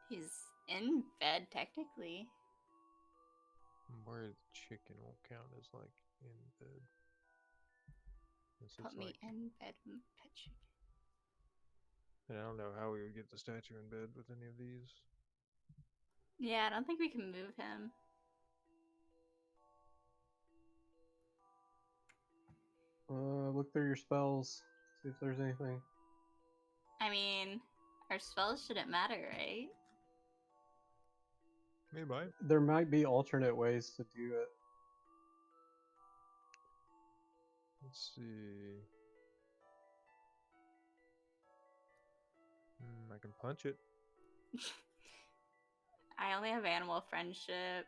S4: He's in bed, technically.
S6: I'm worried the chicken won't count as like in bed. This is
S4: Put me
S6: like,
S4: in bed with pet chicken.
S6: and I don't know how we would get the statue in bed with any of these.
S4: Yeah, I don't think we can move him.
S2: Look through your spells, see if there's anything.
S4: I mean, our spells shouldn't matter, right?
S6: Maybe.
S2: There might be alternate ways to do it.
S6: Let's see. I can punch it.
S4: I only have animal friendship.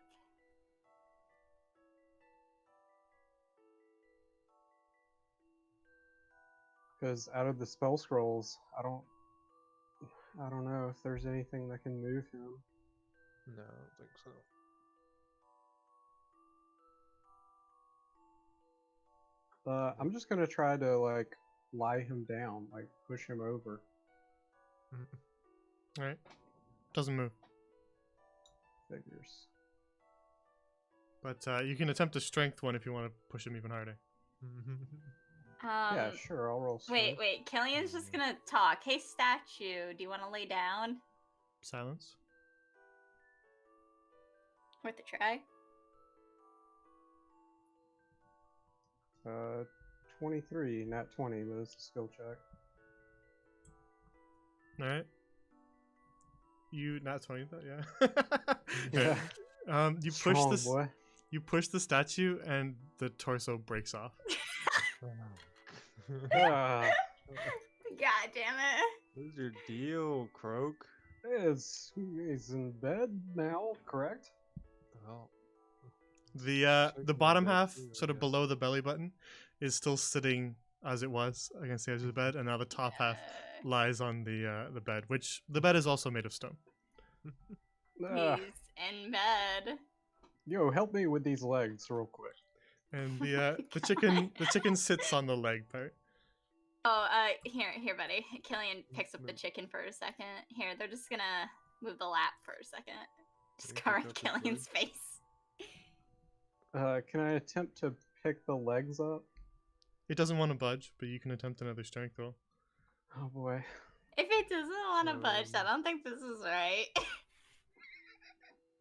S2: Because out of the spell scrolls, I don't know if there's anything that can move him.
S6: No, I don't think so.
S2: I'm just gonna try to like lie him down, like push him over.
S1: Alright. Doesn't move.
S2: Figures.
S1: But you can attempt a strength one if you want to push him even harder.
S2: Yeah, sure. I'll roll. Strength.
S4: Wait. Killian's just gonna talk. Hey, statue, do you want to lay down?
S1: Silence.
S4: Worth a try.
S2: 23, not 20, but it's a skill check.
S1: Alright. You not 20 though, yeah.
S2: Yeah.
S1: You push
S2: Strong
S1: this
S2: boy.
S1: you push the statue and the torso breaks off.
S2: Ah,
S4: God damn it.
S6: What's your deal, Croak?
S2: he's in bed now, correct?
S6: Well,
S1: The
S6: Checking
S1: bottom
S6: that
S1: half,
S6: too, I
S1: sort of
S6: guess.
S1: below the belly button, is still sitting as it was against the edge of the bed, and now the top half lies on the bed, which the bed is also made of stone.
S2: Ah,
S4: He's in bed.
S2: yo, help me with these legs real quick.
S1: And the chicken sits on the leg part.
S4: Oh, here, buddy. Killian picks up the chicken for a second. Here, they're just gonna move the lap for a second. Just
S6: Can you
S4: cover
S6: pick up his
S4: Killian's
S6: leg?
S4: face.
S2: Can I attempt to pick the legs up?
S1: It doesn't want to budge, but you can attempt another strength roll.
S2: Oh boy.
S4: If it doesn't want to budge, I don't think this is right.
S6: I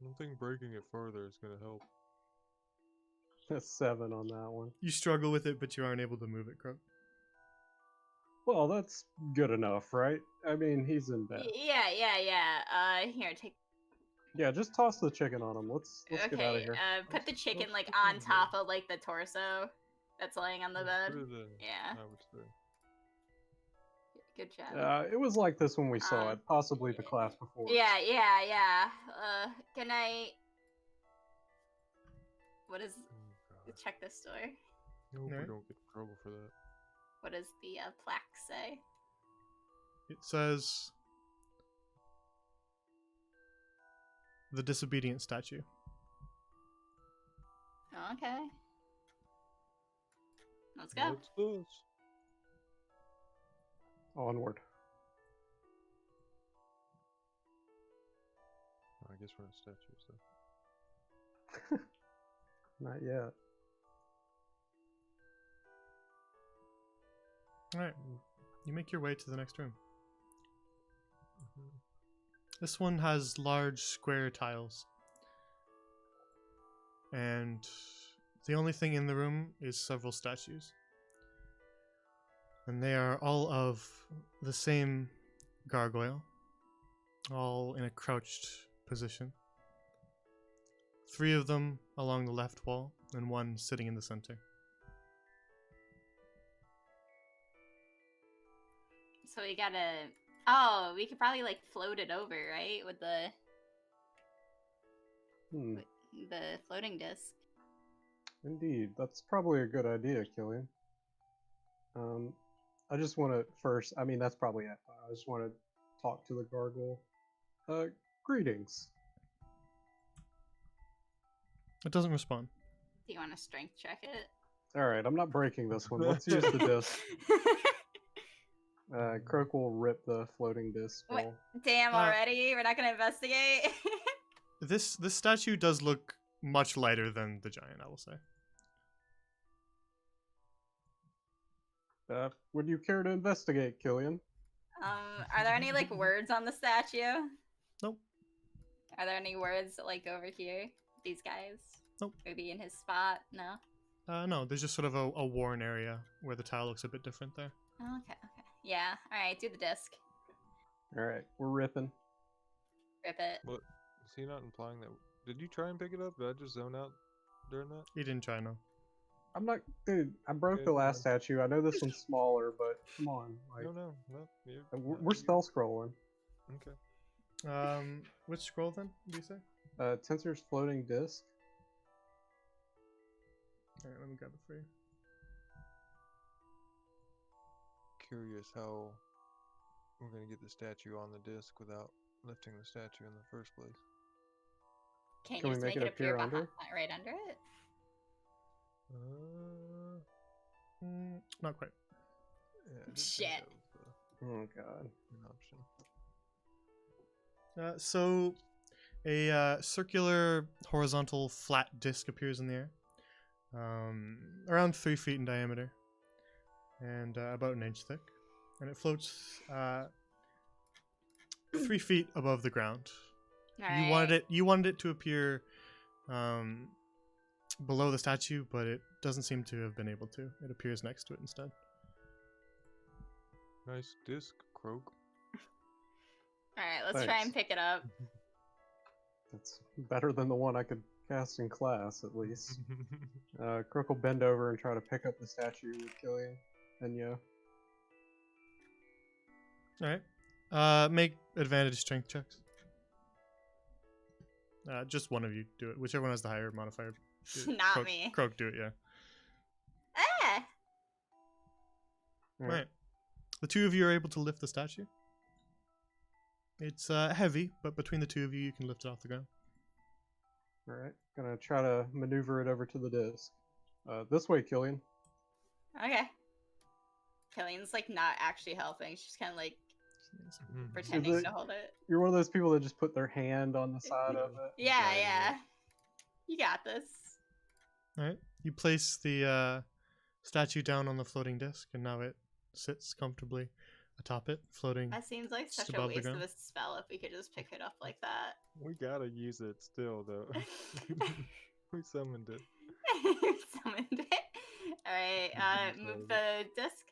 S6: don't think breaking it further is gonna help.
S2: That's 7 on that one.
S1: You struggle with it, but you aren't able to move it, Croak.
S2: Well, that's good enough, right? I mean, he's in bed.
S4: Yeah. Here, take.
S2: Yeah, just toss the chicken on him. Let's get out of
S4: Okay,
S2: here.
S4: put the chicken
S6: let's
S4: like
S6: put
S4: on
S6: him
S4: top of like the torso that's laying on the bed.
S6: Put it in,
S4: Yeah.
S6: I would say.
S4: Good job.
S2: It was like this when we saw
S4: Um,
S2: it, possibly the class before.
S4: Yeah. Good night. What is?
S6: Oh, God.
S4: Check this door.
S6: I hope we
S1: Alright.
S6: don't get in trouble for that.
S4: What does the plaque say?
S1: It says the disobedient statue.
S4: Okay. Let's go.
S6: What's this?
S2: Onward.
S6: I guess we're in statues, though.
S2: Not yet.
S1: Alright, you make your way to the next room.
S6: Mhm.
S1: This one has large square tiles. And the only thing in the room is several statues. And they are all of the same gargoyle, all in a crouched position. 3 of them along the left wall, and 1 sitting in the center.
S4: So we gotta. Oh, we could probably like float it over, right? With the floating disc.
S2: Indeed, that's probably a good idea, Killian. I just want to first. I mean, that's probably it. I just want to talk to the gargoyle. Greetings.
S1: It doesn't respond.
S4: Do you want to strength check it?
S2: All right, I'm not breaking this one. Let's use the disc. Croak will rip the floating disc.
S4: Wait.
S2: While...
S4: Damn! Already, we're not gonna investigate.
S1: This statue does look much lighter than the giant, I will say.
S2: Would you care to investigate, Killian?
S4: Are there any like words on the statue?
S1: Nope.
S4: Are there any words like over here? These guys?
S1: Nope.
S4: Maybe in his spot? No.
S1: No, there's just sort of a worn area where the tile looks a bit different there.
S4: Oh, okay. Okay. Yeah. All right. Do the disc.
S2: All right, we're ripping.
S4: Rip it.
S6: What? Is he not implying that? Did you try and pick it up? Did I just zone out during that?
S1: He didn't try, no.
S2: I'm not, dude. I broke
S6: Okay,
S2: the last
S6: fine.
S2: statue. I know this one's smaller, but come on, like
S6: No.
S2: we're spell scrolling.
S6: Okay.
S1: Which scroll then, do you say?
S2: Tensor's floating disc.
S1: Alright, let me grab it for you.
S6: Curious how we're gonna get the statue on the disc without lifting the statue in the first place.
S4: Can't
S2: Can
S4: you
S2: we
S4: just
S2: make
S4: make
S2: it
S4: it appear
S2: appear under?
S4: right under it?
S1: Not quite.
S6: Yeah, I didn't think
S4: Shit.
S6: that was
S2: Oh god.
S6: an option.
S1: So, a circular, horizontal, flat disc appears in the air, around 3 feet in diameter, and about an inch thick, and it floats 3 feet above the ground. You wanted it to appear below the statue, but it doesn't seem to have been able to. It appears next to it instead.
S6: Nice disc, Croak.
S4: Alright, let's try and
S2: Thanks.
S4: pick it up.
S2: That's better than the one I could cast in class, at least. Croak will bend over and try to pick up the statue with Killian and Yo.
S1: Alright. Make advantage strength checks. Just one of you do it. Whichever one has the higher modifier.
S4: Not me.
S1: Croak, do it, yeah.
S4: Ah!
S2: All
S1: Right. The 2 of you are able to lift the statue. It's heavy, but between the 2 of you, you can lift it off the ground.
S2: All right. Gonna try to maneuver it over to the disc. This way, Killian.
S4: Okay. Killian's like not actually helping. She's kind of like
S6: Mhm.
S4: pretending
S2: the-
S4: to hold it.
S2: You're one of those people that just put their hand on the side of it.
S4: Yeah,
S6: Yeah,
S4: yeah. You got this.
S1: Alright. You place the statue down on the floating disc, and now it sits comfortably atop it, floating.
S4: That seems like
S1: Just
S4: such a
S1: above the
S4: waste of
S1: ground.
S4: a spell if we could just pick it up like that.
S6: We gotta use it still, though. We summoned it.
S4: Summoned it. Alright, move the disc.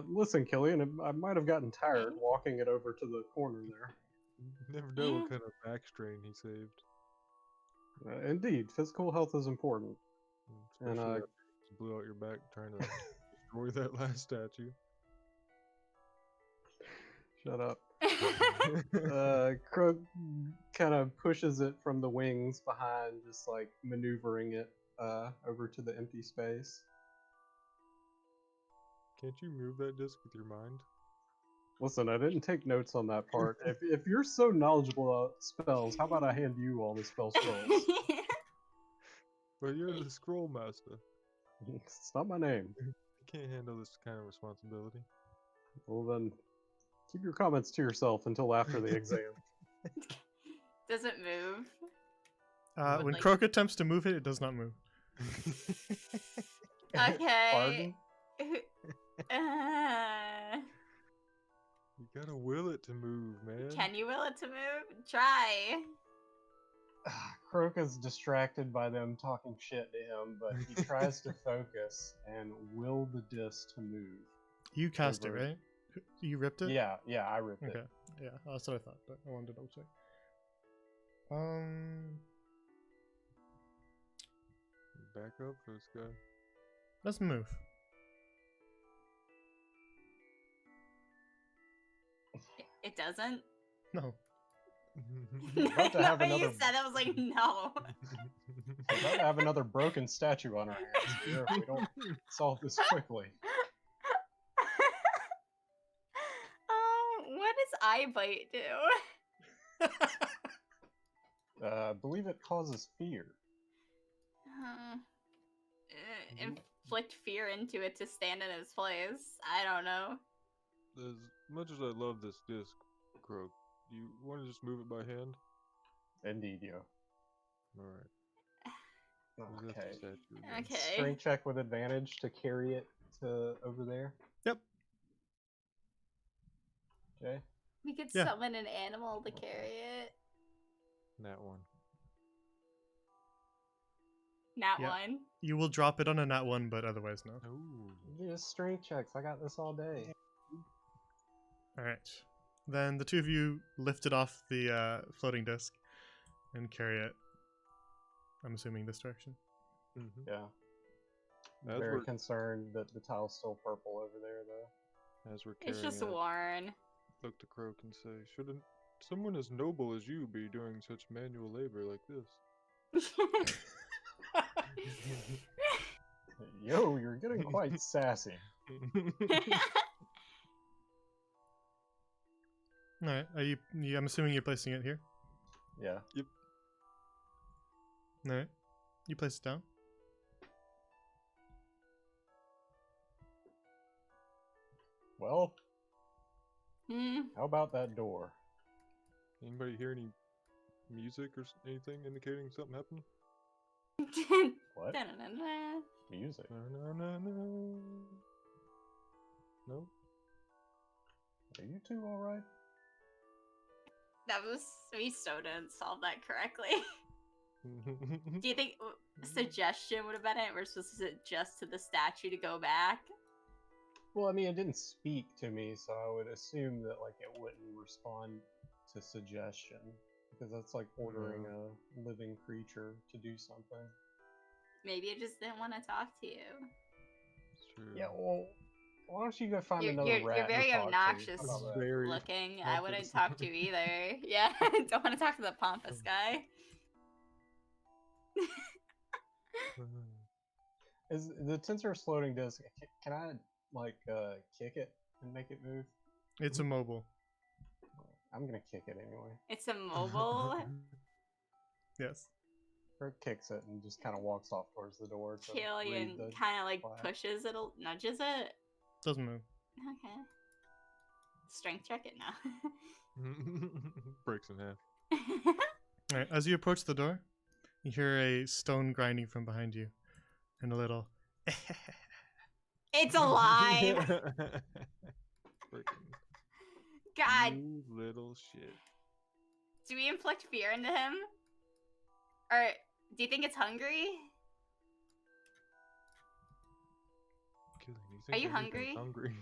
S2: Listen, Killian, I might have gotten tired walking it over to the corner there.
S6: Never know what kind of back strain he saved.
S2: Indeed, physical health is important. And,
S6: Especially after you blew out your back trying to destroy that last statue.
S2: Shut up. Croak kind of pushes it from the wings behind, just like maneuvering it over to the empty space.
S6: Can't you move that disc with your mind?
S2: Listen, I didn't take notes on that part. If you're so knowledgeable about spells, how about I hand you all the spell scrolls?
S6: But you're the scroll master.
S2: It's not my name.
S6: You can't handle this kind of responsibility.
S2: Well then, keep your comments to yourself until after the exam.
S4: Does it move?
S1: When
S4: like-
S1: Croak attempts to move it, it does not move.
S4: Okay.
S2: Pardon?
S6: You gotta will it to move, man.
S4: Can you will it to move? Try.
S2: Croak is distracted by them talking shit to him, but he tries to focus and will the disc to move.
S1: You cast
S2: Over.
S1: it, right? You ripped it?
S2: Yeah, I ripped
S1: Okay.
S2: it.
S1: Yeah, that's what I thought, but I wanted to double check.
S6: Back up for this guy.
S1: Let's move.
S4: It doesn't?
S1: No.
S2: About to have
S4: When you
S2: another-
S4: said it, I was like, no.
S2: We're about to have another broken statue on our hands here if we don't solve this quickly.
S4: What does eye bite do?
S2: I believe it causes fear.
S4: Inflict fear into it to stand in its place. I don't know.
S6: As much as I love this disc, Croak, do you want to just move it by hand?
S2: Indeed, yo.
S6: Alright.
S2: Okay.
S4: Okay.
S2: Strength check with advantage to carry it to over there.
S1: Yep.
S2: Jay?
S4: We could
S1: Yeah.
S4: summon an animal to carry it.
S6: That one.
S4: Nat
S1: Yeah.
S4: one.
S1: You will drop it on a nat 1, but otherwise no.
S6: Ooh.
S2: Just strength checks. I got this all day.
S1: Alright. Then the two of you lift it off the floating disc and carry it. I'm assuming this direction.
S6: Mm-hmm.
S2: Yeah.
S6: As
S2: Very
S6: we're,
S2: concerned that the tile's still purple over there, though.
S6: as we're carrying
S4: It's just
S6: it,
S4: worn.
S6: look to Croak and say, shouldn't someone as noble as you be doing such manual labor like this?
S2: Yo, you're getting quite sassy.
S1: Alright. I'm assuming you're placing it here?
S2: Yeah.
S1: Alright. You place it down.
S2: Well,
S4: Hmm.
S2: how about that door?
S6: Anybody hear any music or anything indicating something happened?
S2: What?
S4: Da-na-na-na.
S2: Music?
S6: Na-na-na-na. No?
S2: Are you two alright?
S4: That was we still didn't solve that correctly. Do you think suggestion would have been it? We're supposed to suggest to the statue to go back.
S2: Well, I mean, it didn't speak to me, so I would assume that like it wouldn't respond to suggestion because that's like ordering a living creature to do something.
S4: Maybe it just didn't want to talk to you.
S6: It's true.
S2: Yeah, well, why don't you go find
S4: You're,
S2: another
S4: you're,
S2: rat?
S4: you're
S2: to
S4: very
S2: talk to?
S4: obnoxious
S2: How about that?
S6: Very
S4: looking. I wouldn't
S6: pompous.
S4: talk to you either. Yeah, don't want to talk to the pompous guy.
S2: Is the tensor floating disc? Can I like kick it and make it move?
S1: It's immobile.
S2: I'm gonna kick it anyway.
S4: It's immobile.
S1: Yes.
S2: Or kicks it and just kind of walks off towards the door. To
S4: Killian
S2: read the
S4: kind of like
S2: flag.
S4: pushes it, nudges it.
S1: Doesn't move.
S4: Okay. Strength check it now.
S6: Breaks in half.
S1: Alright. As you approach the door, you hear a stone grinding from behind you, and a little.
S4: It's alive.
S6: Freaking
S4: God,
S6: you little shit.
S4: do we inflict fear into him? Or do you think it's hungry?
S6: Killing, do
S4: Are you
S6: think
S4: hungry?
S6: everything's hungry?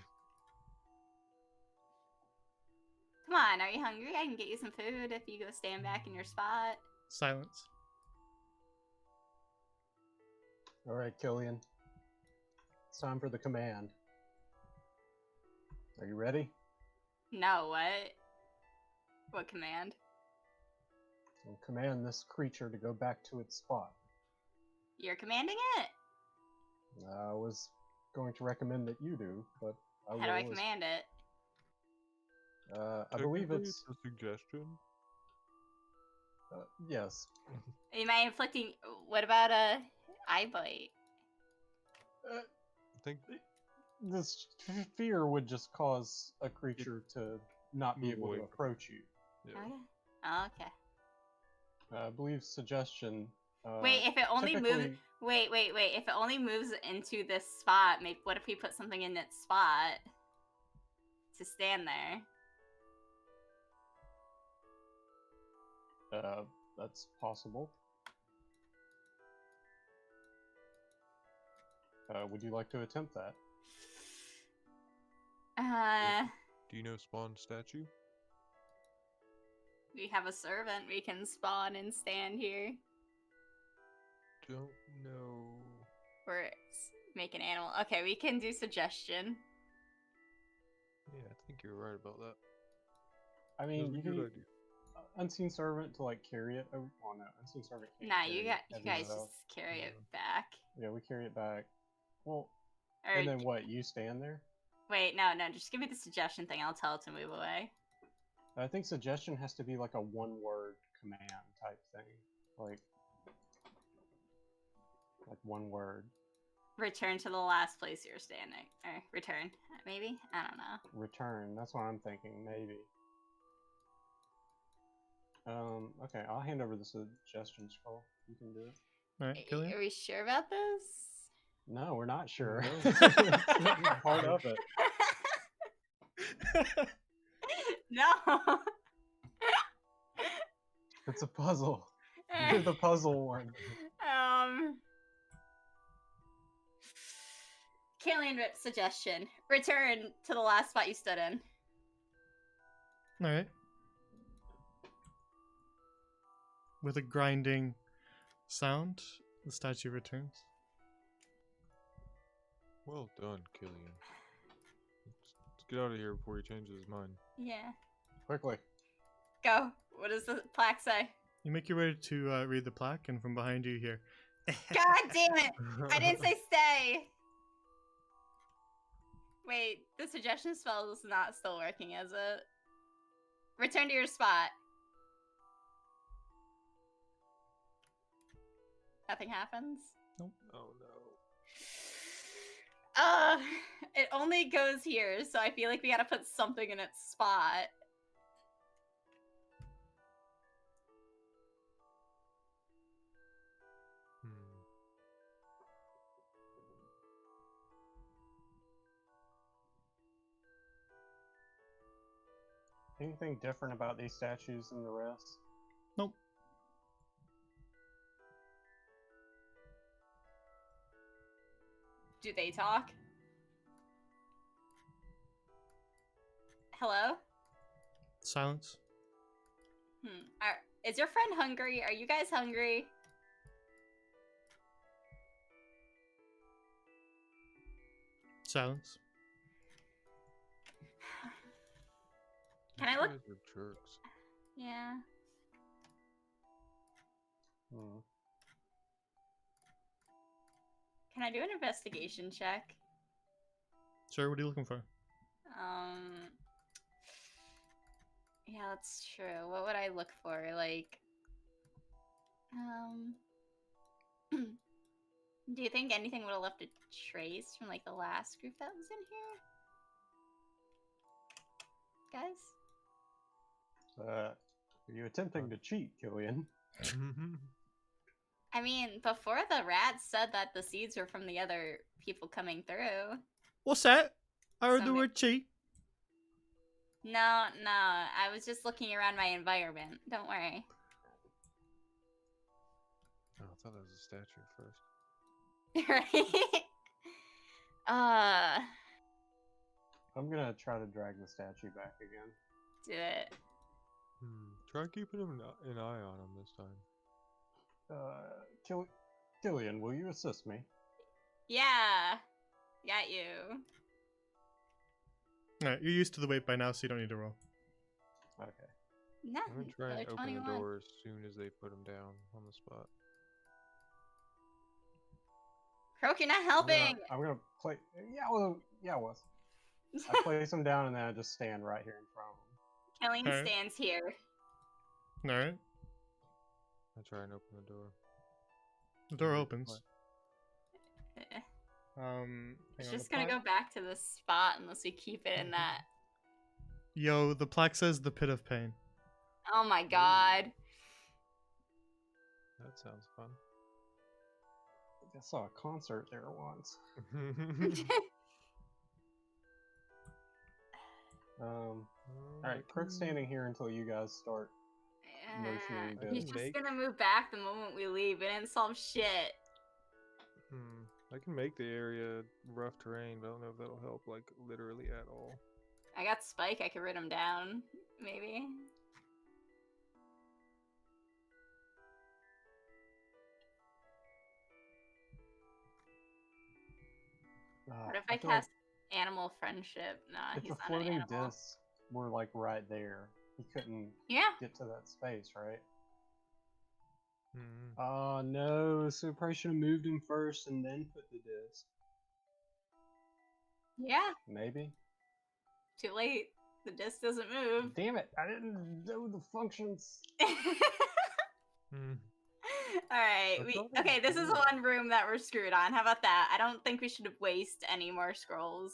S4: Come on, are you hungry? I can get you some food if you go stand back in your spot.
S1: Silence.
S2: All right, Killian. It's time for the command. Are you ready?
S4: No, what? What command?
S2: I'll command this creature to go back to its spot.
S4: You're commanding it?
S2: I was going to recommend that you do, but I
S4: How do I
S2: will as-
S4: command it?
S2: I believe
S6: Technically,
S2: it's
S6: a suggestion.
S2: yes.
S4: Am I inflicting? What about a eye bite?
S2: Uh,
S6: I think
S2: this fear would just cause a creature to not be
S6: Move
S2: able
S6: away
S2: to
S6: from
S2: approach you.
S6: yeah.
S4: Okay. Oh, okay.
S2: I believe suggestion.
S4: Wait, if it only moves.
S2: typically-
S4: Wait. If it only moves into this spot, maybe what if we put something in its spot to stand there?
S2: That's possible. Would you like to attempt that?
S6: Do you know spawn statue?
S4: We have a servant. We can spawn and stand here,
S6: Don't know.
S4: or make an animal. Okay, we can do suggestion.
S6: Yeah, I think you're right about that.
S2: I
S6: That's
S2: mean,
S6: a
S2: you
S6: good
S2: can
S6: idea.
S2: unseen servant to like carry it. Oh no, unseen servant can't.
S4: Nah,
S2: carry
S4: you
S2: heavy
S4: guys
S2: stuff.
S4: just carry it
S6: Yeah.
S4: back.
S2: Yeah, we carry it back. Well,
S4: Or
S2: and then what? You stand there.
S4: wait, no, just give me the suggestion thing. I'll tell it to move away.
S2: I think suggestion has to be like a one-word command type thing, like one word.
S4: Return to the last place you're standing, or return, maybe. I don't know.
S2: Return. That's what I'm thinking. Maybe. Okay, I'll hand over the suggestion scroll. You can do it.
S1: All right, Killian.
S4: Are we sure about this?
S2: No, we're not sure.
S6: No.
S2: It's part of it.
S4: No.
S2: It's a puzzle. You're the puzzle one.
S4: Killian Rip's suggestion: return to the last spot you stood in.
S1: All right. With a grinding sound, the statue returns.
S6: Well done, Killian. Let's get out of here before he changes his mind.
S4: Yeah.
S2: Quickly.
S4: Go. What does the plaque say?
S1: You make your way to read the plaque, and from behind you hear.
S4: God damn it! I didn't say stay. Wait, the suggestion spell is not still working, is it? Return to your spot. Nothing happens.
S6: Oh no.
S4: It only goes here, so I feel like we gotta put something in its spot.
S2: Anything different about these statues than the rest?
S1: Nope.
S4: Do they talk? Hello?
S1: Silence.
S4: Is your friend hungry? Are you guys hungry?
S1: Silence.
S4: Can I
S6: These
S4: look?
S6: guys are jerks.
S4: Yeah.
S2: Hmm.
S4: Can I do an investigation check?
S1: Sir, what are you looking for?
S4: Yeah, that's true. What would I look for? Like, do you think anything would have left a trace from like the last group that was in here? Guys?
S2: Are you attempting to cheat, Killian?
S4: I mean, before the rats said that the seeds were from the other people coming through.
S1: What's that? I heard
S4: So
S1: the
S4: ma-
S1: word cheat.
S4: No, I was just looking around my environment. Don't worry.
S6: Oh, I thought that was a statue at first.
S4: Right?
S2: I'm gonna try to drag the statue back again.
S4: Do it.
S6: Try keeping an eye on him this time.
S2: Killian, will you assist me?
S4: Yeah. Got you.
S1: All right, you're used to the weight by now, so you don't need to roll.
S2: Okay.
S4: No,
S6: I'm gonna try and
S4: another
S6: open
S4: 21.
S6: the door as soon as they put him down on the spot.
S4: Croak, you're not
S2: I'm gonna-
S4: helping.
S2: I'm gonna play. Yeah, well, yeah, I was. I place him down and then I just stand right here in front of him.
S4: Killian
S1: Alright.
S4: stands here.
S1: All right.
S6: I try and open the door.
S1: The door
S6: What?
S1: opens.
S4: Eh,
S1: Hang
S4: It's
S1: on,
S4: just
S1: the
S4: gonna
S1: plaque-
S4: go back to this spot unless we keep it in that.
S1: Yo, the plaque says the pit of pain.
S4: Oh my god.
S6: That sounds fun.
S2: I saw a concert there once. Alright, Crook's standing here until you guys start. Motioning
S4: Yeah, he's
S6: bit.
S4: just
S6: Make-
S4: gonna move back the moment we leave. We didn't solve shit.
S6: I can make the area rough terrain, but I don't know if that'll help, like, literally at all.
S4: I got Spike, I could rid him down. Maybe. What if I
S2: feel like
S4: cast Animal Friendship? Nah,
S2: if
S4: he's
S2: the
S4: not an
S2: floating
S4: animal.
S2: discs were like right there, he couldn't
S4: Yeah.
S2: get to that space, right?
S6: Hmm.
S2: Oh no, so we probably should have moved him first and then put the disc.
S4: Yeah.
S2: Maybe.
S4: Too late. The disc doesn't move.
S2: Damn it, I didn't know the functions.
S6: Hmm.
S4: Alright,
S6: I
S4: we
S6: thought it
S4: okay, this is
S6: did.
S4: one room that we're screwed on. How about that? I don't think we should waste any more scrolls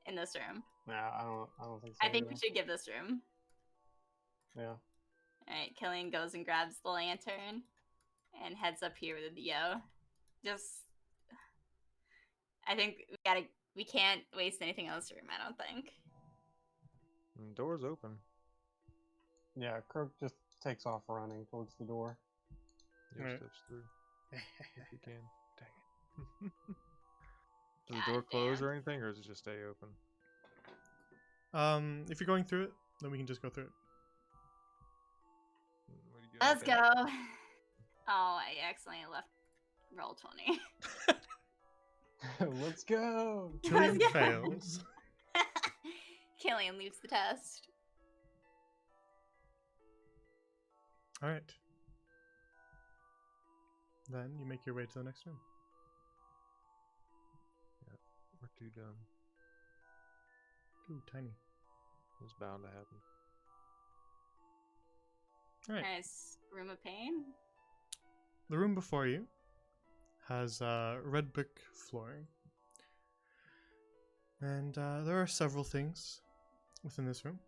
S4: in this room.
S2: Nah, I don't think so.
S4: I think we
S2: either.
S4: should give this room.
S2: Yeah.
S4: Alright, Killian goes and grabs the lantern and heads up here with Yo. Just I think we can't waste anything else room, I don't think.
S6: And the door's open.
S2: Yeah, Croak just takes off running towards the door.
S6: Yo
S1: Right.
S6: steps through. If he can. Dang it. Does
S4: God
S6: the door close
S4: damn.
S6: or anything, or does it just stay open?
S1: If you're going through it, then we can just go through it.
S6: What do you guys
S4: Let's
S6: think?
S4: go. Oh, I accidentally left roll 20.
S2: Let's go.
S1: Killian
S4: go.
S1: fails.
S4: Killian leaves the test.
S1: All right. Then you make your way to the next room.
S6: We're too dumb.
S1: Ooh, tiny.
S6: It's bound to happen.
S1: All right.
S4: Nice room of pain.
S1: The room before you has red brick flooring. And there are several things within this room.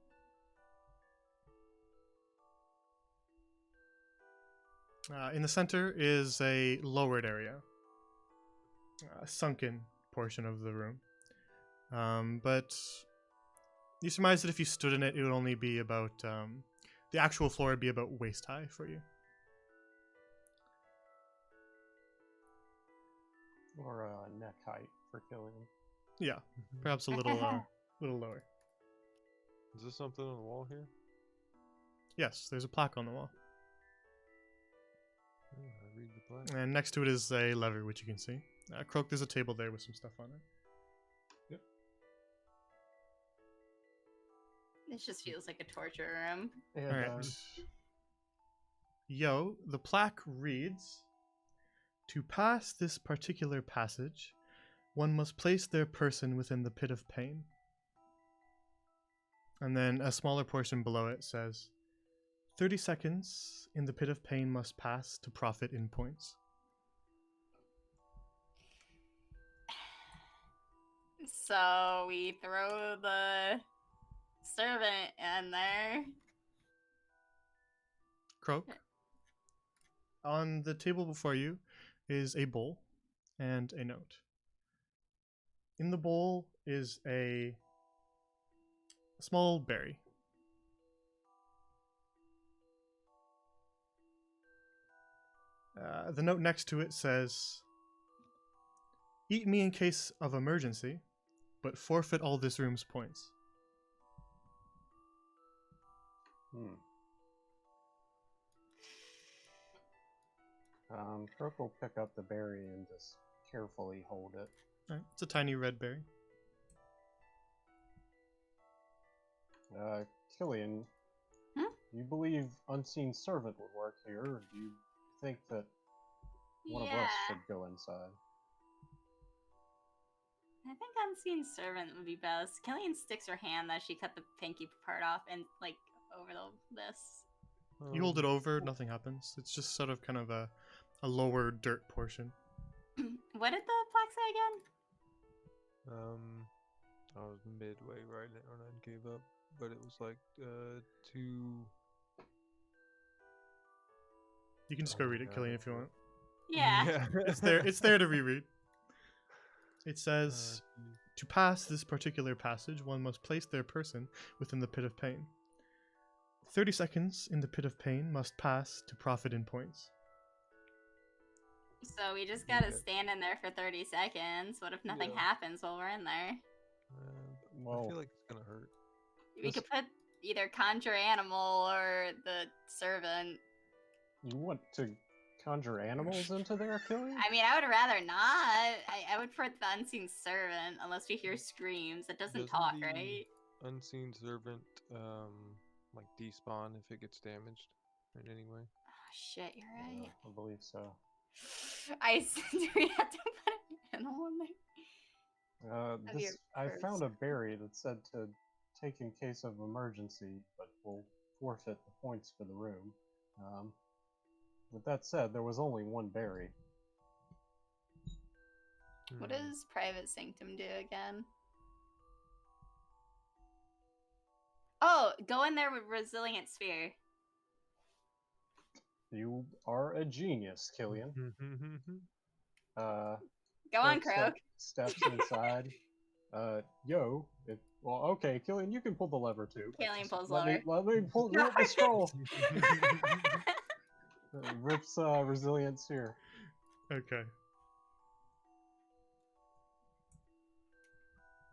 S1: In the center is a lowered area, a sunken portion of the room. But you surmise that if you stood in it, it would only be about, the actual floor would be about waist high for you.
S2: Or neck height for Killian.
S1: Yeah, perhaps a little, little lower.
S6: Is there something on the wall here?
S1: Yes, there's a plaque on the wall.
S6: Oh, I read the plaque.
S1: And next to it is a lever, which you can see. Croak, there's a table there with some stuff on it.
S4: This just feels like a torture room.
S2: Yeah,
S1: All right. Yo, the plaque reads, "To pass this particular passage, one must place their person within the pit of pain." And then a smaller portion below it says, 30 seconds in the pit of pain must pass to profit in points.
S4: So we throw the servant in there.
S1: Croak, on the table before you is a bowl and a note. In the bowl is a small berry. The note next to it says, "Eat me in case of emergency, but forfeit all this room's points."
S2: Croak will pick up the berry and just carefully hold it.
S1: Alright, it's a tiny red berry.
S2: Killian,
S4: Hmm?
S2: you believe unseen servant would work here, or do you think that one of us
S4: Yeah.
S2: should go inside?
S4: I think unseen servant would be best. Killian sticks her hand that she cut the pinky part off and like over this.
S1: You hold it
S6: Um,
S1: over, nothing happens. It's just sort of kind of a lower dirt portion.
S4: What did the plaque say again?
S6: I was midway writing it when I gave up, but it was like 2.
S1: You can just
S6: Oh
S1: go
S6: my
S1: read it,
S6: God,
S1: Killian,
S6: I
S1: if you want.
S4: Yeah.
S1: It's there. It's there to reread. It says,
S6: geez.
S1: to pass this particular passage, one must place their person within the pit of pain. 30 seconds in the pit of pain must pass to profit in points.
S4: So we just gotta
S6: Okay.
S4: stand in there for 30 seconds. What if nothing
S6: Yeah.
S4: happens while we're in there?
S6: I
S2: Well,
S6: feel like it's gonna hurt.
S4: We
S2: This-
S4: could put either conjure animal or the servant.
S2: you want to conjure animals into there, Killian?
S4: I mean, I would rather not. I would put the unseen servant unless we hear screams. It doesn't
S6: Doesn't
S4: talk,
S6: the
S4: right?
S6: Unseen servant like despawn if it gets damaged in any way?
S4: Oh, shit, you're right.
S2: I believe so.
S4: Do we have to put an animal in there? That'd be
S2: This
S4: a
S2: I
S4: first.
S2: found a berry that said to take in case of emergency, but will forfeit the points for the room. With that said, there was only one berry.
S4: What
S6: Hmm.
S4: does Private Sanctum do again? Oh, go in there with Resilient Sphere.
S2: You are a genius, Killian.
S4: Go on,
S2: Croak
S4: Croak.
S2: steps inside. Well, okay, Killian, you can pull the lever too. but
S4: Killian
S2: just
S4: pulls
S2: let
S4: lever.
S2: me pull let me scroll. Rips resilient sphere.
S1: Okay.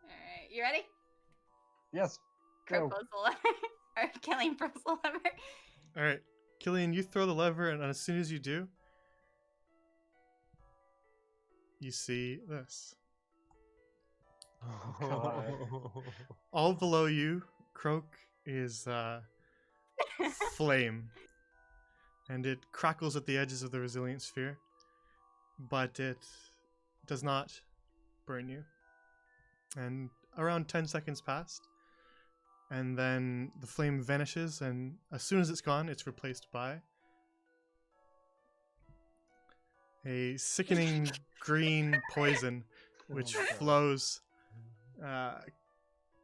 S4: Alright, you ready?
S2: Yes.
S4: Croak
S2: Go.
S4: pulls the lever. Or Killian pulls the lever.
S1: All right, Killian, you throw the lever, and as soon as you do, you see this.
S2: God.
S1: All below you, Croak, is flame, and it crackles at the edges of the resilient sphere, but it does not burn you. And around 10 seconds passed, and then the flame vanishes, and as soon as it's gone, it's replaced by a sickening green poison, which
S2: Oh my God.
S1: flows,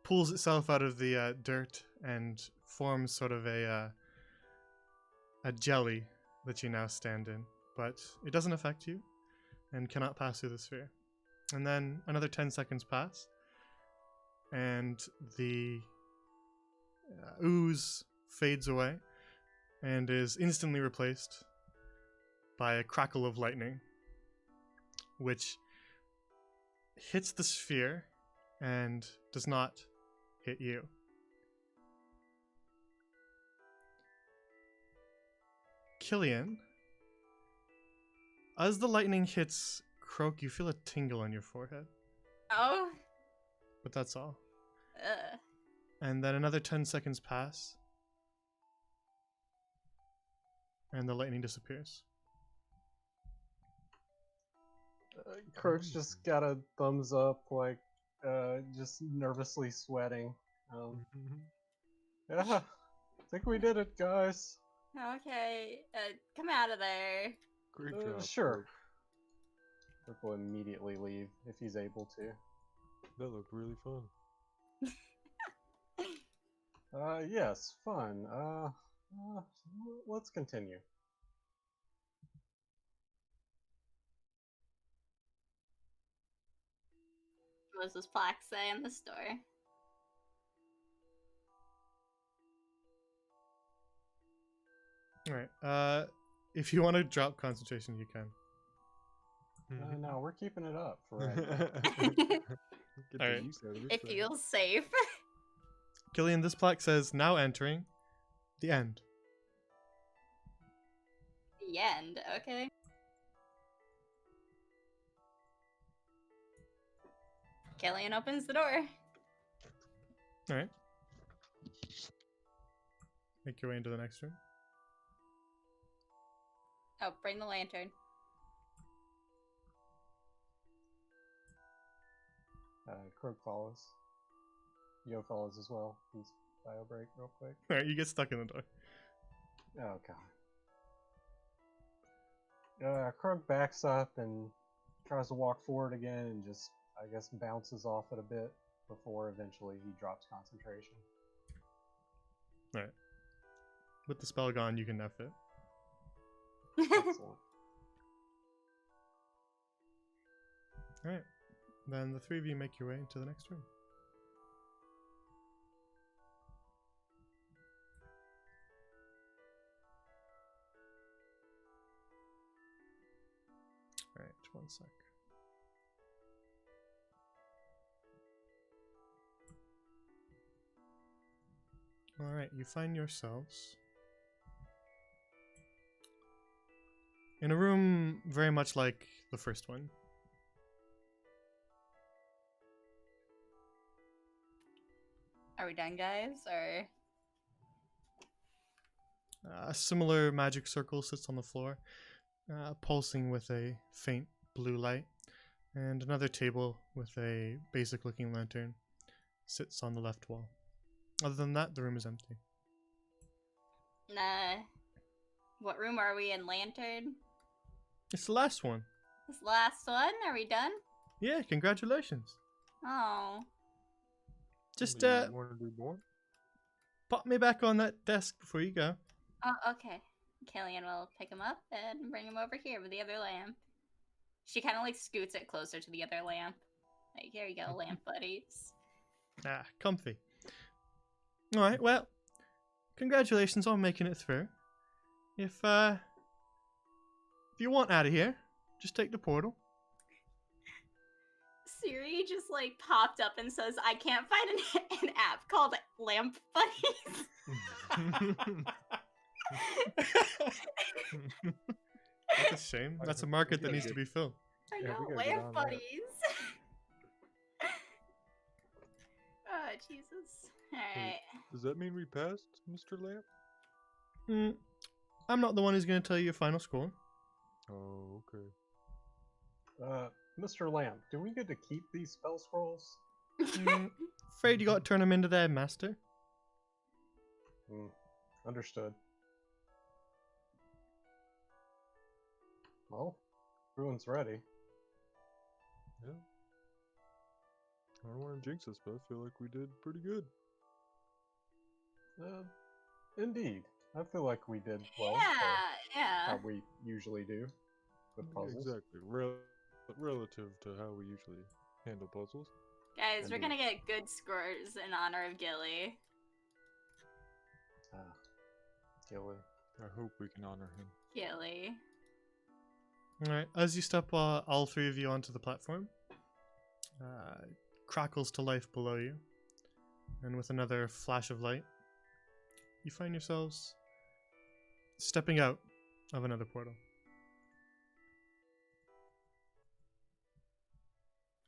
S1: pulls itself out of the dirt, and forms sort of a jelly that you now stand in. But it doesn't affect you, and cannot pass through the sphere. And then another 10 seconds pass, and the ooze fades away, and is instantly replaced by a crackle of lightning, which hits the sphere and does not hit you. Killian, as the lightning hits Croak, you feel a tingle on your forehead,
S4: Oh.
S1: but that's all.
S4: Ugh.
S1: And then another 10 seconds pass, and the lightning disappears.
S2: Croak's just got a thumbs up, like, just nervously sweating. Yeah, I think we did it, guys.
S4: Okay, come out of there.
S6: Great job.
S2: Sure. Croak will immediately leave if he's able to.
S6: That looked really fun.
S2: Yes, fun. Let's continue.
S4: What does this plaque say in the store?
S1: Alright, if you want to drop concentration, you can.
S2: No, we're keeping it up for right now.
S6: Get the
S1: Alright.
S6: use out of this
S4: It
S6: thing.
S4: feels safe.
S1: Killian, this plaque says, now entering the end.
S4: The end, okay. Killian opens the door.
S1: Alright. Make your way into the next room.
S4: Oh, bring the lantern.
S2: Croak follows. Yo follows as well. He's bio break real quick.
S1: All right, you get stuck in the door.
S2: Oh god. Croak backs up and tries to walk forward again and just, I guess, bounces off it a bit before eventually he drops concentration.
S1: All right. With the spell gone, you can F it.
S2: Excellent.
S1: All right. Then the three of you make your way into the next room. All right, one sec. All right, you find yourselves in a room very much like the first one.
S4: Are we done, guys? Or
S1: A similar magic circle sits on the floor, pulsing with a faint blue light, and another table with a basic-looking lantern sits on the left wall. Other than that, the room is empty.
S4: nah. What room are we in, Lantern?
S1: It's the last one.
S4: This last one? Are we done?
S1: Yeah, congratulations.
S4: Oh.
S1: Just
S6: You want to do more?
S1: pop me back on that desk before you go.
S4: Oh, okay. Killian will pick him up and bring him over here with the other lamp. She kind of like scoots it closer to the other lamp. Like, here you go, lamp buddies.
S1: Ah, comfy. All right, well, congratulations on making it through. If you want out of here, just take the portal.
S4: Siri just like popped up and says, I can't find an app called Lamp Buddies.
S1: That's a shame. That's a market that needs to be filled.
S4: I
S7: Yeah,
S4: know,
S7: we gotta get
S4: Lamp
S7: on that.
S4: Buddies. Oh, Jesus. Alright.
S6: Does that mean we passed, Mr. Lamp?
S1: I'm not the one who's going to tell you your final score.
S6: Oh, okay.
S2: Mr. Lamp, do we get to keep these spell scrolls?
S1: Afraid you got to turn them into their master.
S2: Understood. Well, ruin's ready.
S6: Yeah. I don't want to jinx us, but I feel like we did pretty good.
S2: Indeed. I feel like we did well.
S4: Yeah,
S2: for
S4: yeah.
S2: How we usually do with puzzles.
S6: Exactly. Relative to how we usually handle puzzles.
S4: Guys, we're
S2: Indeed.
S4: gonna get good scores in honor of Gilly.
S2: Gilly.
S6: I hope we can honor him.
S4: Gilly.
S1: Alright, as you step all three of you onto the platform, crackles to life below you, and with another flash of light, you find yourselves stepping out of another portal.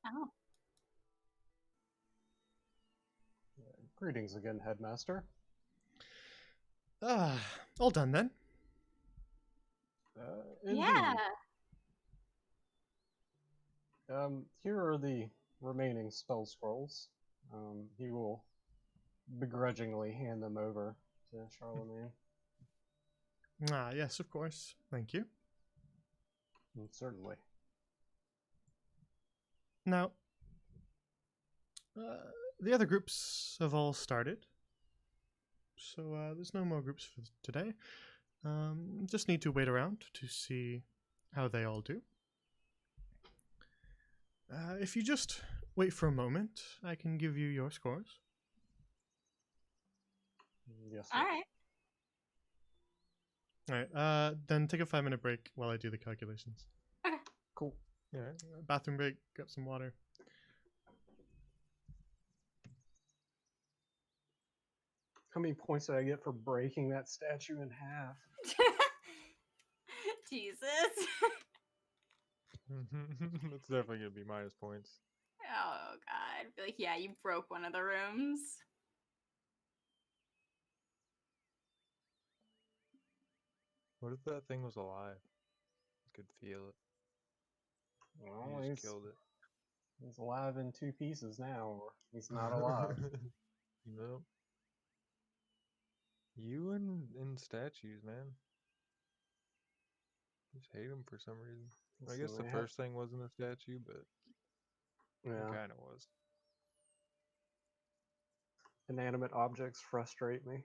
S4: Oh.
S2: Greetings again, Headmaster.
S1: Ah, all done then.
S2: Indeed.
S4: Yeah.
S2: Here are the remaining spell scrolls. He will begrudgingly hand them over to Charlemagne.
S1: Ah, yes, of course. Thank you.
S2: Certainly.
S1: Now, the other groups have all started, so there's no more groups for today. Just need to wait around to see how they all do. If you just wait for a moment, I can give you your scores.
S2: Yes, sir.
S4: Alright.
S1: Alright, then take a 5-minute break while I do the calculations.
S2: Cool.
S1: Alright, bathroom break, grab some water.
S2: How many points did I get for breaking that statue in half?
S4: Jesus.
S6: That's definitely gonna be minus points.
S4: Oh god. I'd be like, yeah, you broke one of the rooms.
S6: What if that thing was alive? I could feel it.
S2: Well,
S6: You
S2: he's
S6: just killed it.
S2: He's alive in two pieces now, or he's not alive.
S6: No. You and statues, man. Just hate them for some reason. I
S2: So
S6: guess the
S2: they
S6: first thing wasn't a statue, but
S2: yeah,
S6: it kind of was.
S2: inanimate objects frustrate me.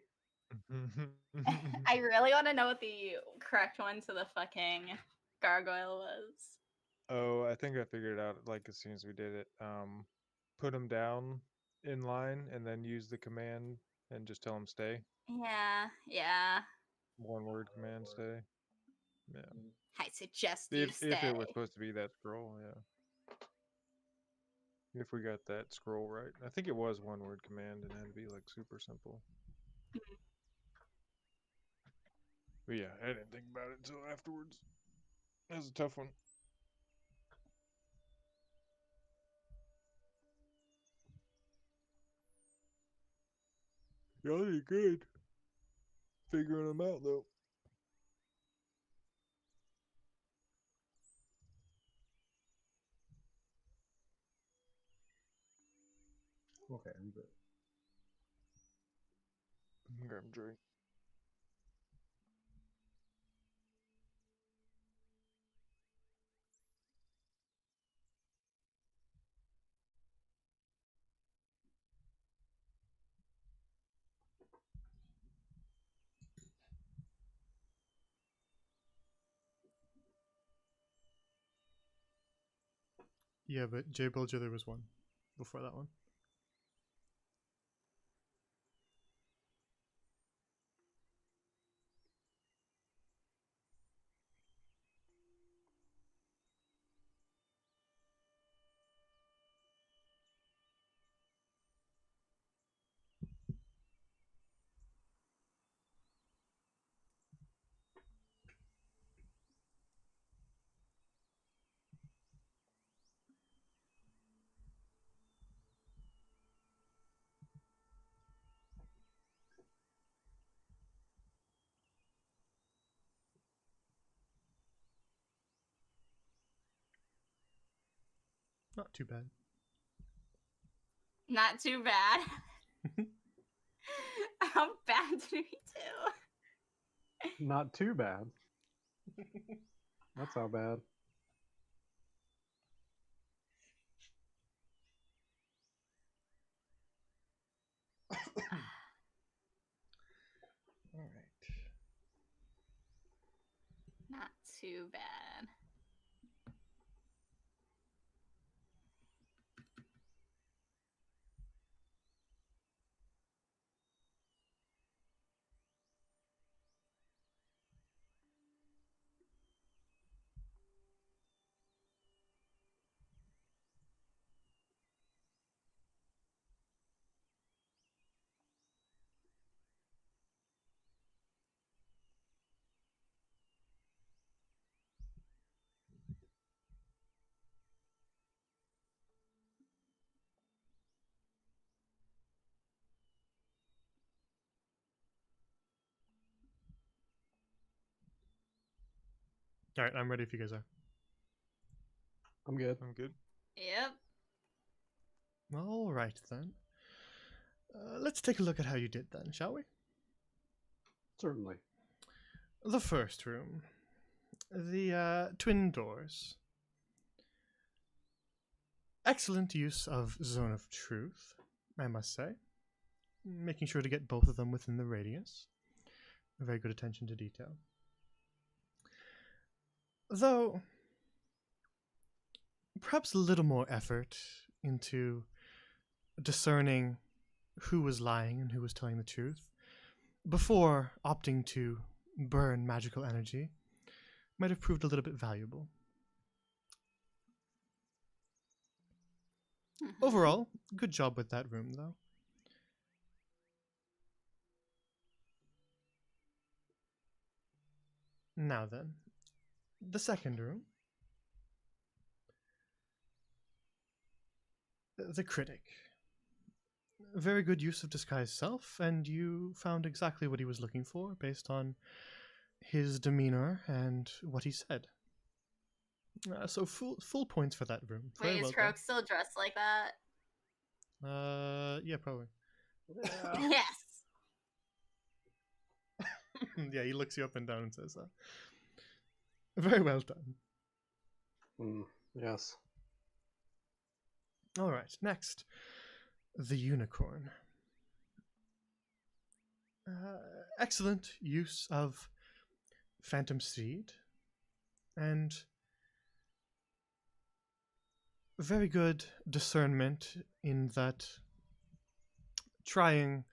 S4: I really want to know what the correct one to the fucking gargoyle was.
S6: Oh, I think I figured it out like as soon as we did it. Put them down in line and then use the command and just tell them stay.
S4: Yeah.
S6: One word command stay. Yeah.
S4: I suggest you
S6: If
S4: stay.
S6: it was supposed to be that scroll, yeah. If we got that scroll right. I think it was one word command and it had to be like super simple. But yeah, I didn't think about it until afterwards. That was a tough one. Y'all did good. Figuring them out though.
S2: Okay, I'm good.
S6: Grab a drink.
S1: Yeah, but J Bulger, there was one before that one. Not too bad.
S4: Not too bad. How bad did we do?
S2: Not too bad. That's how bad.
S1: All right.
S4: Not too bad.
S1: All right, I'm ready if you guys are.
S2: I'm good.
S6: I'm good.
S4: Yep.
S1: All right then. Let's take a look at how you did then, shall we?
S2: Certainly.
S1: The first room. The twin doors. Excellent use of Zone of Truth, I must say. Making sure to get both of them within the radius. Very good attention to detail. Though, perhaps a little more effort into discerning who was lying and who was telling the truth before opting to burn magical energy might have proved a little bit valuable. Overall, good job with that room, though. Now then, the second room. The critic. Very good use of disguised self, and you found exactly what he was looking for based on his demeanor and what he said. So full points for that room. Very
S4: Wait, is
S1: well
S4: Croak still dressed like that?
S1: done. Yeah, probably.
S2: Yeah.
S4: Yes.
S1: Yeah, he looks you up and down and says, very well done.
S2: Yes.
S1: All right, next, the unicorn. Excellent use of phantom seed, and very good discernment in that trying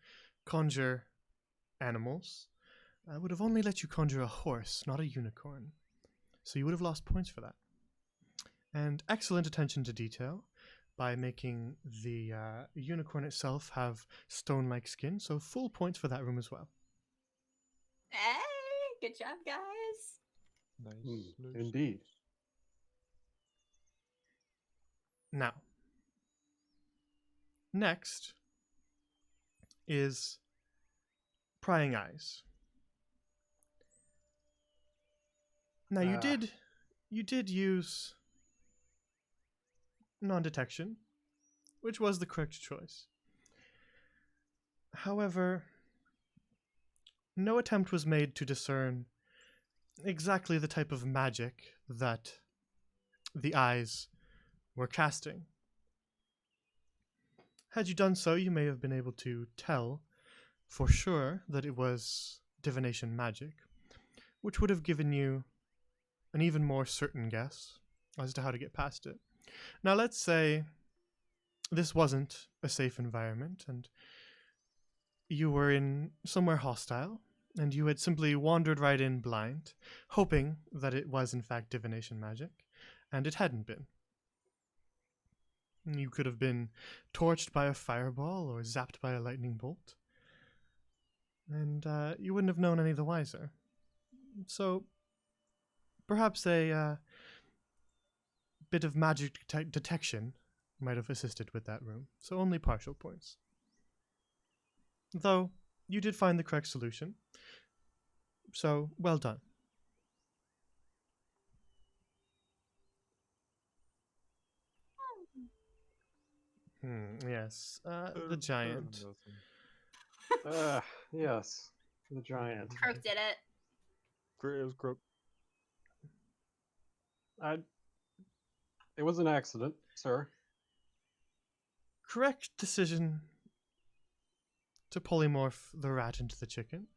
S1: conjure animals would have only let you conjure a horse, not a unicorn. So you would have lost points for that. And excellent attention to detail by making the unicorn itself have stone-like skin, so full points for that room as well.
S4: Hey, good job, guys.
S6: Nice.
S2: Indeed.
S1: Now, next is prying eyes. Now you did use non-detection, which was the correct choice. However, no attempt was made to discern exactly the type of magic that the eyes were casting. Had you done so, you may have been able to tell for sure that it was divination magic, which would have given you an even more certain guess as to how to get past it. Now, let's say this wasn't a safe environment and you were in somewhere hostile and you had simply wandered right in blind, hoping that it was in fact divination magic, and it hadn't been. You could have been torched by a fireball or zapped by a lightning bolt, and you wouldn't have known any the wiser. So, perhaps a bit of magic detection might have assisted with that room, so only partial points. Though, you did find the correct solution, so well done. Yes, the giant.
S2: Yes. The giant.
S4: Croak did it.
S6: Great, it was Croak.
S2: It was an accident, sir.
S1: Correct decision to polymorph the rat into the chicken.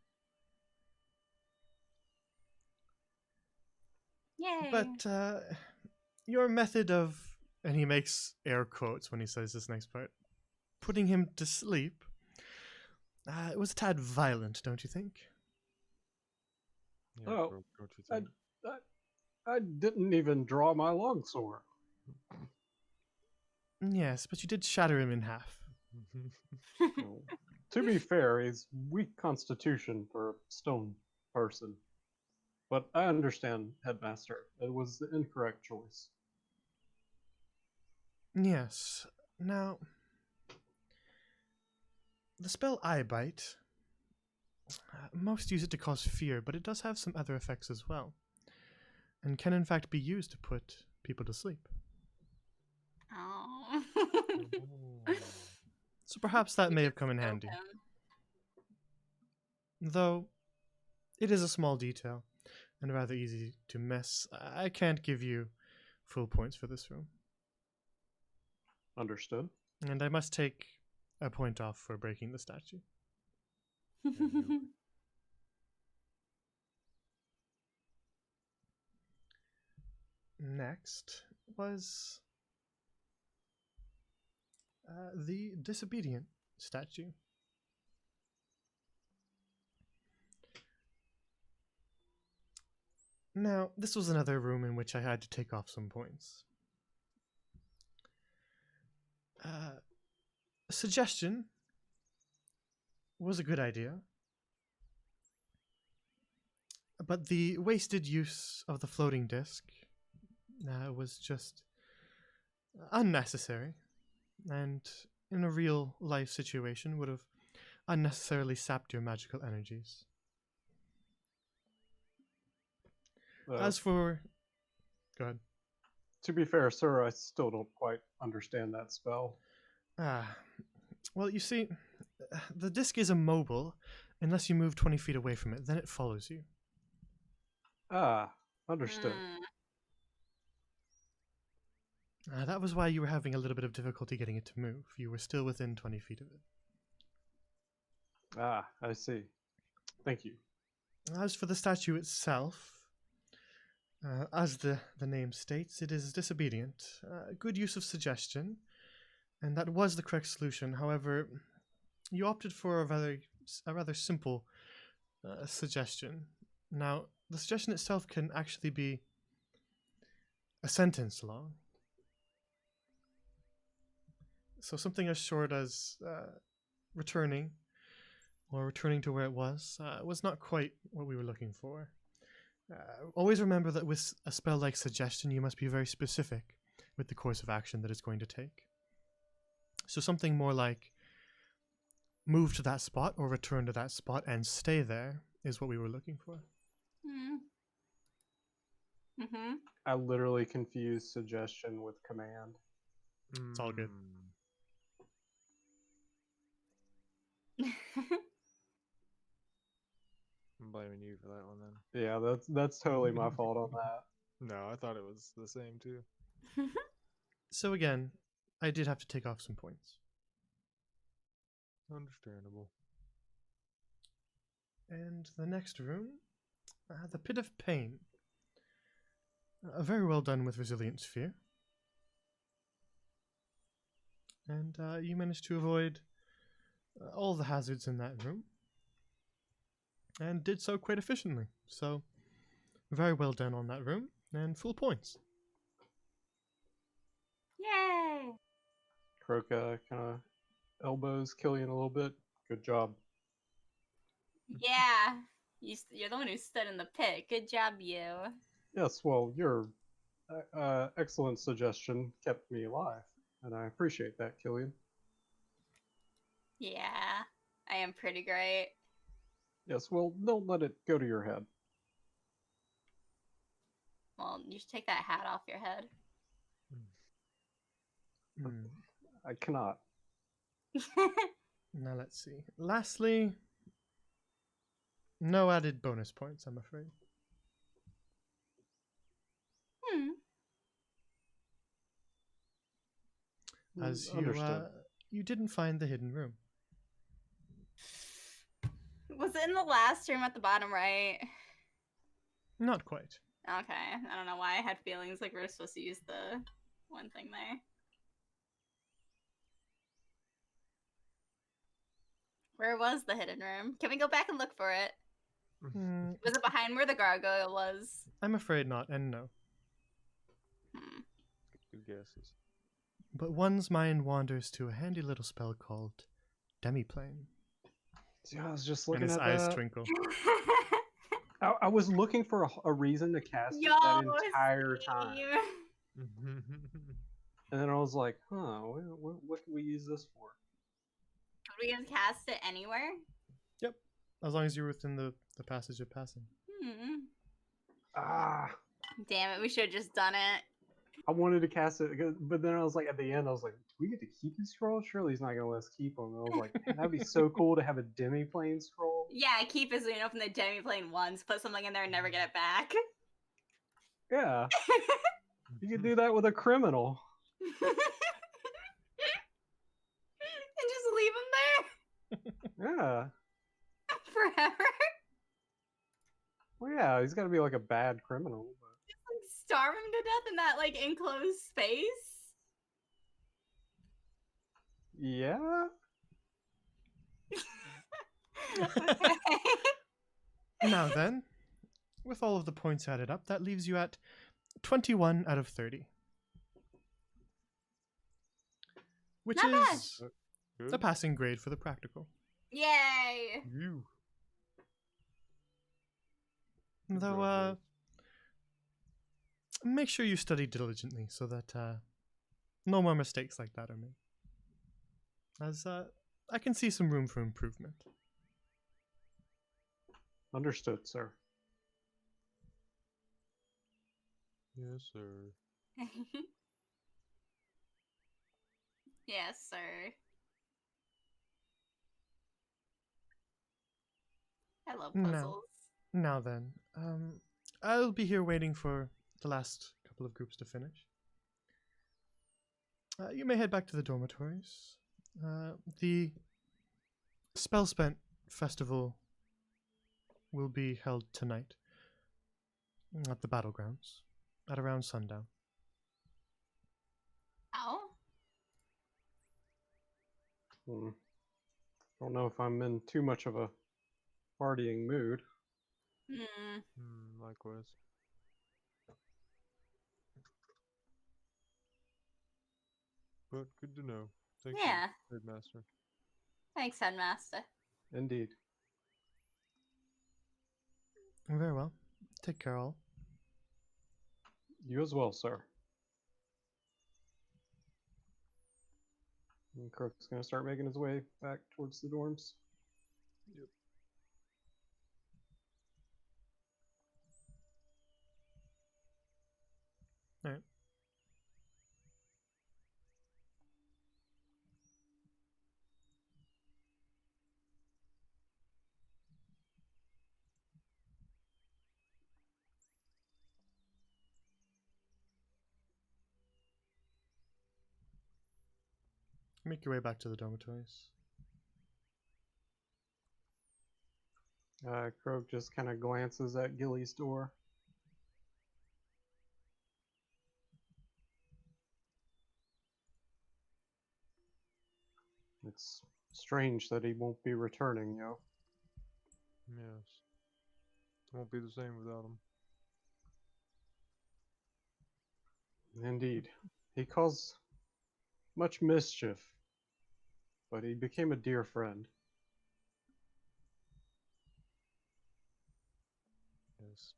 S4: Yay.
S1: But your method of, and he makes air quotes when he says this next part, putting him to sleep, it was a tad violent, don't you think?
S6: Yeah,
S2: Oh,
S6: Croak, don't you think?
S2: I didn't even draw my longsword.
S1: Yes, but you did shatter him in half.
S2: Well, to be fair, he's weak constitution for a stone person. But I understand, Headmaster. It was the incorrect choice.
S1: Yes. Now, the spell Eye Bite, most use it to cause fear, but it does have some other effects as well, and can in fact be used to put people to sleep.
S4: Oh.
S6: Oh.
S1: So perhaps that
S4: You
S1: may have
S4: just
S1: come in
S4: killed
S1: handy.
S4: him.
S1: Though, it is a small detail, and rather easy to miss. I can't give you full points for this room.
S2: Understood.
S1: And I must take a point off for breaking the statue. Next was the disobedient statue. Now, this was another room in which I had to take off some points. Suggestion was a good idea, but the wasted use of the floating disc was just unnecessary, and in a real life situation would have unnecessarily sapped your magical energies. As for... Go ahead.
S2: To be fair, sir, I still don't quite understand that spell.
S1: Well, you see, the disc is immobile unless you move 20 feet away from it. Then it follows you.
S2: Ah, understood.
S1: That was why you were having a little bit of difficulty getting it to move. You were still within 20 feet of it.
S2: Ah, I see. Thank you.
S1: As for the statue itself, as the name states, it is disobedient. Good use of suggestion, and that was the correct solution. However, you opted for a rather simple suggestion. Now, the suggestion itself can actually be a sentence long. So something as short as returning, or returning to where it was not quite what we were looking for. Always remember that with a spell like suggestion, you must be very specific with the course of action that it's going to take. So something more like move to that spot or return to that spot and stay there is what we were looking for.
S4: Mm-hmm.
S2: I literally confused suggestion with command.
S1: It's all good.
S6: I'm blaming you for that one then.
S2: Yeah, that's totally my fault on that.
S6: No, I thought it was the same too.
S1: So again, I did have to take off some points.
S6: Understandable.
S1: And the next room, the Pit of Pain. Very well done with Resilient Sphere. And you managed to avoid all the hazards in that room. And did so quite efficiently. So, very well done on that room, and full points.
S4: Yay!
S2: Kroka kind of elbows Killian a little bit. Good job.
S4: Yeah. You're the one who stood in the pit. Good job, you.
S2: Yes, well, your excellent suggestion kept me alive, and I appreciate that, Killian.
S4: Yeah. I am pretty great.
S2: Yes, well, don't let it go to your head.
S4: Well, you should take that hat off your head.
S2: I cannot.
S1: Now let's see. Lastly, no added bonus points, I'm afraid. As you
S2: Understood.
S1: you didn't find the hidden room.
S4: Was it in the last room at the bottom right?
S1: Not quite.
S4: Okay. I don't know why I had feelings like we were supposed to use the one thing there. Where was the hidden room? Can we go back and look for it?
S1: Hmm,
S4: Was it behind where the gargoyle was?
S1: I'm afraid not, and no.
S6: Good guesses.
S1: But one's mind wanders to a handy little spell called Demiplane.
S2: See, I was just
S1: And
S2: looking
S1: his
S2: at
S1: eyes
S2: that.
S1: twinkle.
S2: I was looking for a reason to cast it that entire time. And then I was like, huh, what can we use this for?
S4: Could we have cast it anywhere?
S1: Yep, as long as you're within the passage of passing.
S2: Ah,
S4: Damn it, we should have just done it.
S2: I wanted to cast it, but then I was like, at the end, I was like, do we get to keep his scroll? Surely he's not going to let us keep him. And I was like, that'd be so cool to have a demi-plane scroll.
S4: Yeah, keep it so you open the demiplane once, put something in there and never get it back.
S2: Yeah, you could do that with a criminal.
S4: And just leave him there
S2: Yeah.
S4: forever.
S2: Well, yeah, he's got to be like a bad criminal. But...
S4: Like, starve him to death in that like enclosed space.
S2: Yeah.
S4: Okay.
S1: Now then, with all of the points added up, that leaves you at 21 out of 30. Which
S4: Not bad.
S1: is a
S6: Good.
S1: passing grade for the practical.
S4: Yay!
S6: You.
S1: Though,
S6: job,
S1: make sure you study diligently so that no more mistakes like that are made. As I can see some room for improvement.
S2: Understood, sir.
S6: Yes, sir.
S4: Yes, sir. I love
S1: No.
S4: puzzles.
S1: Now then, I'll be here waiting for the last couple of groups to finish. You may head back to the dormitories. The Spellspent Festival will be held tonight at the battlegrounds at around sundown.
S4: Oh?
S2: Don't know if I'm in too much of a partying mood.
S4: Hmm.
S6: Likewise. But good to know. Thank
S4: Yeah.
S6: you, Headmaster.
S4: Thanks, Headmaster.
S2: Indeed.
S1: Very well. Take care, all.
S2: You as well, sir. And Crook's gonna start making his way back towards the dorms.
S6: Yep.
S1: All right. Make your way back to the dormitories.
S2: Croak just kind of glances at Gilly's door. It's strange that he won't be returning, yo.
S6: Yes. Won't be the same without him.
S2: Indeed. He caused much mischief, but he became a dear friend.
S6: Yes.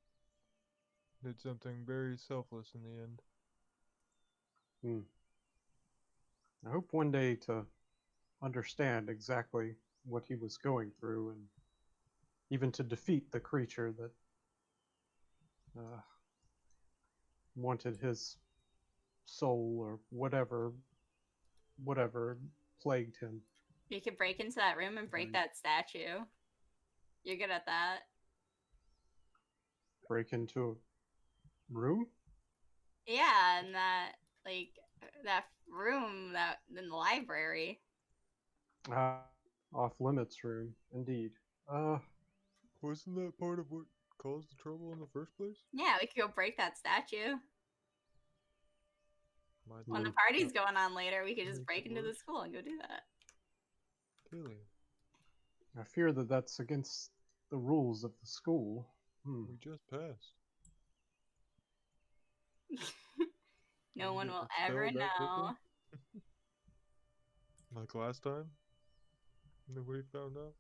S6: Did something very selfless in the end.
S2: I hope one day to understand exactly what he was going through and even to defeat the creature that wanted his soul or whatever plagued him.
S4: You could break into that room and break that statue. You're good at that.
S2: Break into a room?
S4: Yeah, and that room that in the library.
S2: Off limits room, indeed.
S6: Wasn't that part of what caused the trouble in the first place?
S4: Yeah, we could go break that statue.
S6: Might
S4: When the
S6: be-
S4: party's going on later, we could just
S6: Make
S4: break
S6: it
S4: into the
S6: worse.
S4: school and go do that.
S6: Killian,
S2: I fear that that's against the rules of the school.
S6: we just passed.
S4: No
S6: You
S4: one
S6: get
S4: will
S6: expelled
S4: ever
S6: that quickly?
S4: know.
S6: Like last time? Nobody found out?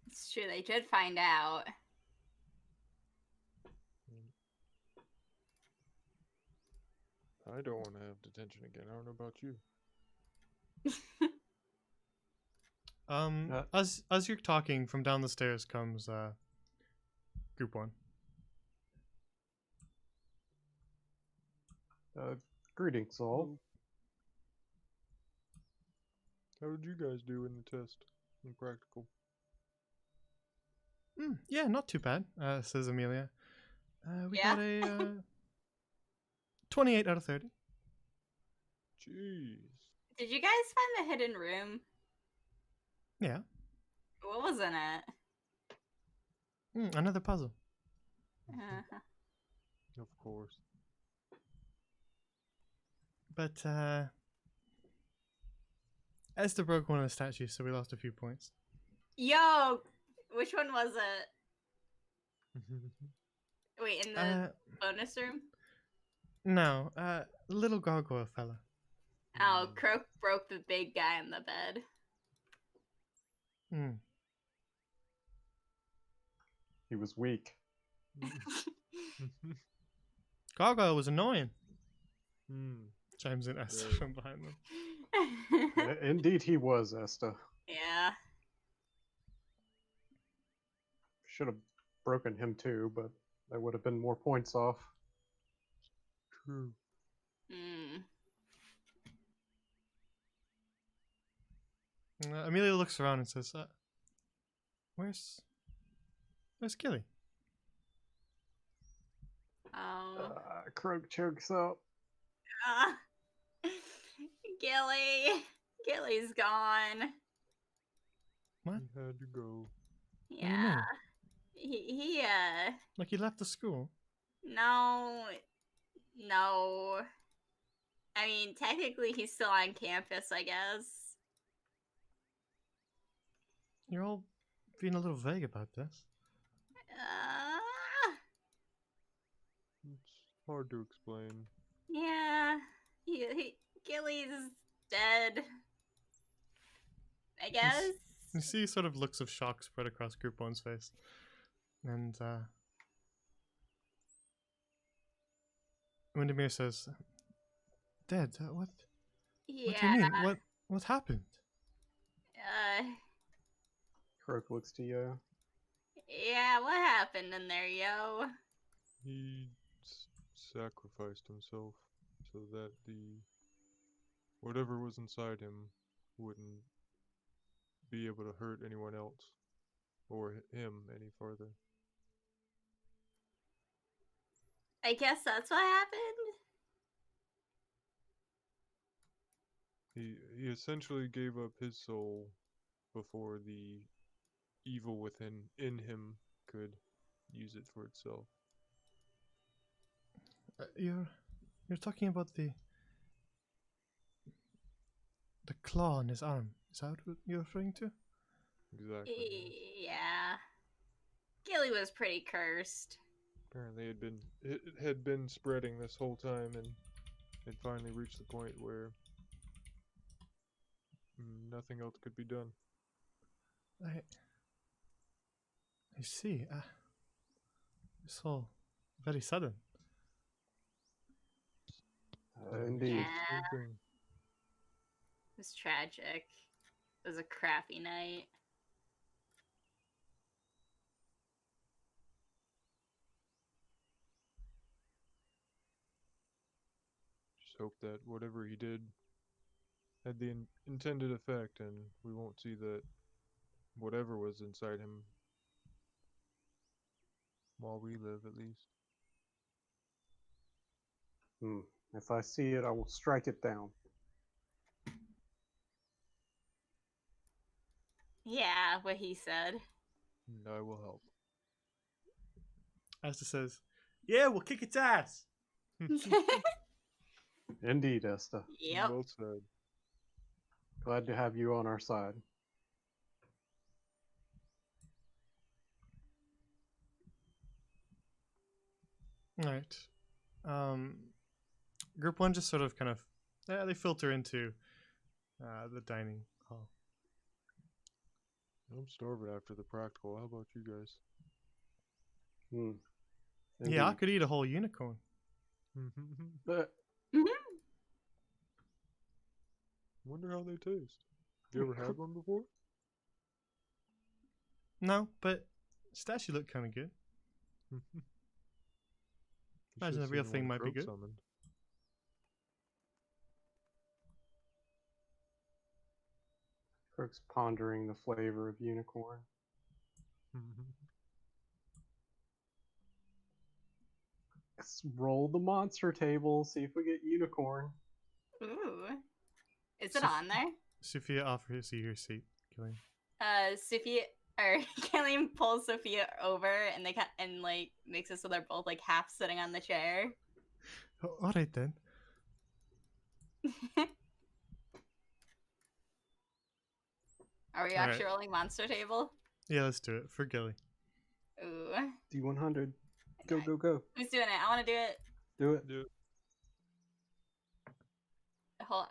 S4: It's true, they did find out.
S6: I don't want to have detention again. I don't know about you.
S1: As you're talking, from down the stairs comes Group 1.
S2: Greetings, all.
S6: How did you guys do in the test? In practical?
S1: Yeah, not too bad, says Amelia. We
S4: Yeah?
S1: got a 28 out of 30.
S6: Jeez.
S4: Did you guys find the hidden room?
S1: Yeah.
S4: What was in it?
S1: Another puzzle.
S4: Uh-huh.
S6: Of course.
S1: But Esther broke one of the statues, so we lost a few points.
S4: Yo, which one was it? Wait, in the bonus room?
S1: No, little gargoyle fella.
S4: Oh, Croak broke the big guy in the bed.
S2: He was weak.
S1: Gargoyle was annoying.
S6: Hmm.
S1: Chimes in Esther
S6: Right.
S1: from behind them.
S2: Indeed, he was, Esta.
S4: Yeah.
S2: Should have broken him too, but That would have been more points off.
S6: True.
S4: Hmm.
S1: Amelia looks around and says, where's Gilly?
S4: Oh.
S2: Croak chokes up.
S4: Ah. Gilly's gone.
S1: What?
S6: He had to go.
S1: What do you
S4: Yeah.
S1: mean?
S4: He
S1: Like he left the school?
S4: no. I mean, technically he's still on campus, I guess.
S1: You're all being a little vague about this.
S6: It's hard to explain.
S4: Yeah. Gilly's dead. I guess.
S1: You see sort of looks of shock spread across Group 1's face. And Windermere says, Dead? What
S4: Yeah.
S1: do you mean? What happened?
S2: Croak looks to Yo.
S4: Yeah, what happened in there, yo?
S6: He sacrificed himself so that whatever was inside him wouldn't be able to hurt anyone else or him any further.
S4: I guess that's what happened?
S6: He essentially gave up his soul before the evil in him could use it for itself.
S1: You're talking about the claw on his arm. Is that what you're referring to?
S6: Exactly.
S4: Yeah. Gilly was pretty cursed.
S6: Apparently it had been spreading this whole time, and it finally reached the point where nothing else could be done.
S1: I see. It's all very sudden.
S2: Indeed.
S4: Yeah.
S6: Same thing.
S4: It was tragic. It was a crappy night.
S6: Just hope that whatever he did had the intended effect, and we won't see that whatever was inside him while we live, at least.
S2: If I see it, I will strike it down.
S4: Yeah, what he said.
S6: And I will help.
S1: Asta says, "Yeah, we'll kick its ass."
S2: Indeed, Esta.
S4: Yep.
S6: Well said.
S2: Glad to have you on our side.
S1: All right. Group 1 just sort of kind of they filter into the dining hall.
S6: I'm starving after the practical. How about you guys?
S1: Yeah, I
S2: Indeed.
S1: could eat a whole unicorn.
S6: Wonder how they taste. Have you ever had one before?
S1: No, but statue looked kind of good.
S6: You
S1: Imagine
S6: should've
S1: the real
S6: seen
S1: thing
S6: one
S1: might be
S6: Croak
S1: good.
S6: summoned.
S2: Croak's pondering the flavor of unicorn. Let's roll the monster table, see if we get unicorn.
S4: Ooh. Is it on there?
S1: Sophia offers you your seat, Gillian.
S4: Sophia or Killian pulls Sophia over and and like makes it so they're both like half sitting on the chair.
S1: Oh, all right then.
S4: Are we
S1: All
S4: actually rolling monster table?
S1: Yeah, let's do it for Gilly.
S4: Ooh.
S2: D100. Go, go, go.
S4: Who's doing it? I want to do it.
S2: Do it.
S6: Yeah.
S4: Hold.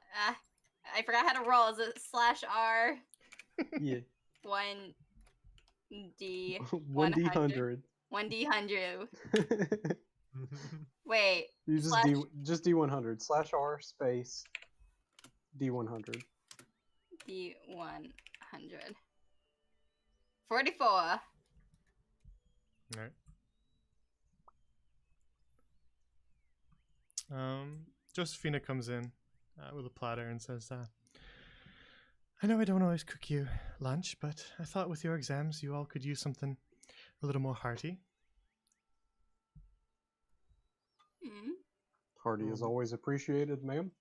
S4: I forgot how to roll. Is it /R?
S2: Yeah.
S4: 1D.
S2: 1D100.
S4: 1D100. Wait.
S2: You just
S4: Slash-
S2: just D100. /R space D100.
S4: D100. 44.
S1: All right. Josephina comes in with a platter and says, I know I don't always cook you lunch, but I thought with your exams you all could use something a little more hearty.
S4: Hmm.
S2: Party is always appreciated, ma'am.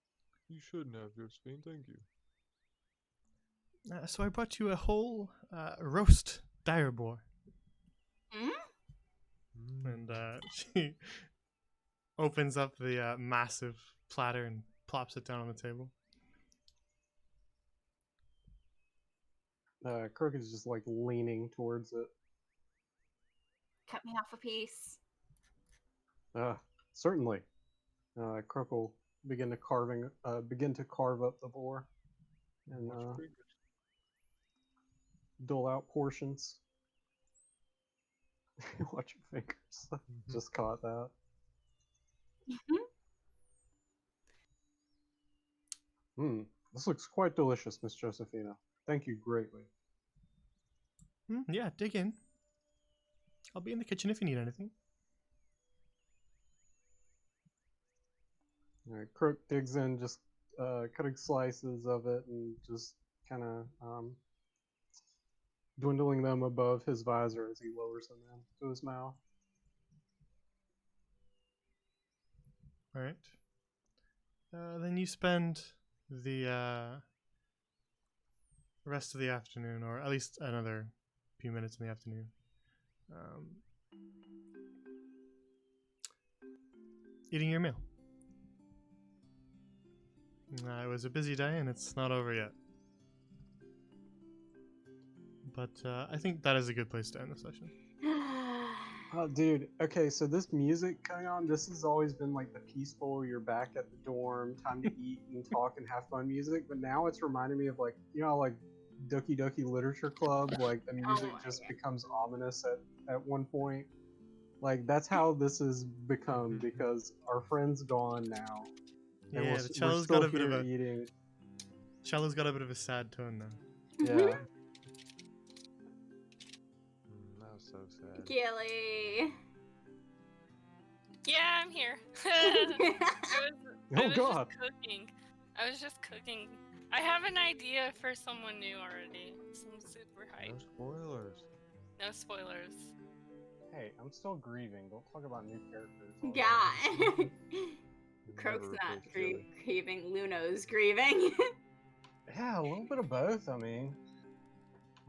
S6: You shouldn't have, Josephine. Thank you.
S1: So I brought you a whole roast dire boar.
S4: Hmm?
S1: And she opens up the massive platter and plops it down on the table.
S2: Crook is just like leaning towards it.
S4: Cut me off a piece.
S2: Certainly. Crook will begin to carve up the boar and
S6: Watch your fingers.
S2: dole out portions. Watch your fingers. Just caught that. This looks quite delicious, Miss Josephina. Thank you greatly.
S1: Yeah, dig in. I'll be in the kitchen if you need anything.
S2: Alright, Crook digs in, just cutting slices of it and just kind of dwindling them above his visor as he lowers them into his mouth.
S1: All right. Then you spend the rest of the afternoon, or at least another few minutes in the afternoon, eating your meal. It was a busy day, and it's not over yet. But I think that is a good place to end the session.
S2: Oh, dude. Okay, so this music coming on, this has always been like the peaceful, you're back at the dorm, time to eat and talk and have fun music. But now it's reminding me of like, you know, like Doki Doki Literature Club, like the music
S4: my
S2: just
S4: God.
S2: becomes ominous at one point. Like that's how this has become because our friend's gone now. And
S1: Yeah,
S2: we're
S1: the
S2: still
S1: cello's got a bit
S2: here
S1: of a
S2: eating.
S1: cello's got a bit of a sad tone now.
S2: Yeah.
S6: That was so sad.
S4: Gilly.
S3: Yeah, I'm here. I
S2: Oh
S3: was
S2: God.
S3: just cooking. I was just cooking. I have an idea for someone new already. Some super hype.
S6: No spoilers.
S3: No spoilers.
S2: Hey, I'm still grieving. Don't talk about new characters. already.
S4: God.
S6: You'll
S4: Croak's
S6: never
S4: not
S6: replace Gilly.
S4: grieving. Luno's grieving.
S2: Yeah, a little bit of both. I mean,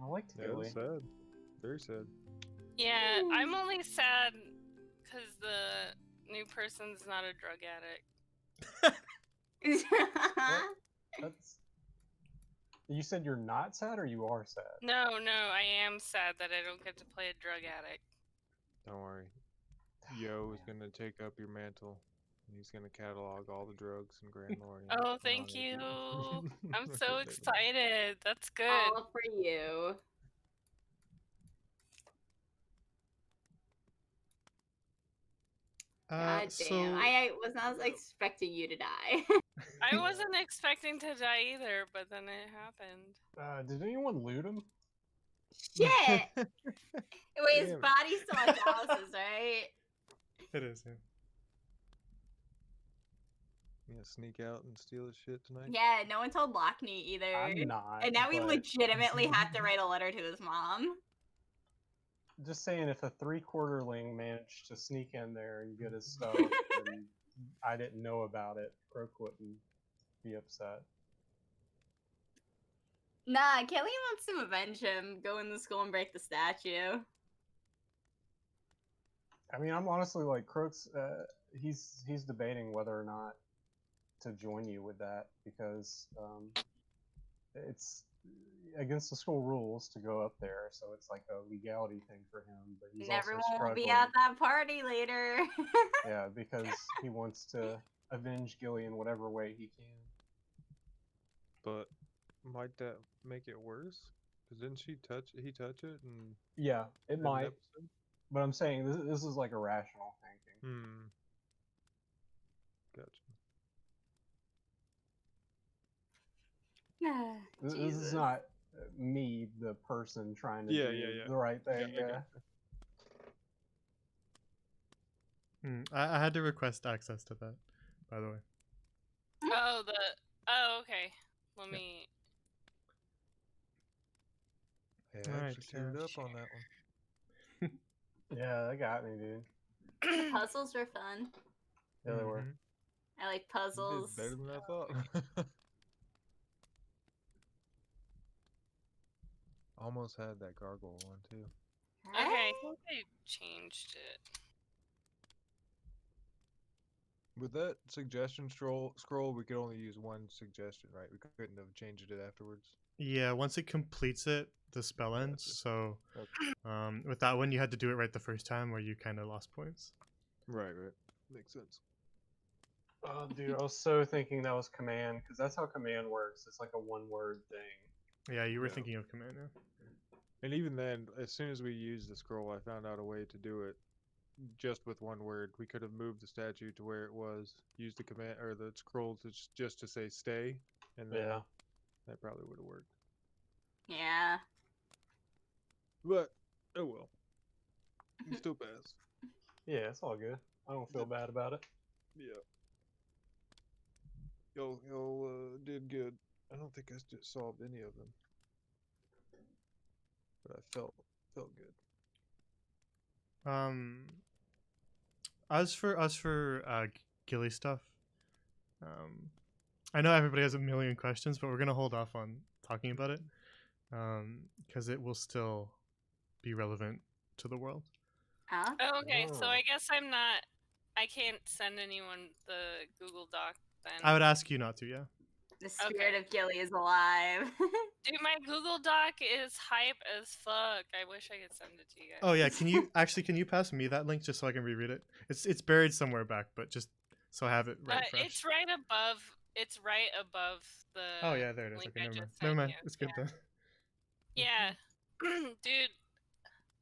S2: I liked
S6: Yeah,
S2: Gilly.
S6: it's sad. Very sad.
S3: Yeah, I'm only sad because the new person's not a drug addict.
S2: That's. You said you're not sad, or you are sad?
S3: No, I am sad that I don't get to play a drug addict.
S6: Don't worry. Yo is gonna take up your mantle. And he's gonna catalog all the drugs in Grand Lorient.
S3: Oh, thank you. I'm so excited. That's good.
S4: All for you. God
S1: So
S4: damn. I was not expecting you to die.
S3: I wasn't expecting to die either, but then it happened.
S2: Did anyone loot him?
S4: Shit! Wait, his
S6: Damn it.
S4: body's still at Dallas's, right?
S1: it is. Yeah.
S6: You gonna sneak out and steal his shit tonight?
S4: Yeah, no one told Lockney either.
S2: I'm not.
S4: And now we
S2: but
S4: legitimately have to write a letter to his mom.
S2: Just saying, if a three-quarterling managed to sneak in there and get his stuff, and I didn't know about it, Croak wouldn't be upset.
S4: Nah, Kelly wants to avenge him, go in the school and break the statue.
S2: I mean, I'm honestly like Croak's. He's debating whether or not to join you with that because it's against the school rules to go up there, so it's like a legality thing for him. But he's
S4: And everyone
S2: also
S4: will be
S2: struggling.
S4: at that party later.
S2: Yeah, because he wants to avenge Gilly in whatever way he can.
S6: But might that make it worse? Cause didn't he touch it and
S2: Yeah, it might.
S6: episode?
S2: But I'm saying this is like a rational thinking.
S6: Gotcha.
S2: This
S4: Jesus.
S2: is not me, the person trying to
S6: Yeah,
S2: do
S6: yeah.
S2: the right thing.
S6: I
S2: Yeah.
S6: gotcha.
S1: I had to request access to that. by the way.
S3: Oh, oh, okay. Let
S1: Yeah.
S3: me.
S6: I
S1: Alright,
S6: actually cleared up on that one.
S2: Yeah, that got me, dude.
S4: The puzzles were fun.
S2: Yeah, they were.
S6: Mhm.
S4: I like
S6: You
S4: puzzles.
S6: did better than I thought. Almost had that gargoyle one too.
S3: Okay, I
S4: Right?
S3: think I changed it.
S6: With that suggestion scroll, we could only use one suggestion, right? We couldn't have changed it afterwards.
S1: Yeah, once it completes it, the spell ends.
S6: Gotcha.
S1: So,
S6: Okay.
S1: with that one, you had to do it right the first time, where you kind of lost points.
S6: Right. Makes sense.
S2: Oh, dude, I was so thinking that was command, because that's how command works. It's like a one-word thing.
S1: Yeah, you were
S6: Yeah.
S1: thinking of command. Yeah.
S6: And even then, as soon as we used the scroll, I found out a way to do it just with one word. We could have moved the statue to where it was, used the command or the scroll to just to say stay, and then
S2: Yeah.
S6: that probably would have worked.
S4: Yeah.
S6: But oh well, you still pass.
S2: Yeah, it's all good. I don't feel bad about it.
S6: Yeah. Y'all did good. I don't think I solved any of them, but I felt good.
S1: As for Gilly stuff, I know everybody has a million questions, but we're gonna hold off on talking about it, because it will still be relevant to the world.
S4: Huh?
S3: Oh, okay, so
S2: Oh.
S3: I guess I can't send anyone the Google Doc then.
S1: I would ask you not to. Yeah.
S4: The spirit of Gilly is alive.
S3: Dude, my Google Doc is hype as fuck. I wish I could send it to you guys.
S1: Oh yeah. Can you pass me that link just so I can reread it? It's buried somewhere back, but just so I have it right fresh.
S3: It's right above. It's right above the.
S1: Oh yeah, there it is.
S3: link
S1: Okay,
S3: I
S1: never mind.
S3: just
S1: Never
S3: sent
S1: mind.
S3: you.
S1: It's good then.
S3: Yeah, dude,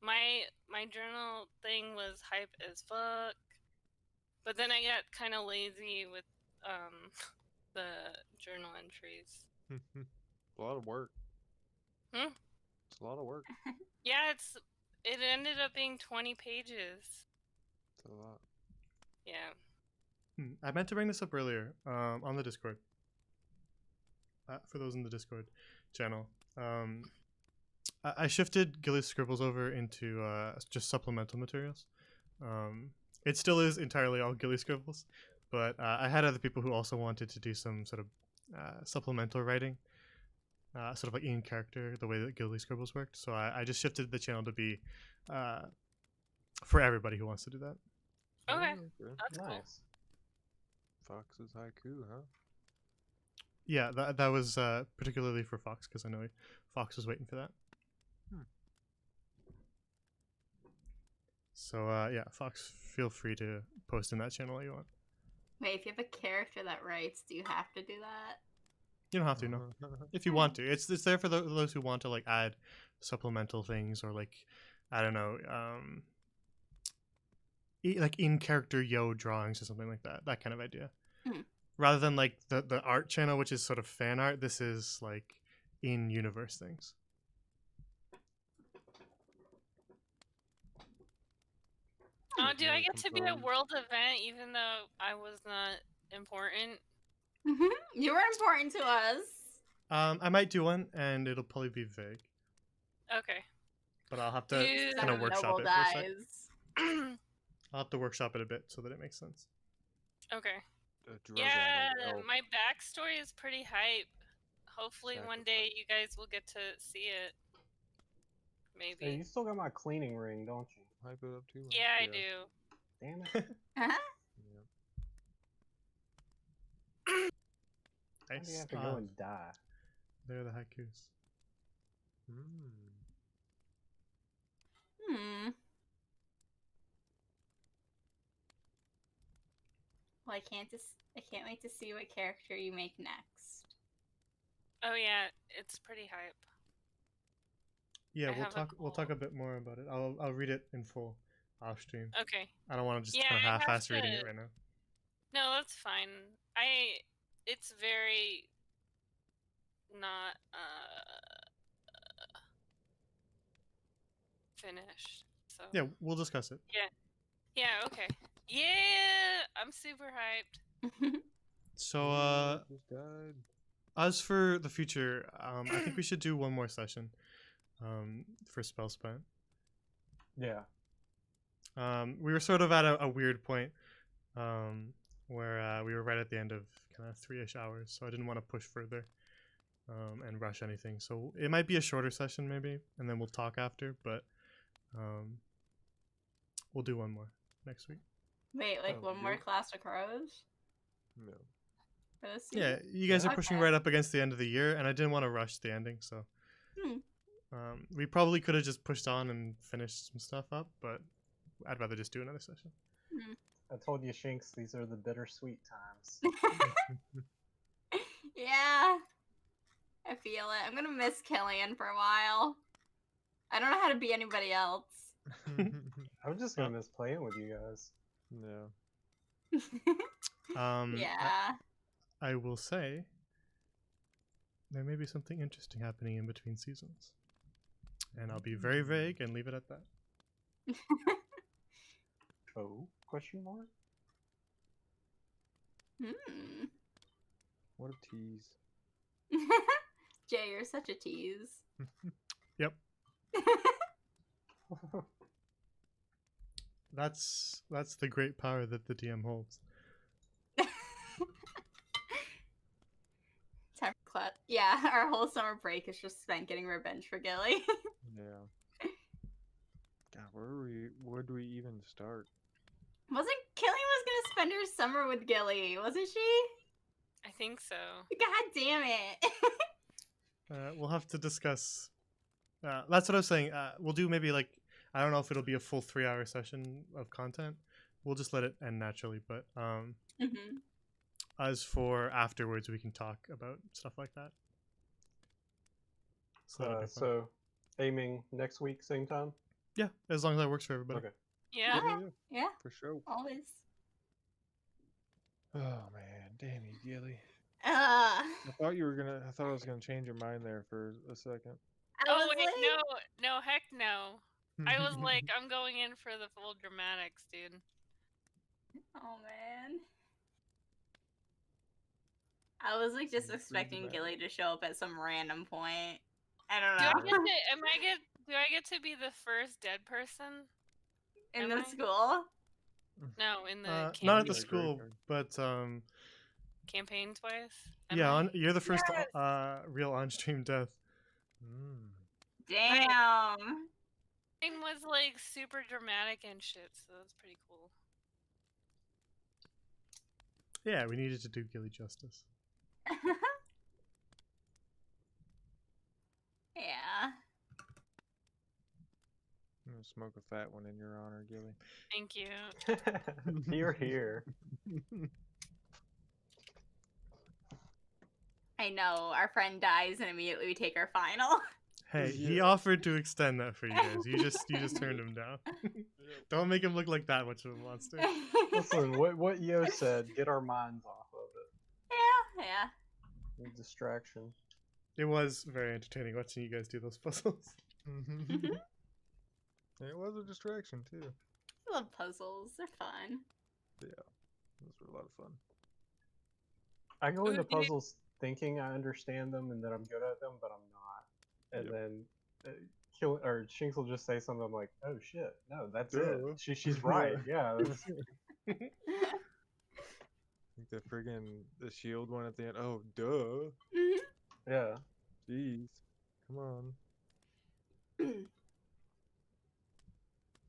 S3: my journal thing was hype as fuck, but then I got kind of lazy with the journal entries.
S6: A lot of work.
S3: Hmm?
S6: It's a lot of work.
S3: Yeah, it ended up being 20 pages.
S6: It's a lot.
S3: Yeah.
S1: I meant to bring this up earlier on the Discord. For those in the Discord channel, I shifted Gilly's scribbles over into just supplemental materials. It still is entirely all Gilly scribbles, but I had other people who also wanted to do some sort of supplemental writing, sort of like in character, the way that Gilly scribbles worked. So I just shifted the channel to be for everybody who wants to do that.
S3: Okay,
S6: Oh,
S3: that's cool.
S2: Nice.
S6: Fox's haiku, huh?
S1: Yeah, that was particularly for Fox, because I know Fox was waiting for that. So yeah, Fox, feel free to post in that channel all you want.
S4: Wait, if you have a character that writes, do you have to do that?
S1: You don't have to, no. If you want to, it's there for those who want to like add supplemental things, or like, I don't know, like in character yo drawings or something like that kind of idea. Rather than like the art channel, which is sort of fan art, this is like in universe things.
S3: Oh, do I
S6: Really
S3: get to be a
S6: composed.
S3: world event even though I was not important?
S4: You were important to us.
S1: I might do one, and it'll probably be vague,
S3: Okay.
S1: but I'll have to
S3: Dude.
S1: kind of workshop
S4: Noble
S1: it for a sec.
S4: dies.
S1: I'll have to workshop it a bit so that it makes sense.
S3: Okay.
S6: A drug
S3: Yeah,
S6: addict. Oh,
S3: my backstory is pretty hype. Hopefully one day
S6: Sacrifice.
S3: you guys will get to see it.
S2: Hey,
S3: Maybe.
S2: you still got my cleaning ring, don't you?
S6: hype it up too much.
S3: Yeah, I do.
S2: Damn it.
S4: Uh-huh.
S6: Yeah.
S2: Why do you
S1: Nice.
S2: have to go and die?
S1: There are the haikus.
S4: Hmm. Well, I can't wait to see what character you make next.
S3: Oh yeah, it's pretty hype.
S1: Yeah,
S3: I
S1: we'll
S3: have a
S1: talk. We'll talk a bit more about it. I'll read it in full off stream.
S3: Okay.
S1: I don't want to just
S3: Yeah,
S1: kind
S3: I
S1: of
S3: have
S1: half-ass reading it
S3: to-
S1: right now.
S3: No, that's fine. It's very not finished. So
S1: Yeah, we'll discuss it.
S3: Yeah, okay. Yeah, I'm super hyped.
S1: So,
S6: Just died.
S1: as for the future, I think we should do one more session for Spell Spent.
S2: Yeah.
S1: We were sort of at a weird point where we were right at the end of kind of 3-ish hours, so I didn't want to push further and rush anything. So it might be a shorter session maybe, and then we'll talk after, but we'll do one more next week.
S4: Wait, like
S6: Sounds
S4: one more
S6: good.
S4: Clash of Crows
S6: No.
S4: for this
S1: Yeah,
S4: season?
S1: you guys are pushing
S4: Okay.
S1: right up against the end of the year, and I didn't want to rush the ending, so
S4: Hmm.
S1: we probably could have just pushed on and finished some stuff up, but I'd rather just do another session.
S2: I told you, Shinx, these are the bittersweet times.
S4: Yeah. I feel it. I'm gonna miss Killian for a while. I don't know how to be anybody else.
S2: I'm just gonna miss playing with you guys.
S6: No.
S4: Yeah.
S1: I will say there may be something interesting happening in between seasons, and I'll be very vague and leave it at that.
S2: Oh? Question mark?
S4: Hmm.
S6: What a tease.
S4: Jay, you're such a tease.
S1: Yep, that's the great power that the DM holds.
S4: Time for clut. Yeah, our whole summer break is just spent getting revenge for Gilly.
S6: Yeah. God, where do we even start?
S4: Wasn't Killian was gonna spend her summer with Gilly, wasn't she?
S3: I think so.
S4: God damn it.
S1: We'll have to discuss. That's what I was saying. We'll do maybe like, I don't know if it'll be a full 3-hour session of content. We'll just let it end naturally. But
S4: Mhm.
S1: as for afterwards, we can talk about stuff like that. So, that'll be fun.
S2: So, aiming next week, same time?
S1: Yeah, as long as that works for everybody.
S2: Okay.
S3: Yeah.
S4: Okay. Yeah,
S6: For sure.
S4: always.
S6: Oh man, damn you, Gilly.
S4: Uh,
S6: I thought I was gonna change your mind there for a second.
S4: I
S3: Oh
S4: was
S3: wait,
S4: like,
S3: no, heck no. I was like, I'm going in for the full dramatics, dude.
S4: oh man. I was like just
S6: Pretty
S4: expecting
S6: dramatic.
S4: Gilly to show up at some random point. I don't
S3: Do I
S4: know.
S3: get to? Do I get to be the first dead person?
S4: In
S3: am
S4: the
S3: I?
S4: school?
S3: No, in the
S1: not at
S3: campaign,
S1: the
S6: Great
S1: school,
S6: card.
S1: but
S3: campaign twice. Am
S1: yeah,
S3: I?
S1: you're the first
S4: Yes!
S1: real on-stream death.
S6: Mm.
S4: Damn.
S3: Mine was like super dramatic and shit, so that's pretty cool.
S1: Yeah, we needed to do Gilly justice.
S4: Yeah.
S6: I'm gonna smoke a fat one in your honor, Gilly.
S3: Thank you.
S2: You're here.
S4: I know. Our friend dies and immediately we take our final.
S1: Hey, he
S6: Yeah.
S1: offered to extend that for you guys. You just turned him down. Don't make him look like that much of a monster.
S2: Listen, what Yo said, get our minds off of it.
S4: Yeah.
S2: The distraction.
S1: It was very entertaining watching you guys do those puzzles.
S6: It was a distraction too.
S4: I love puzzles. They're fun.
S6: Those were a lot of fun.
S2: I go
S3: Who
S2: into
S3: do you-
S2: puzzles thinking I understand them and that I'm good at them, but I'm not. And
S6: Yep.
S2: then Shinx will just say something like, "Oh shit, no, that's
S6: Duh.
S2: it. She's right. Yeah, that's,
S6: Like the the shield one at the end. Oh, duh.
S4: Mhm.
S2: yeah."
S6: Jeez. Come on.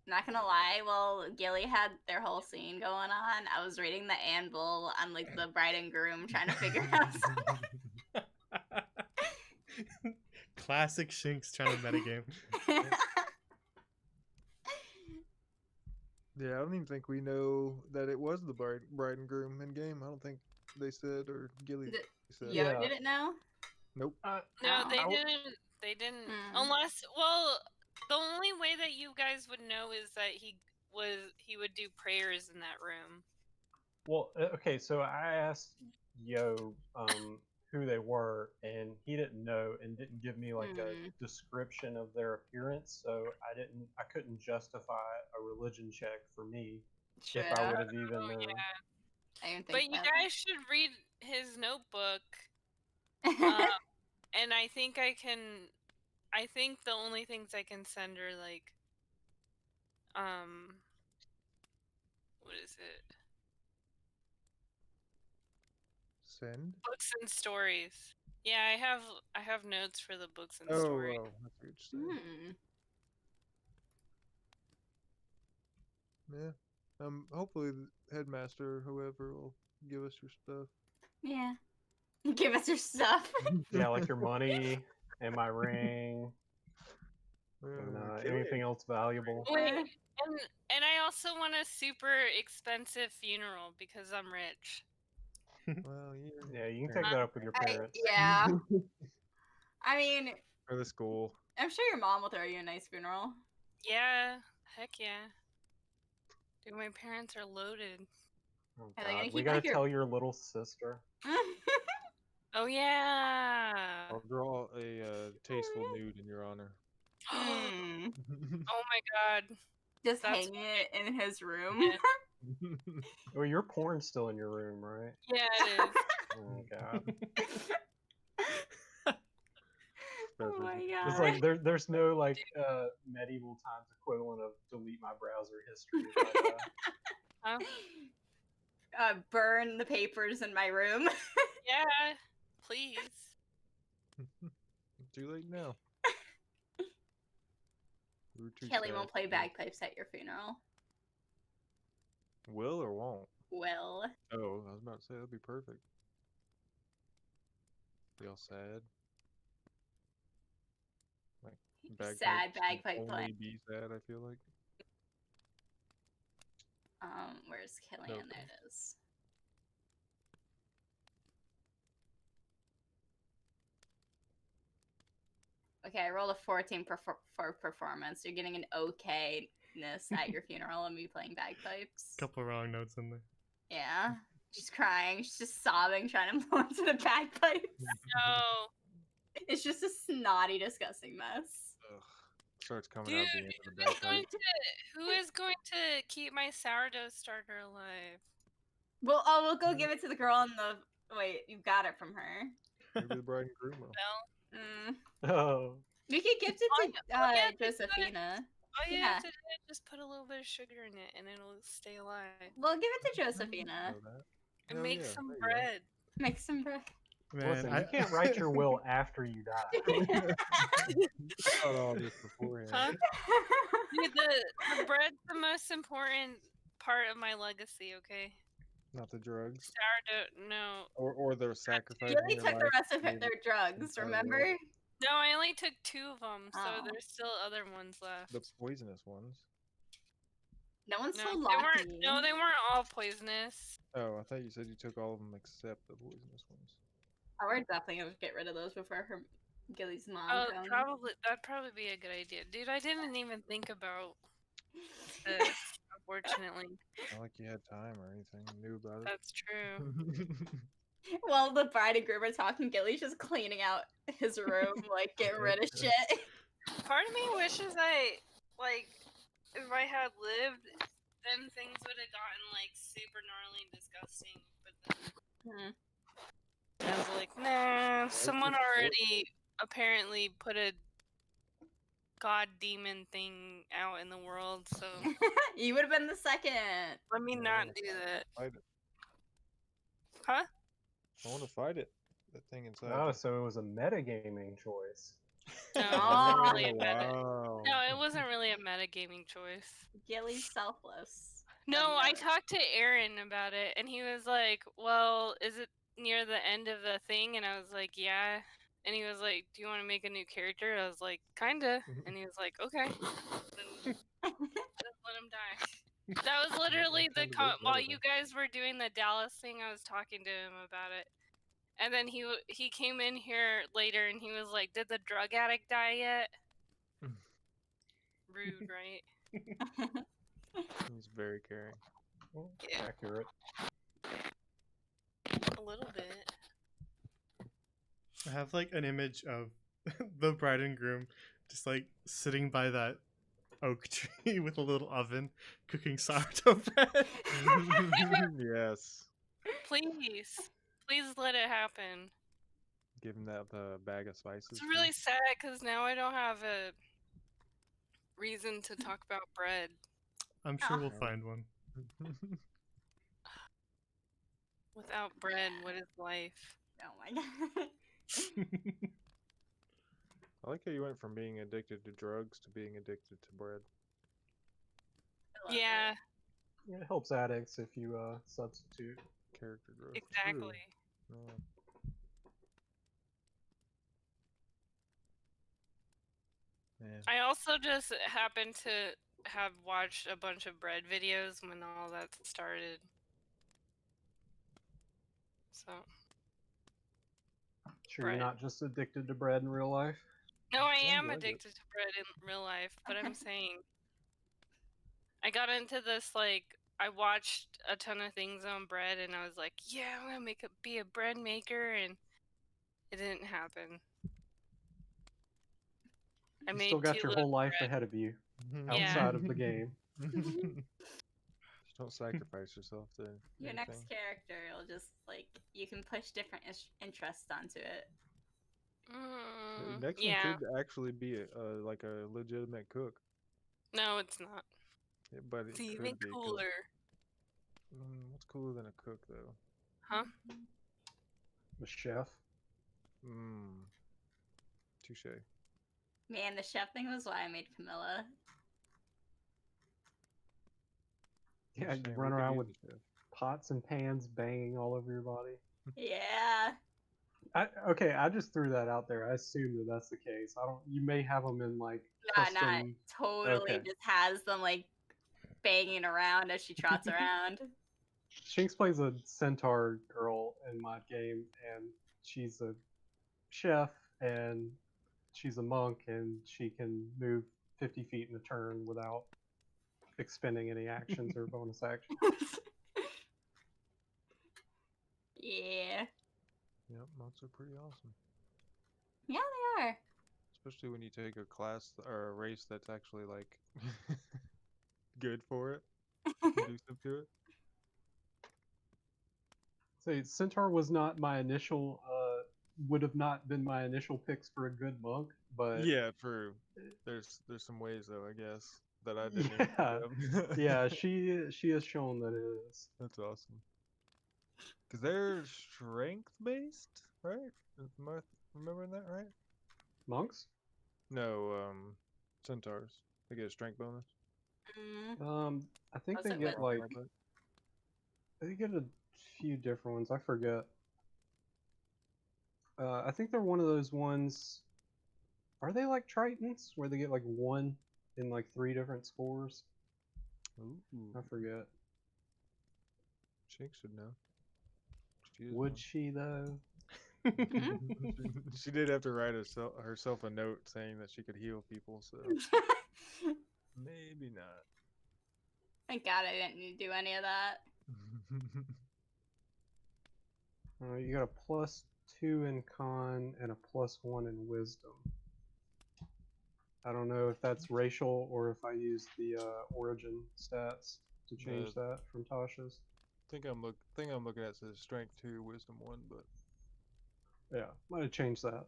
S4: Not gonna lie, while Gilly had their whole scene going on, I was reading the anvil on like the bride and groom trying to figure out something.
S1: Classic Shinx trying to metagame.
S6: Yeah, I don't even think we know that it was the bride and groom in game. I don't think they said, or Gilly
S4: Did-
S6: said.
S4: Yo,
S2: Yeah.
S4: didn't know?
S6: Nope.
S3: No,
S4: Oh.
S3: they
S2: I w-
S3: didn't. They didn't.
S4: Hmm.
S3: Unless, well, the only way that you guys would know is that he would do prayers in that room.
S2: Well, okay, so I asked Yo who they were, and he didn't know and didn't give me like a description of their appearance, so I couldn't justify a religion check for me if I would have even
S3: Oh
S2: known.
S3: yeah.
S4: I didn't
S3: But
S4: think
S3: you
S4: that.
S3: guys should read his notebook. And I think I think the only things I can send are like, what is it?
S6: Send?
S3: Books and stories. Yeah, I have notes for the books and
S6: Oh,
S3: stories.
S6: oh, that's what you're saying.
S4: Hmm.
S6: Yeah. Hopefully the headmaster or whoever will give us your stuff.
S4: Yeah. Give us your stuff.
S2: Yeah, like your money and my ring and anything else valuable.
S3: Wait, and I also want a super expensive funeral because I'm rich.
S6: Well,
S2: Yeah, you can take that up with your parents.
S4: Yeah. I mean,
S6: Or the school.
S4: I'm sure your mom will throw you a nice funeral.
S3: Yeah, heck yeah. Dude, my parents are loaded.
S2: Oh,
S4: Are they gonna
S2: God. We
S4: keep,
S2: gotta
S4: like, your-
S2: tell your little sister.
S3: Oh yeah.
S6: I'll draw a tasteful nude in your honor.
S4: Hmm.
S3: Oh my god.
S4: Just
S3: That's
S4: hang it in his room.
S3: Yeah.
S2: Oh, your porn's still in your room, right?
S3: Yeah, it is.
S2: Oh, God.
S4: Oh my
S2: It's
S4: god.
S2: like there's no like medieval times equivalent of delete my browser history. But,
S3: Huh?
S4: Burn the papers in my room.
S3: Yeah, please.
S6: Too late now. We're too
S4: Kelly
S6: sad
S4: won't play
S6: to-
S4: bagpipes at your funeral.
S6: Will or won't?
S4: Will.
S6: Oh, I was about to say that'd be perfect. Be all sad. Like
S4: Sad
S6: bagpipes
S4: bagpipe
S6: only
S4: playing.
S6: be sad. I feel like.
S4: Where's Killian?
S6: Okay.
S4: There it is. Okay, I rolled a 14 for performance. You're getting an okayness at your funeral and me playing bagpipes.
S1: Couple wrong notes in there.
S4: Yeah. She's crying. She's just sobbing, trying to blow into the bagpipes.
S3: No.
S4: It's just a snotty, disgusting mess.
S6: Ugh. Starts coming
S3: Dude,
S6: out the end of the
S3: who is going
S6: bagpipe.
S3: who is going to keep my sourdough starter alive?
S4: Well, we'll go give it to the girl in the. Wait, you got it from her.
S6: Maybe the bride and groom will.
S3: Well,
S2: oh,
S4: We could gift it
S3: Oh,
S4: to
S3: yeah, they could.
S4: Josephina.
S3: all you
S4: Yeah.
S3: have to do is just put a little bit of sugar in it and it'll stay alive.
S4: We'll give it to Josephina.
S6: Know that.
S3: And
S6: Oh,
S3: make
S6: yeah,
S3: some
S6: there you go.
S3: bread.
S4: Make some bread.
S1: Man,
S2: listen, you can't write your will after you die.
S6: Thought all this beforehand.
S3: Huh? Dude, the bread's the most important part of my legacy, okay?
S6: Not the drugs.
S3: Sourdough, no.
S6: Or the sacrifice.
S4: Gilly took the rest of their drugs,
S6: entire
S4: remember?
S6: world.
S3: No, I only took 2 of them, so
S4: Oh.
S3: there's still other ones left.
S6: The poisonous ones.
S4: No one's
S3: No,
S4: so
S3: they
S4: lucky.
S3: weren't. No, they weren't all poisonous.
S6: Oh, I thought you said you took all of them except the poisonous ones.
S4: Oh, we're definitely gonna get rid of those before her Gilly's mom
S3: Oh,
S4: comes.
S3: that'd probably be a good idea, dude. I didn't even think about this. Unfortunately,
S6: Not like you had time or anything. You knew about it.
S3: that's true.
S4: While the bride and groom are talking, Gilly's just cleaning out his room, like getting rid of shit.
S3: Part of me wishes if I had lived, then things would have gotten like super gnarly and disgusting. But then I was like, nah, someone
S6: just
S3: already apparently put a god demon thing out in the world, so
S4: You would have been the second.
S3: let me not do that.
S6: Fight it.
S3: Huh?
S6: I want to fight it. That thing inside.
S2: Oh,
S6: you.
S2: so it was a metagaming choice.
S3: No, it
S4: Oh,
S3: wasn't really a meta.
S6: wow.
S3: No, it wasn't really a metagaming choice.
S4: Gilly's selfless.
S3: No, I
S4: love it.
S3: talked to Aaron about it, and he was like, "Well, is it near the end of the thing?" And I was like, "Yeah." And he was like, "Do you want to make a new character?" I was like, "Kinda." And he was like, "Okay." Then just let him die. That was literally the
S6: Sounded way
S3: while
S6: better
S3: you guys were doing the Dallas thing. I was talking to him about it, and then he came in here later, and he was like, "Did the drug addict die yet?" Rude, right?
S6: He's very caring.
S2: Well,
S3: Yeah.
S2: accurate.
S3: A little bit.
S1: I have like an image of the bride and groom just like sitting by that oak tree with a little oven cooking sourdough bread.
S6: Yes.
S3: Please. Please let it happen.
S6: Give him that bag of spices.
S3: It's
S6: too.
S3: really sad because now I don't have a reason to talk about bread.
S1: I'm sure
S4: Oh.
S1: we'll find one.
S3: Without bread, what is life?
S4: Oh my god.
S6: I like how you went from being addicted to drugs to being addicted to bread.
S4: I love
S3: Yeah,
S4: it.
S2: Yeah, it helps addicts if you substitute.
S6: Character growth.
S3: exactly.
S6: True. Yeah. Man.
S3: I also just happened to have watched a bunch of bread videos when all that started. So,
S2: Sure,
S3: Bread.
S2: you're not just addicted to bread in real life.
S3: no, I
S6: Sounds
S3: am
S6: like it.
S3: addicted to bread in real life, but I'm saying I got into this I watched a ton of things on bread and I was like, yeah, I'm gonna be a bread maker, and it didn't happen. I
S2: You
S3: made
S2: still got
S3: 2
S2: your
S3: loaves
S2: whole life
S3: of bread.
S2: ahead of you
S3: Yeah.
S2: outside of the game.
S6: Just don't sacrifice yourself to
S4: Your
S6: anything.
S4: next character will just you can push different interests onto it.
S6: Next
S3: Yeah.
S6: one could actually be like a legitimate cook.
S3: No, it's not.
S6: Yeah, but it
S3: It's
S6: could
S3: even
S6: be, 'cause-
S3: cooler.
S6: what's cooler than a cook, though?
S3: Huh?
S2: The chef.
S6: Touche.
S4: Man, the chef thing was why I made Camilla.
S2: Yeah,
S6: Just
S2: you
S6: saying,
S2: run
S6: we could
S2: around
S6: use
S2: with
S6: a chef.
S2: pots and pans banging all over your body.
S4: Yeah.
S2: Okay, I just threw that out there. I assume that that's the case. I don't. You may have them in like
S4: Not
S2: custom.
S4: totally
S2: Okay.
S4: just has them banging around as she trots around.
S2: Shinx plays a centaur girl in my game, and she's a chef, and she's a monk, and she can move 50 feet in a turn without expending any actions or bonus actions.
S4: Yeah.
S6: Yep, monks are pretty awesome.
S4: Yeah, they are.
S6: Especially when you take a class or a race that's actually like good for it, conducive to it.
S2: So centaur was not my initial. Would have not been my initial picks for a good monk, but
S6: Yeah, true. There's some ways though, I guess, that I didn't.
S2: yeah,
S6: Even
S2: yeah, she has shown that it is.
S6: That's awesome. Cause they're strength based, right? Am I remembering that right?
S2: Monks?
S6: No, centaurs. They get a strength bonus.
S2: I think
S4: Was
S2: they
S4: it
S2: get
S4: with-
S2: like they get a few different ones. I forget. I think they're one of those ones. Are they like Tritons, where they get like 1 in like 3 different scores?
S6: Ooh,
S2: I forget.
S6: Shinx should know. She is
S2: Would
S6: one.
S2: she though?
S6: She did have to write herself a note saying that she could heal people, so maybe not.
S4: Thank God I didn't need to do any of that.
S2: You got a +2 in con and a +1 in wisdom. I don't know if that's racial or if I use the origin stats to change that from Tasha's.
S6: think I'm looking at says strength 2, wisdom 1, but
S2: Yeah, might have changed that.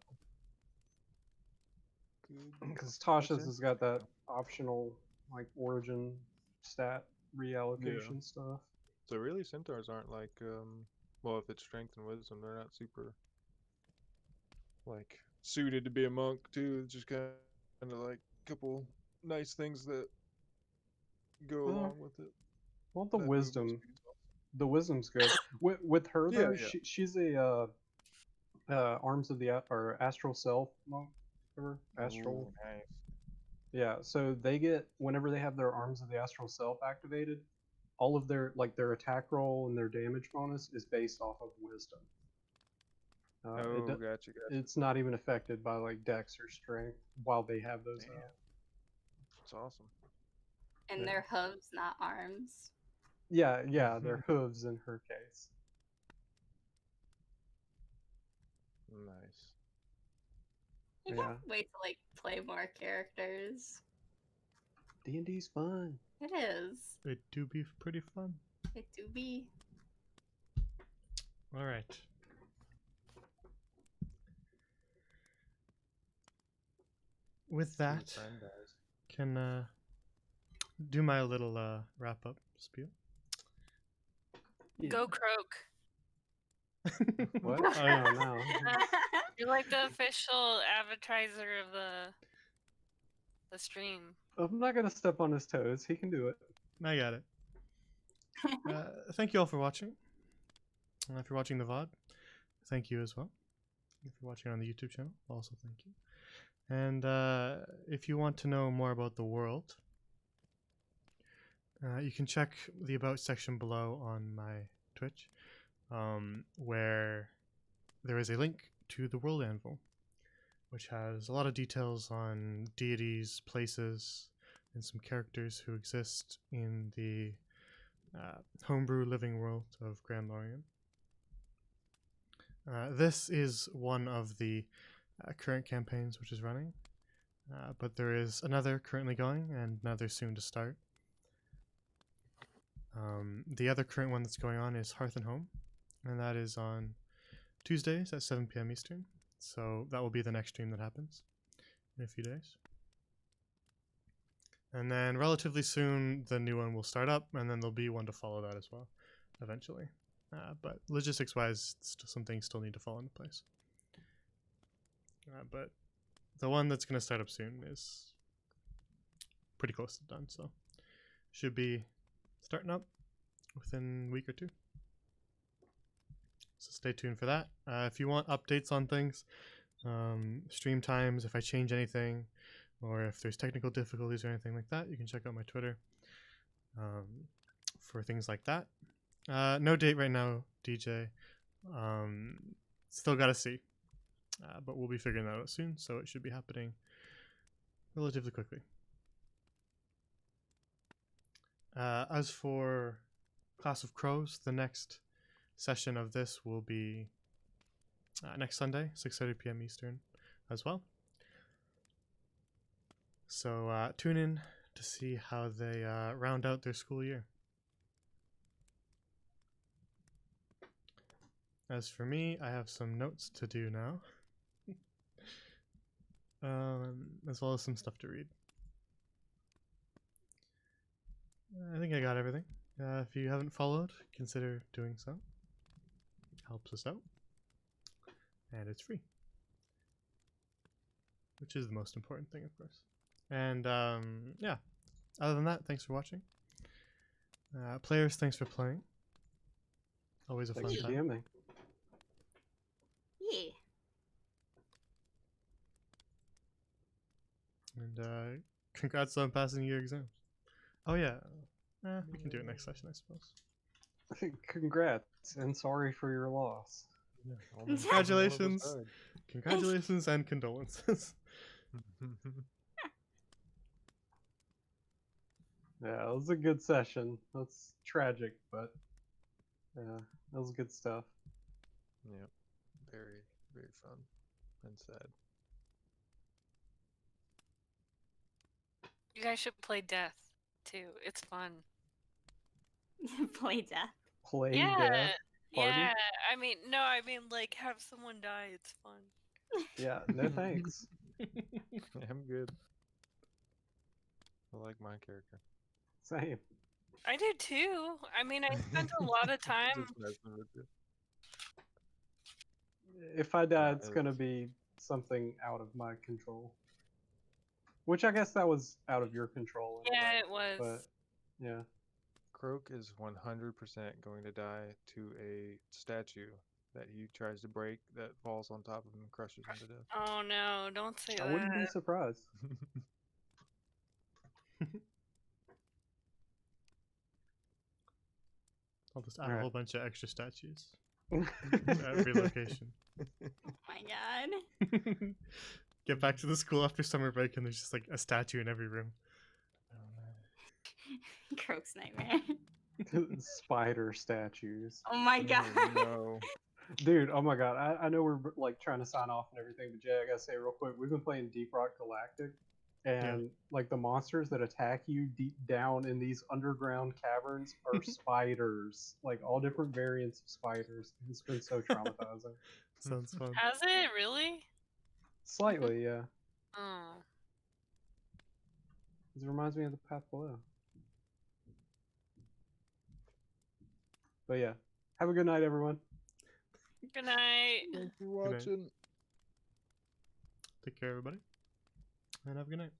S6: good.
S2: Because Tasha's has got that optional like origin stat reallocation stuff.
S6: So really, centaurs aren't like well, if it's strength and wisdom, they're not super like suited to be a monk too. It's just kind of like a couple nice things that go along with it.
S2: Well, the
S6: That movement
S2: wisdom,
S6: speed is awesome.
S2: the wisdom's good. With her
S6: Yeah,
S2: though,
S6: yeah.
S2: she's a arms of the or astral self monk, or astral.
S6: Ooh, nice.
S2: Yeah, so they get whenever they have their arms of the astral self activated, all of their their attack roll and their damage bonus is based off of wisdom.
S6: Gotcha.
S2: It's not even affected by like dex or strength while they have those
S6: Damn.
S2: out.
S6: It's awesome.
S4: And
S2: Yeah.
S4: their hooves, not arms.
S2: Yeah, they're hooves in her case.
S6: Nice.
S4: You
S2: Yeah.
S4: can't wait to play more characters.
S2: D&D's fun.
S4: It is.
S1: It do be pretty fun.
S4: It do be.
S1: All right. With that,
S6: Friend dies.
S1: can do my little wrap up spiel.
S3: Go Croak.
S2: What?
S1: Oh, yeah.
S2: Oh no.
S3: You're like the official advertiser of the stream.
S2: I'm not gonna step on his toes. He can do it.
S1: I got it. Thank you all for watching. If you're watching the VOD, thank you as well. If you're watching on the YouTube channel, also thank you. And if you want to know more about the world, you can check the About section below on my Twitch, where there is a link to the World Anvil, which has a lot of details on deities, places, and some characters who exist in the homebrew living world of Grand Lorien. This is one of the current campaigns which is running, but there is another currently going and another soon to start. The other current one that's going on is Hearth and Home, and that is on Tuesdays at 7 p.m. Eastern. So that will be the next stream that happens in a few days. And then relatively soon, the new one will start up, and then there'll be one to follow that as well, eventually. But logistics-wise, some things still need to fall into place. But the one that's going to start up soon is pretty close to done, so should be starting up within a week or two. So stay tuned for that. If you want updates on things, stream times, if I change anything, or if there's technical difficulties or anything like that, you can check out my Twitter for things like that. No date right now, DJ. Still got to see. But we'll be figuring that out soon, so it should be happening relatively quickly. As for Class of Crows, the next session of this will be next Sunday, 6:30 p.m. Eastern as well. So tune in to see how they round out their school year. As for me, I have some notes to do now, as well as some stuff to read. I think I got everything. If you haven't followed, consider doing so. Helps us out. And it's free. Which is the most important thing, of course. And yeah, other than that, thanks for watching. Players, thanks for playing. Always a fun
S2: Thanks for
S1: time.
S2: DMing.
S4: Yeah.
S1: And congrats on passing your exams. Oh yeah, we can do it next session, I suppose.
S2: Congrats and sorry for your loss.
S6: Yeah, only one of us
S1: Congratulations.
S6: died.
S1: Congratulations and condolences.
S2: Yeah, it was a good session. That's tragic, but yeah, that was good stuff.
S6: Yep. Very, very fun and sad.
S3: You guys should play Death too. It's fun.
S4: Play death.
S2: Play
S3: Yeah.
S2: death. Party?
S3: Yeah. I mean, no, I mean like have someone die. It's fun.
S2: Yeah, no thanks.
S6: I'm good. I like my character.
S2: Same.
S3: I do too. I mean, I spent a lot of time.
S6: Just messing with you.
S2: If I die,
S6: Yeah,
S2: it's gonna be something out of my control. Which I guess that was out of your control.
S3: Yeah,
S2: anyway,
S3: it was.
S2: But yeah.
S6: Croak is 100% going to die to a statue that he tries to break that falls on top of him and crushes him to death.
S3: Oh no! Don't say
S2: I wouldn't be
S3: that.
S2: surprised.
S1: I'll just add a
S2: Alright.
S1: whole bunch of extra statues at every location.
S4: Oh my god.
S1: Get back to the school after summer break and there's just like a statue in every room.
S4: Croak's nightmare.
S2: Spider statues.
S4: Oh my god.
S6: Oh, no.
S2: Dude, oh my god. I know we're like trying to sign off and everything, but Jay, I gotta say real quick, we've been playing Deep Rock Galactic, and like the monsters that attack you deep down in these underground caverns are spiders, like all different variants of spiders. It's been so traumatizing.
S1: Sounds fun.
S3: Has it really?
S2: Slightly, yeah.
S3: Oh.
S2: It reminds me of the Path Below. But yeah, have a good night, everyone.
S3: Good night.
S6: Thanks for
S1: night.
S6: watching.
S1: Take care, everybody, and have a good night.